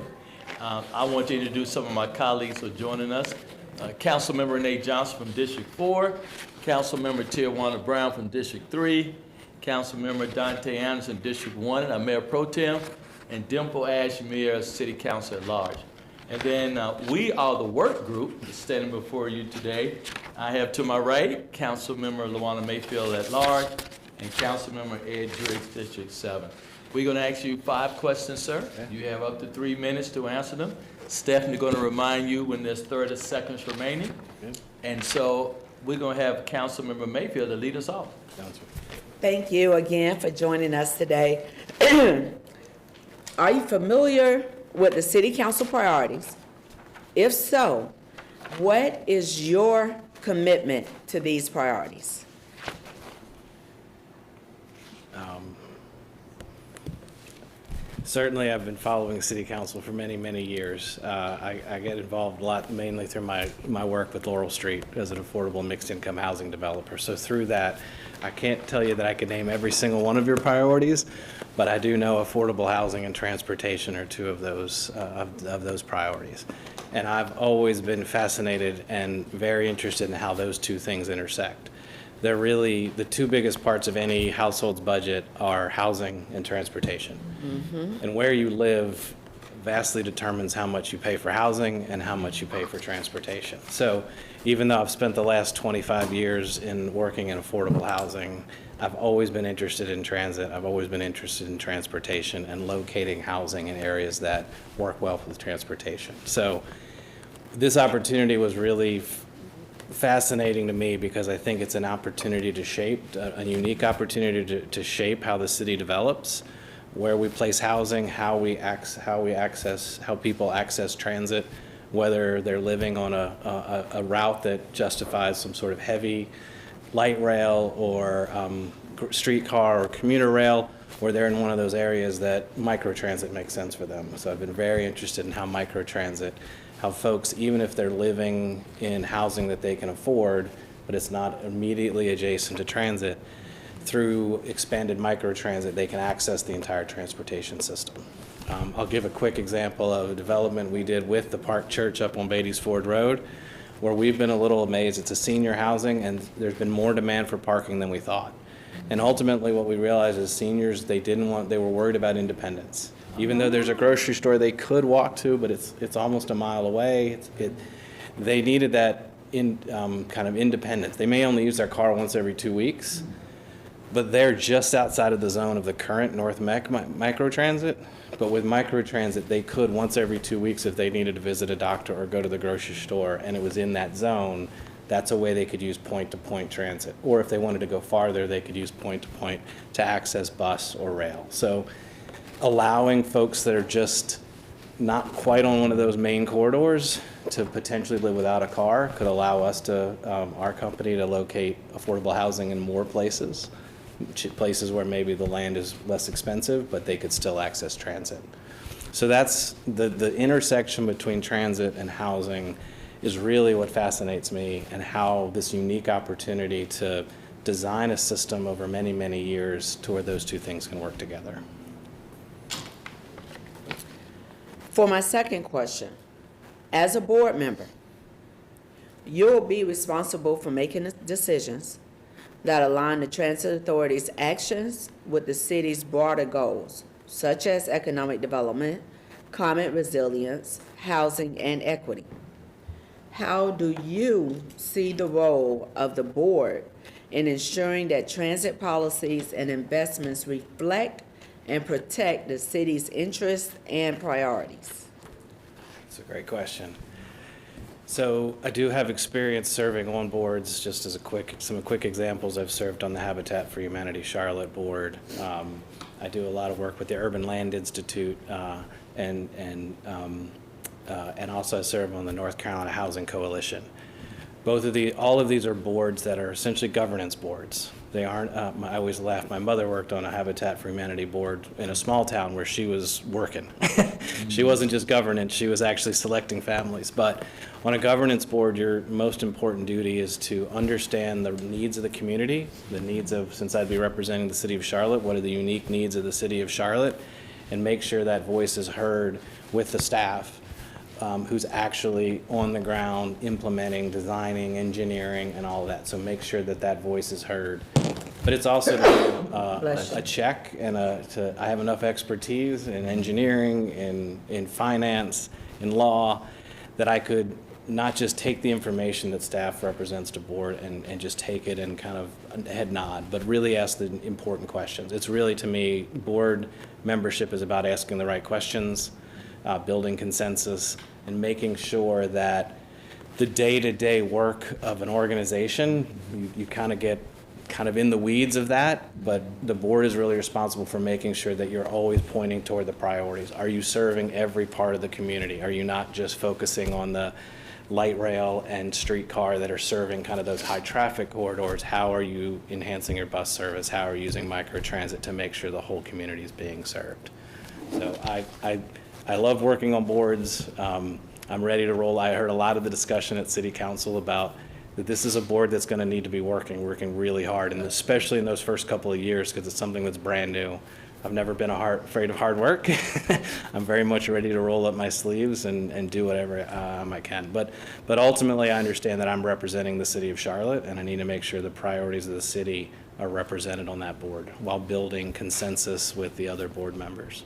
I want to introduce some of my colleagues who are joining us. Councilmember Renee Johnson from District 4, Councilmember Tijuana Brown from District 3, Councilmember Dante Anderson, District 1, and our Mayor Pro Tem, and Dimple Ashmere, City Council at Large. And then we are the work group that's standing before you today. I have to my right, Councilmember Luana Mayfield at Large, and Councilmember Ed Driggs, District 7. We're gonna ask you 5 questions, sir. You have up to 3 minutes to answer them. Stephanie's gonna remind you when there's 30 seconds remaining. And so we're gonna have Councilmember Mayfield to lead us off. Thank you again for joining us today. Are you familiar with the City Council priorities? If so, what is your commitment to these priorities? Certainly, I've been following City Council for many, many years. I get involved a lot, mainly through my work with Laurel Street as an affordable mixed-income housing developer. So through that, I can't tell you that I could name every single one of your priorities, but I do know affordable housing and transportation are 2 of those priorities. And I've always been fascinated and very interested in how those 2 things intersect. They're really the 2 biggest parts of any household's budget are housing and transportation. And where you live vastly determines how much you pay for housing and how much you pay for transportation. So even though I've spent the last 25 years in working in affordable housing, I've always been interested in transit. I've always been interested in transportation and locating housing in areas that work well with transportation. So this opportunity was really fascinating to me because I think it's an opportunity to shape, a unique opportunity to shape how the city develops, where we place housing, how people access transit, whether they're living on a route that justifies some sort of heavy light rail or streetcar or commuter rail, or they're in one of those areas that microtransit makes sense for them. So I've been very interested in how microtransit, how folks, even if they're living in housing that they can afford, but it's not immediately adjacent to transit, through expanded microtransit, they can access the entire transportation system. I'll give a quick example of a development we did with the Park Church up on Beatty's Ford Road, where we've been a little amazed. It's a senior housing, and there's been more demand for parking than we thought. And ultimately, what we realized is seniors, they were worried about independence. Even though there's a grocery store they could walk to, but it's almost a mile away. They needed that kind of independence. They may only use their car once every 2 weeks, but they're just outside of the zone of the current North Mech microtransit. But with microtransit, they could once every 2 weeks if they needed to visit a doctor or go to the grocery store, and it was in that zone. That's a way they could use point-to-point transit. Or if they wanted to go farther, they could use point-to-point to access bus or rail. So allowing folks that are just not quite on one of those main corridors to potentially live without a car could allow us to, our company, to locate affordable housing in more places where maybe the land is less expensive, but they could still access transit. So that's the intersection between transit and housing is really what fascinates me, and how this unique opportunity to design a system over many, many years to where those 2 things can work together. For my second question, as a board member, you'll be responsible for making decisions that align the Transit Authority's actions with the city's broader goals, such as economic development, climate resilience, housing, and equity. How do you see the role of the board in ensuring that transit policies and investments reflect and protect the city's interests and priorities? That's a great question. So I do have experience serving on boards. Just as some quick examples, I've served on the Habitat for Humanity Charlotte board. I do a lot of work with the Urban Land Institute, and also I serve on the North Carolina Housing Coalition. all of these are boards that are essentially governance boards. They aren't, I always laugh, my mother worked on a Habitat for Humanity board in a small town where she was working. She wasn't just governance, she was actually selecting families. But on a governance board, your most important duty is to understand the needs of the community, the needs of, since I'd be representing the city of Charlotte, what are the unique needs of the city of Charlotte, and make sure that voice is heard with the staff who's actually on the ground implementing, designing, engineering, and all of that. So make sure that that voice is heard. But it's also a check and I have enough expertise in engineering, in finance, in law, that I could not just take the information that staff represents to board and just take it and kind of head nod, but really ask the important questions. It's really, to me, board membership is about asking the right questions, building consensus, and making sure that the day-to-day work of an organization, you kind of get in the weeds of that, but the board is really responsible for making sure that you're always pointing toward the priorities. Are you serving every part of the community? Are you not just focusing on the light rail and streetcar that are serving kind of those high traffic corridors? How are you enhancing your bus service? How are you using microtransit to make sure the whole community is being served? So I love working on boards. I'm ready to roll. I heard a lot of the discussion at City Council about that this is a board that's going to need to be working really hard, and especially in those first couple of years, because it's something that's brand new. I've never been afraid of hard work. I'm very much ready to roll up my sleeves and do whatever I can. But ultimately, I understand that I'm representing the city of Charlotte, and I need to make sure the priorities of the city are represented on that board while building consensus with the other board members.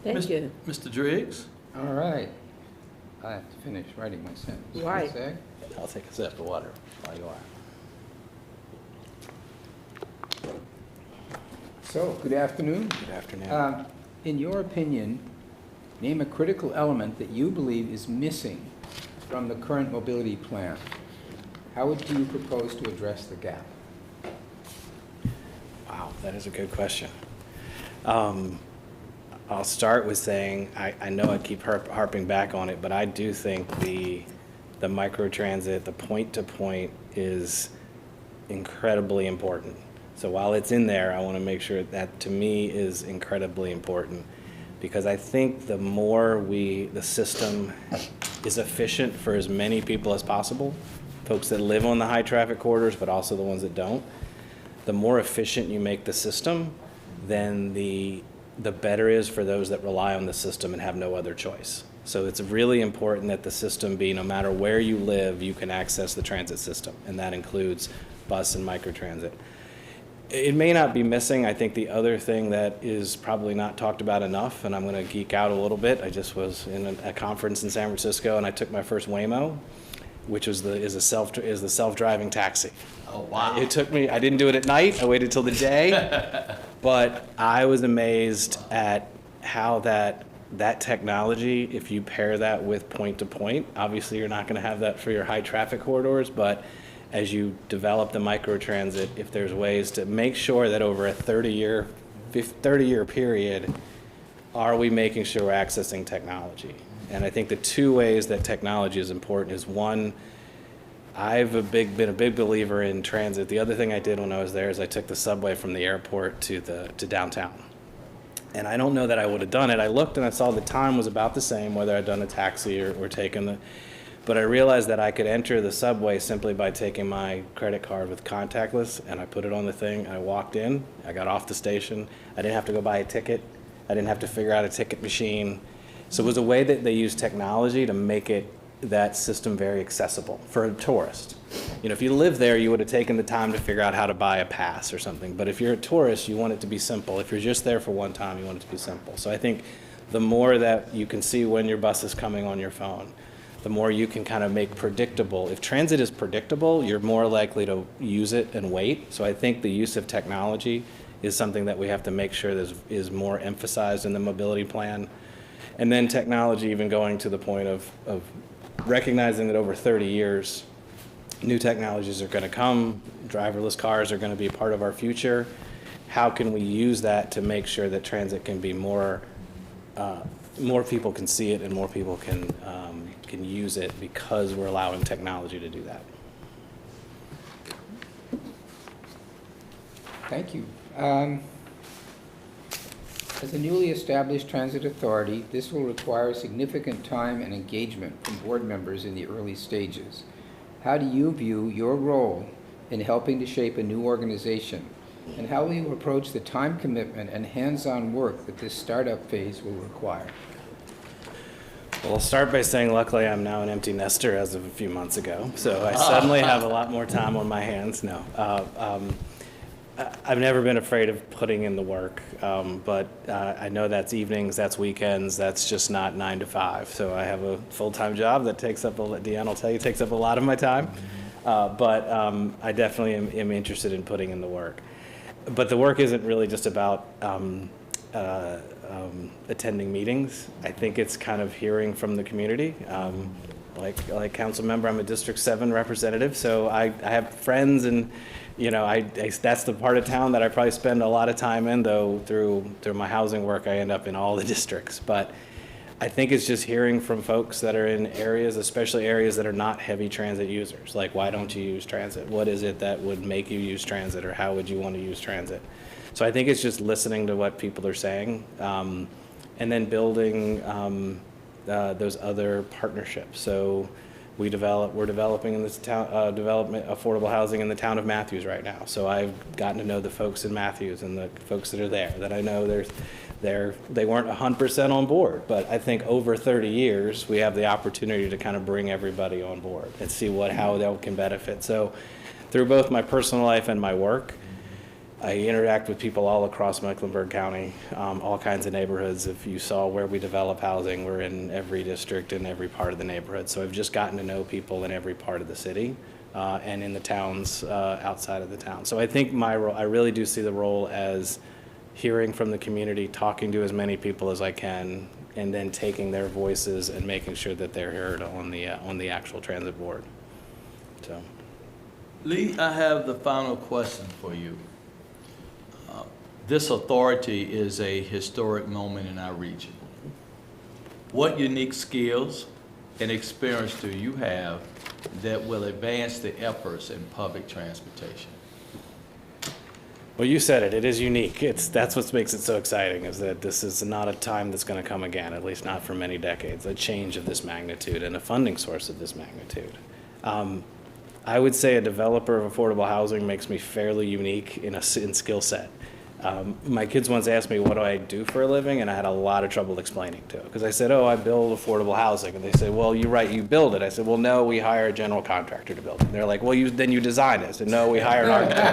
Thank you. Mr. Driggs? All right. I have to finish writing my sentence. Right. Say? I'll take a sip of water while you are. So, good afternoon. Good afternoon. In your opinion, name a critical element that you believe is missing from the current mobility plan. How would you propose to address the gap? Wow, that is a good question. I'll start with saying, I know I keep harping back on it, but I do think the microtransit, the point-to-point is incredibly important. So while it's in there, I want to make sure that, to me, is incredibly important, because I think the more the system is efficient for as many people as possible, folks that live on the high traffic corridors, but also the ones that don't, the more efficient you make the system, then the better it is for those that rely on the system and have no other choice. So it's really important that the system be, no matter where you live, you can access the transit system, and that includes bus and microtransit. It may not be missing. I think the other thing that is probably not talked about enough, and I'm going to geek out a little bit, I just was in a conference in San Francisco, and I took my first Waymo, which is the self-driving taxi. Oh, wow. It took me, I didn't do it at night, I waited till the day, but I was amazed at how that technology, if you pair that with point-to-point, obviously you're not going to have that for your high traffic corridors, but as you develop the microtransit, if there's ways to make sure that over a 30-year period, are we making sure we're accessing technology? And I think the two ways that technology is important is, one, I've been a big believer in transit. The other thing I did when I was there is I took the subway from the airport to downtown. And I don't know that I would have done it. I looked and I saw the time was about the same, whether I'd done a taxi or taken the, but I realized that I could enter the subway simply by taking my credit card with contactless, and I put it on the thing, and I walked in, I got off the station, I didn't have to go buy a ticket, I didn't have to figure out a ticket machine. So it was a way that they used technology to make that system very accessible for a tourist. You know, if you live there, you would have taken the time to figure out how to buy a pass or something. But if you're a tourist, you want it to be simple. If you're just there for one time, you want it to be simple. So I think the more that you can see when your bus is coming on your phone, the more you can kind of make predictable. If transit is predictable, you're more likely to use it and wait. So I think the use of technology is something that we have to make sure is more emphasized in the mobility plan. And then technology even going to the point of recognizing that over 30 years, new technologies are going to come, driverless cars are going to be a part of our future. How can we use that to make sure that transit can be more more people can see it and more people can use it because we're allowing technology to do that. Thank you. As a newly established transit authority, this will require significant time and engagement from board members in the early stages. How do you view your role in helping to shape a new organization? And how will you approach the time commitment and hands-on work that this startup phase will require? Well, I'll start by saying luckily I'm now an empty nester as of a few months ago, so I suddenly have a lot more time on my hands. No. I've never been afraid of putting in the work, but I know that's evenings, that's weekends, that's just not 9 to 5. So I have a full-time job that takes up, Deanne will tell you, takes up a lot of my time. But I definitely am interested in putting in the work. But the work isn't really just about attending meetings. I think it's kind of hearing from the community. Like council member, I'm a District 7 representative, so I have friends, and that's the part of town that I probably spend a lot of time in, though through my housing work I end up in all the districts. But I think it's just hearing from folks that are in areas, especially areas that are not heavy transit users. Like, why don't you use transit? What is it that would make you use transit, or how would you want to use transit? So I think it's just listening to what people are saying, and then building those other partnerships. So we're developing in this town, affordable housing in the town of Matthews right now. So I've gotten to know the folks in Matthews and the folks that are there, that I know they weren't 100% on board, but I think over 30 years, we have the opportunity to kind of bring everybody on board and see how that can benefit. So through both my personal life and my work, I interact with people all across Mecklenburg County, all kinds of neighborhoods. If you saw where we develop housing, we're in every district and every part of the neighborhood. So I've just gotten to know people in every part of the city and in the towns outside of the town. So I think my role, I really do see the role as hearing from the community, talking to as many people as I can, and then taking their voices and making sure that they're heard on the actual transit board. So, Lee, I have the final question for you. This authority is a historic moment in our region. What unique skills and experience do you have that will advance the efforts in public transportation? well, you said it. It is unique. That's what makes it so exciting, is that this is not a time that's going to come again, at least not for many decades, a change of this magnitude and a funding source of this magnitude. I would say a developer of affordable housing makes me fairly unique in skill set. My kids once asked me, what do I do for a living? And I had a lot of trouble explaining to them, because I said, oh, I build affordable housing. And they said, well, you're right, you build it. I said, well, no, we hire a general contractor to build it. And they're like, well, then you design it. I said, no, we hire an architect.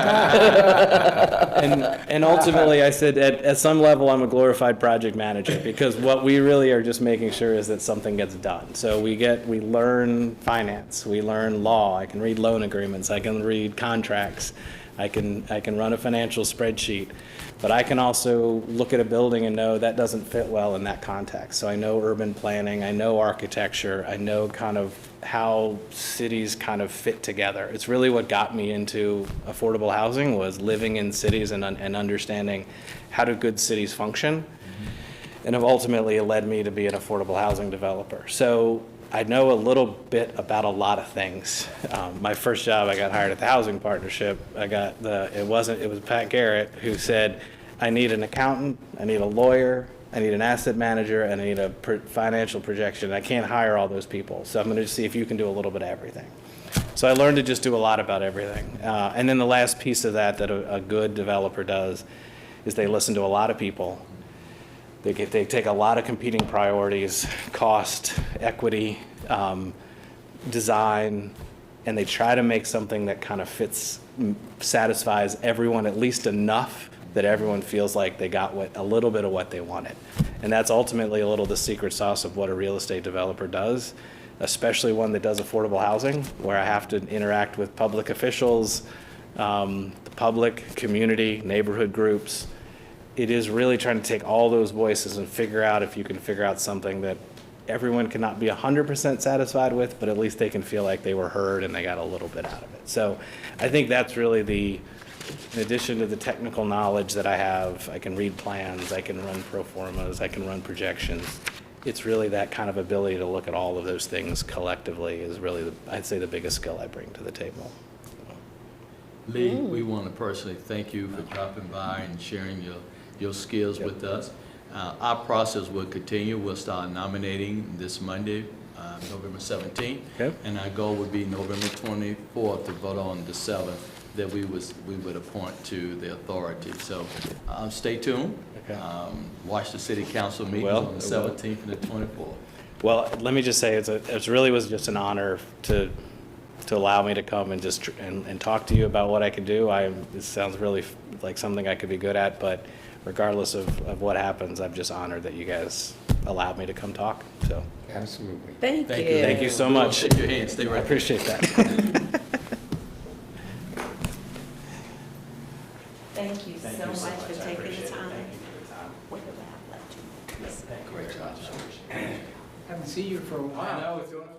and ultimately, I said, at some level, I'm a glorified project manager, because what we really are just making sure is that something gets done. So we learn finance, we learn law. I can read loan agreements, I can read contracts. I can run a financial spreadsheet, but I can also look at a building and know that doesn't fit well in that context. So I know urban planning, I know architecture, I know kind of how cities kind of fit together. It's really what got me into affordable housing, was living in cities and understanding how do good cities function, and have ultimately led me to be an affordable housing developer. So I know a little bit about a lot of things. My first job, I got hired at the Housing Partnership. It was Pat Garrett who said, I need an accountant, I need a lawyer, I need an asset manager, and I need a financial projection. I can't hire all those people, so I'm going to see if you can do a little bit of everything. So I learned to just do a lot about everything. And then the last piece of that a good developer does is they listen to a lot of people. They take a lot of competing priorities, cost, equity, design, and they try to make something that kind of satisfies everyone at least enough that everyone feels like they got a little bit of what they wanted. And that's ultimately a little the secret sauce of what a real estate developer does, especially one that does affordable housing, where I have to interact with public officials, the public, community, neighborhood groups. It is really trying to take all those voices and figure out if you can figure out something that everyone cannot be 100% satisfied with, but at least they can feel like they were heard and they got a little bit out of it. So I think that's really in addition to the technical knowledge that I have, I can read plans, I can run pro formas, I can run projections. it's really that kind of ability to look at all of those things collectively is really, I'd say, the biggest skill I bring to the table. Lee, we want to personally thank you for dropping by and sharing your skills with us. Our process will continue. We'll start nominating this Monday, November 17th. Okay. And our goal would be November 24th to vote on the 7th that we would appoint to the authority. So stay tuned. Okay. Watch the city council meetings on the 17th and the 24th. Well, let me just say, it really was just an honor to allow me to come and just and talk to you about what I can do. It sounds really like something I could be good at, but regardless of what happens, I'm just honored that you guys allowed me to come talk. So Absolutely. Thank you. Thank you so much. Shake your hand. Stay right I appreciate that. Thank you so much for taking the time. Great job. Haven't seen you for a while. I know, it's doing okay.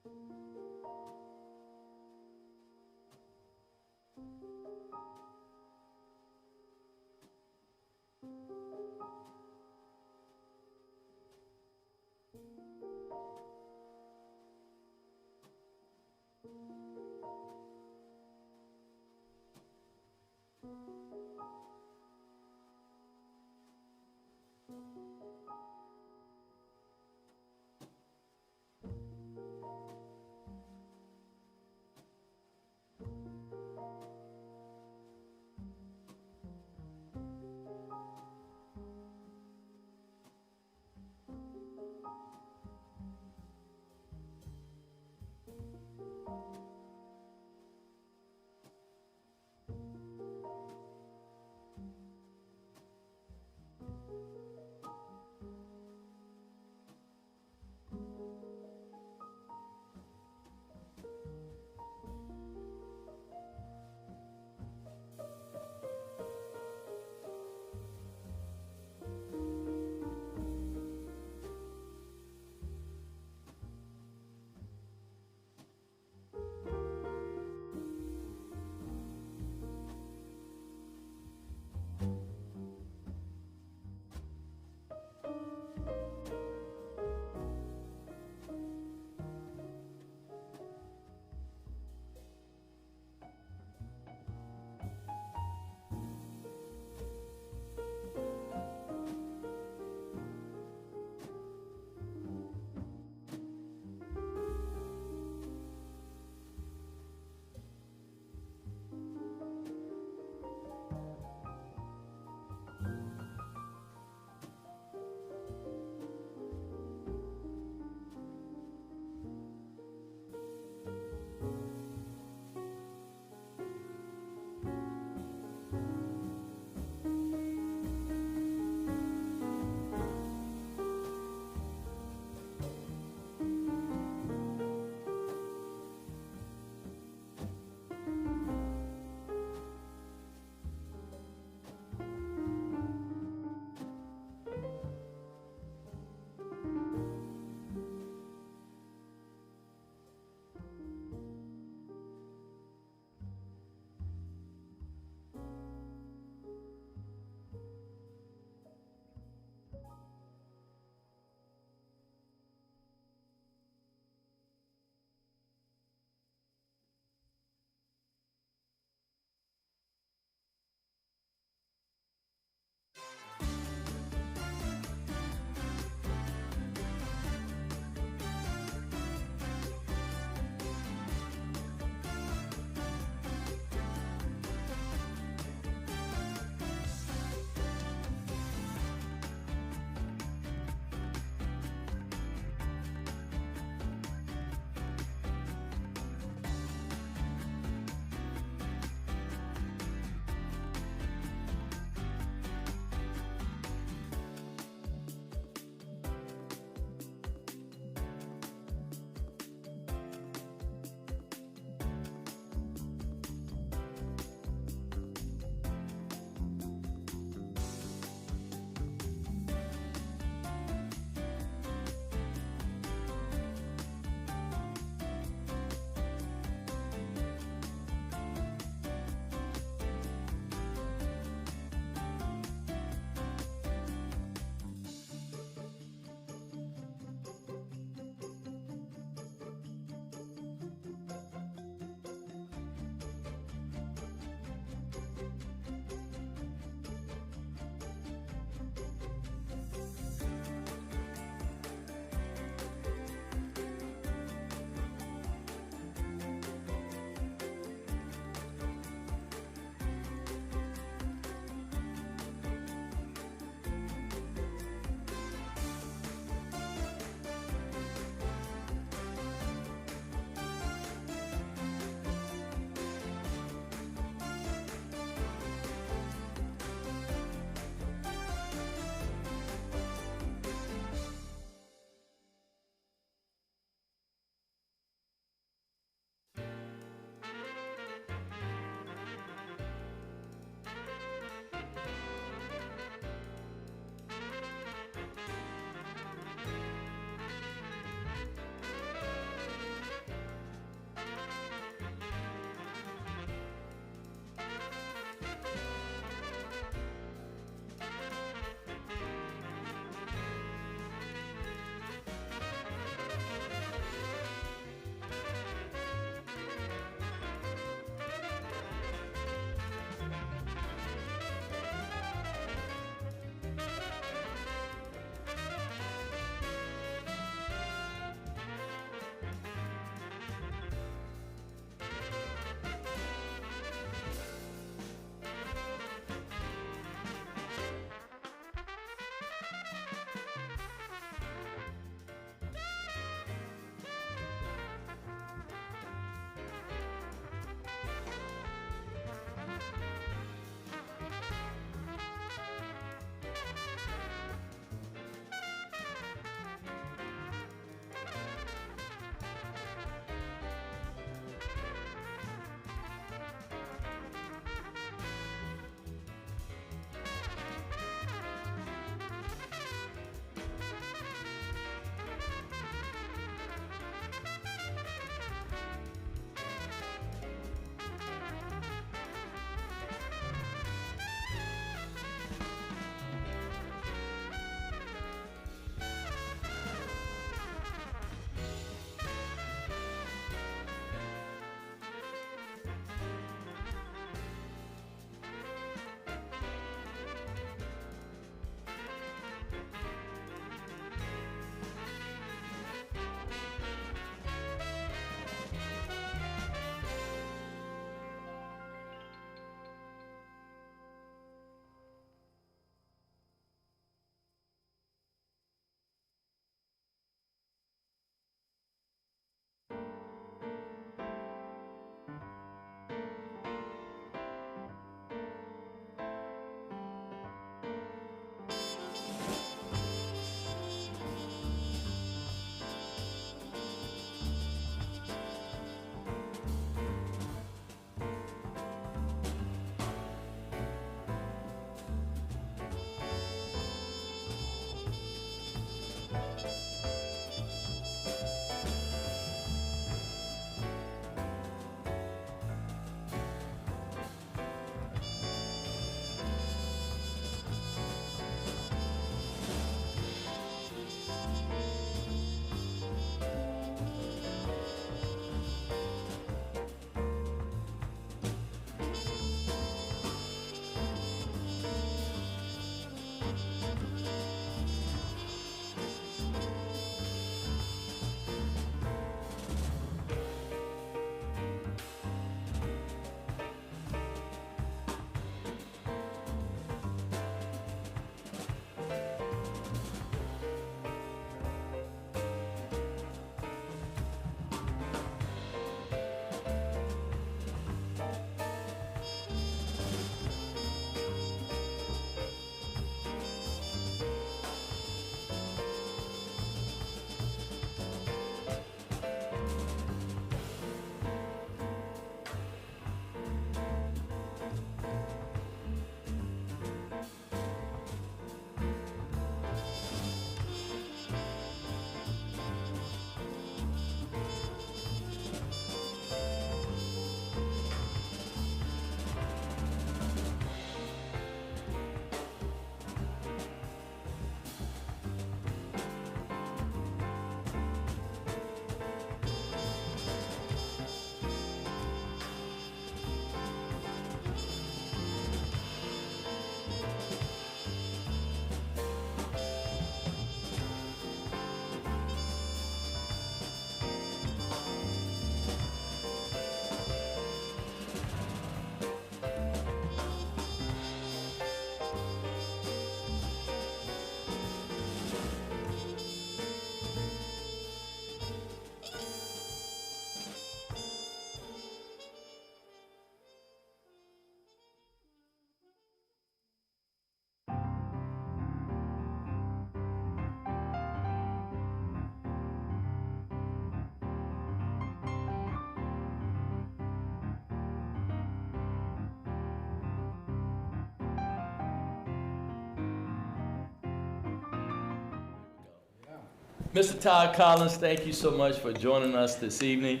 Mr. Todd Collins, thank you so much for joining us this evening.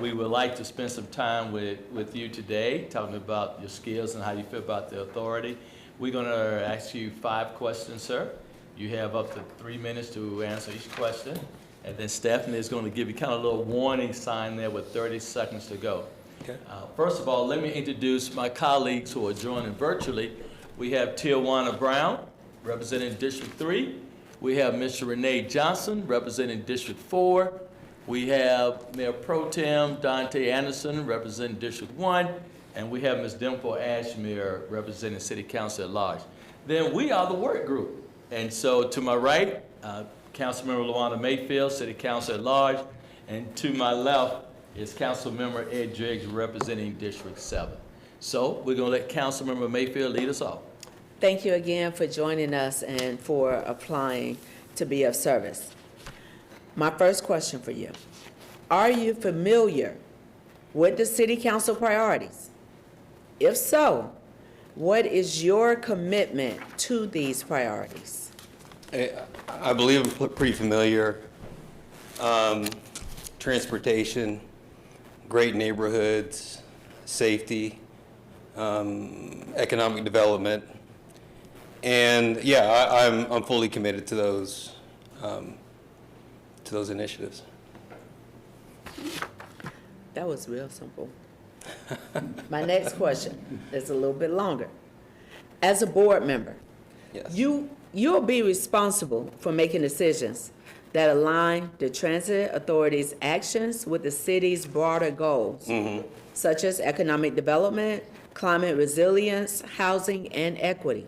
We would like to spend some time with you today, talking about your skills and how you feel about the authority. We're going to ask you 5 questions, sir. You have up to 3 minutes to answer each question. And then Stephanie is going to give you kind of a little warning sign there with 30 seconds to go. Okay. First of all, let me introduce my colleagues who are joining virtually. We have Tijuana Brown, representing District 3. We have Mr. Renee Johnson, representing District 4. We have Mayor Pro Tem Dante Anderson, representing District 1. And we have Ms. Dimple Ashmere, representing City Council at large. Then we are the work group. And so to my right, Councilmember Luana Mayfield, City Council at large. And to my left is Councilmember Ed Driggs, representing District 7. So we're going to let Councilmember Mayfield lead us off. Thank you again for joining us and for applying to be of service. My first question for you, are you familiar with the City Council priorities? If so, what is your commitment to these priorities? I believe I'm pretty familiar. Transportation, great neighborhoods, safety, economic development, and yeah, I'm fully committed to those initiatives. That was real simple. My next question is a little bit longer. As a board member, yes, you'll be responsible for making decisions that align the transit authority's actions with the city's broader goals, such as economic development, climate resilience, housing, and equity.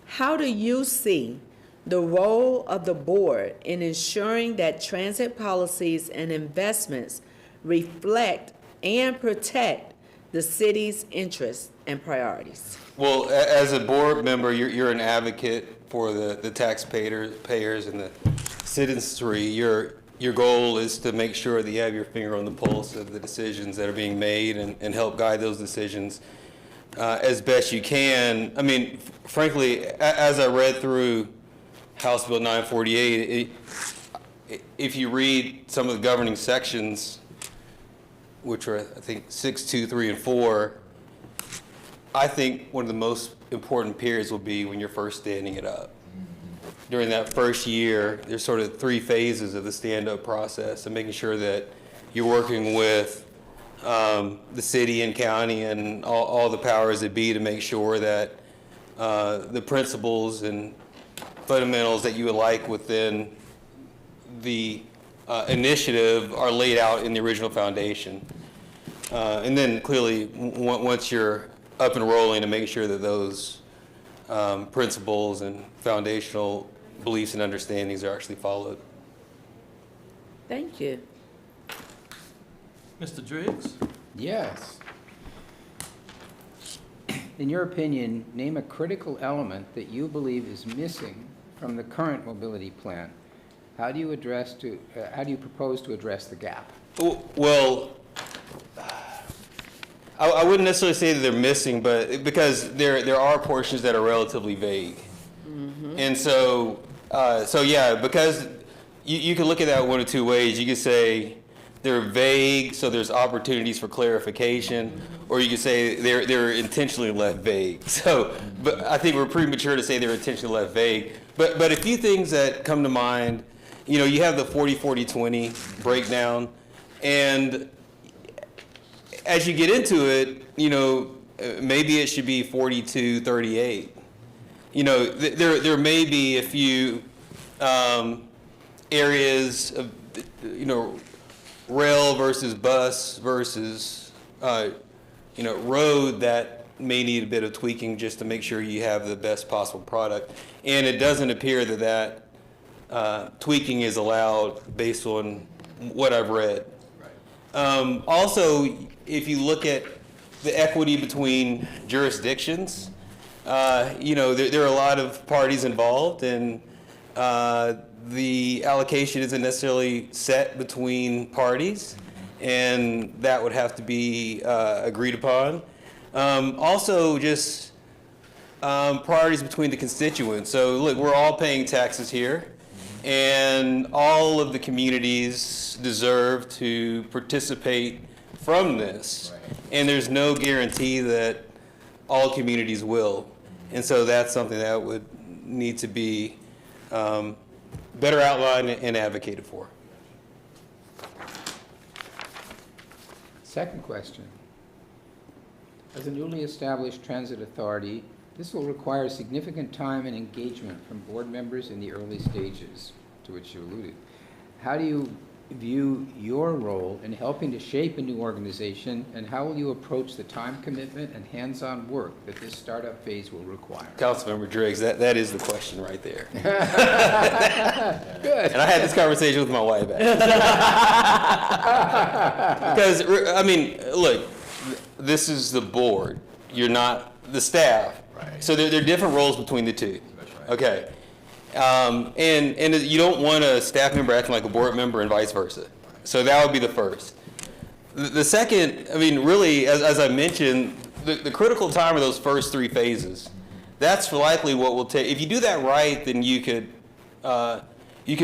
How do you see the role of the board in ensuring that transit policies and investments reflect and protect the city's interests and priorities? Well, as a board member, you're an advocate for the taxpayers and the citizenry. Your goal is to make sure that you have your finger on the pulse of the decisions that are being made and help guide those decisions as best you can. I mean, frankly, as I read through House Bill 948, if you read some of the governing sections, which are, I think, 6, 2, 3, and 4, I think one of the most important periods will be when you're first standing it up. During that first year, there's sort of 3 phases of the stand-up process and making sure that you're working with the city and county and all the powers that be to make sure that the principles and fundamentals that you would like within the initiative are laid out in the original foundation. And then clearly, once you're up and rolling, to make sure that those principles and foundational beliefs and understandings are actually followed. Thank you. Mr. Driggs? Yes. In your opinion, name a critical element that you believe is missing from the current mobility plan. How do you propose to address the gap? Well, I wouldn't necessarily say that they're missing, but because there are portions that are relatively vague. And so yeah, because you can look at that one of 2 ways. You could say they're vague, so there's opportunities for clarification, or you could say they're intentionally left vague. So, but I think we're premature to say they're intentionally left vague. But a few things that come to mind, you have the 40-40-20 breakdown, and as you get into it, maybe it should be 42-38. There may be a few areas of, rail versus bus versus, road that may need a bit of tweaking just to make sure you have the best possible product. And it doesn't appear that tweaking is allowed based on what I've read. Also, if you look at the equity between jurisdictions, there are a lot of parties involved, and the allocation isn't necessarily set between parties, and that would have to be agreed upon. Also, just priorities between the constituents. So look, we're all paying taxes here, And all of the communities deserve to participate from this. And there's no guarantee that all communities will. And so that's something that would need to be better outlined and advocated for. Second question. As a newly established transit authority, this will require significant time and engagement from board members in the early stages, to which you alluded. How do you view your role in helping to shape a new organization, and how will you approach the time commitment and hands-on work that this startup phase will require? Councilmember Driggs, that is the question right there. Good. And I had this conversation with my wife, actually. Because, I mean, look, this is the board. You're not the staff. Right. So there are different roles between the two. That's right. Okay. And you don't want a staff member acting like a board member and vice versa. So that would be the first. The second, I mean, really, as I mentioned, the critical time of those first 3 phases, that's likely what will take. If you do that right, then you can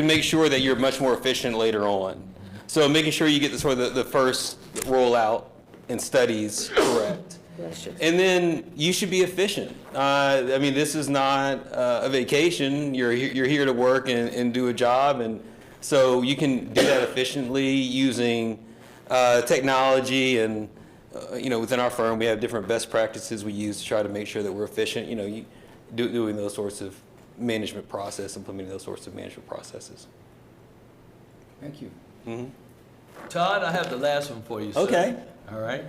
make sure that you're much more efficient later on. So making sure you get the sort of the first rollout and studies correct. And then you should be efficient. I mean, this is not a vacation. You're here to work and do a job, and so you can do that efficiently using technology. And within our firm, we have different best practices we use to try to make sure that we're efficient. Doing those sorts of management process, implementing those sorts of management processes. Thank you. Mm-hmm. Todd, I have the last one for you, sir. Okay. All right.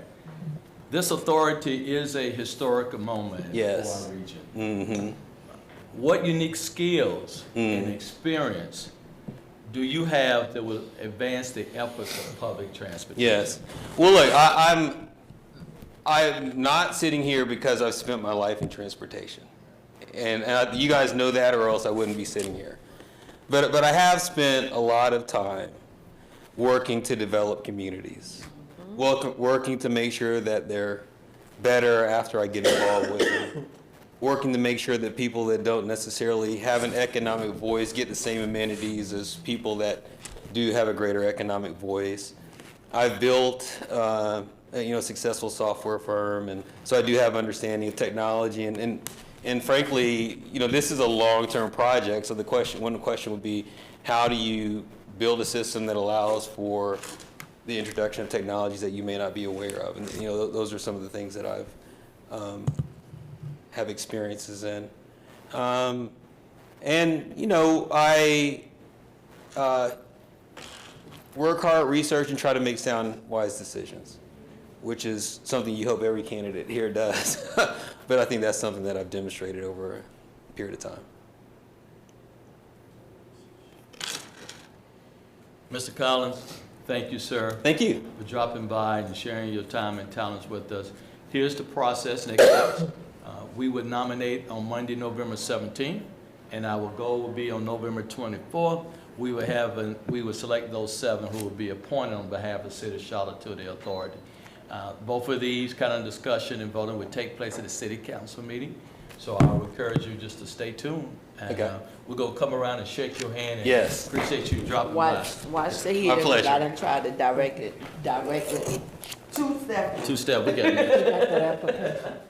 This authority is a historical moment for our region. Mm-hmm. What unique skills and experience do you have that will advance the efforts of public transportation? Yes. Well, look, I'm not sitting here because I've spent my life in transportation. And you guys know that, or else I wouldn't be sitting here. But I have spent a lot of time working to develop communities. Working to make sure that they're better after I get involved with them. Working to make sure that people that don't necessarily have an economic voice get the same amenities as people that do have a greater economic voice. I've built a successful software firm, and so I do have understanding of technology. And frankly, this is a long-term project. So one question would be, how do you build a system that allows for the introduction of technologies that you may not be aware of? And those are some of the things that I've have experiences in. I work hard, research, and try to make sound, wise decisions, which is something you hope every candidate here does. But I think that's something that I've demonstrated over a period of time. Mr. Collins, thank you, sir. Thank you. For dropping by and sharing your time and talents with us. Here's the process next steps. We would nominate on Monday, November 17th, and our goal will be on November 24th. We would select those 7 who will be appointed on behalf of the City of Charlotte to the authority. Both of these kind of discussion and voting would take place at the City Council meeting. So I would encourage you just to stay tuned. And we're going to come around and shake your hand. And yes. Appreciate you dropping by. Watch the heater. I done tried to direct it directly. Two-step. Two-step, we got it.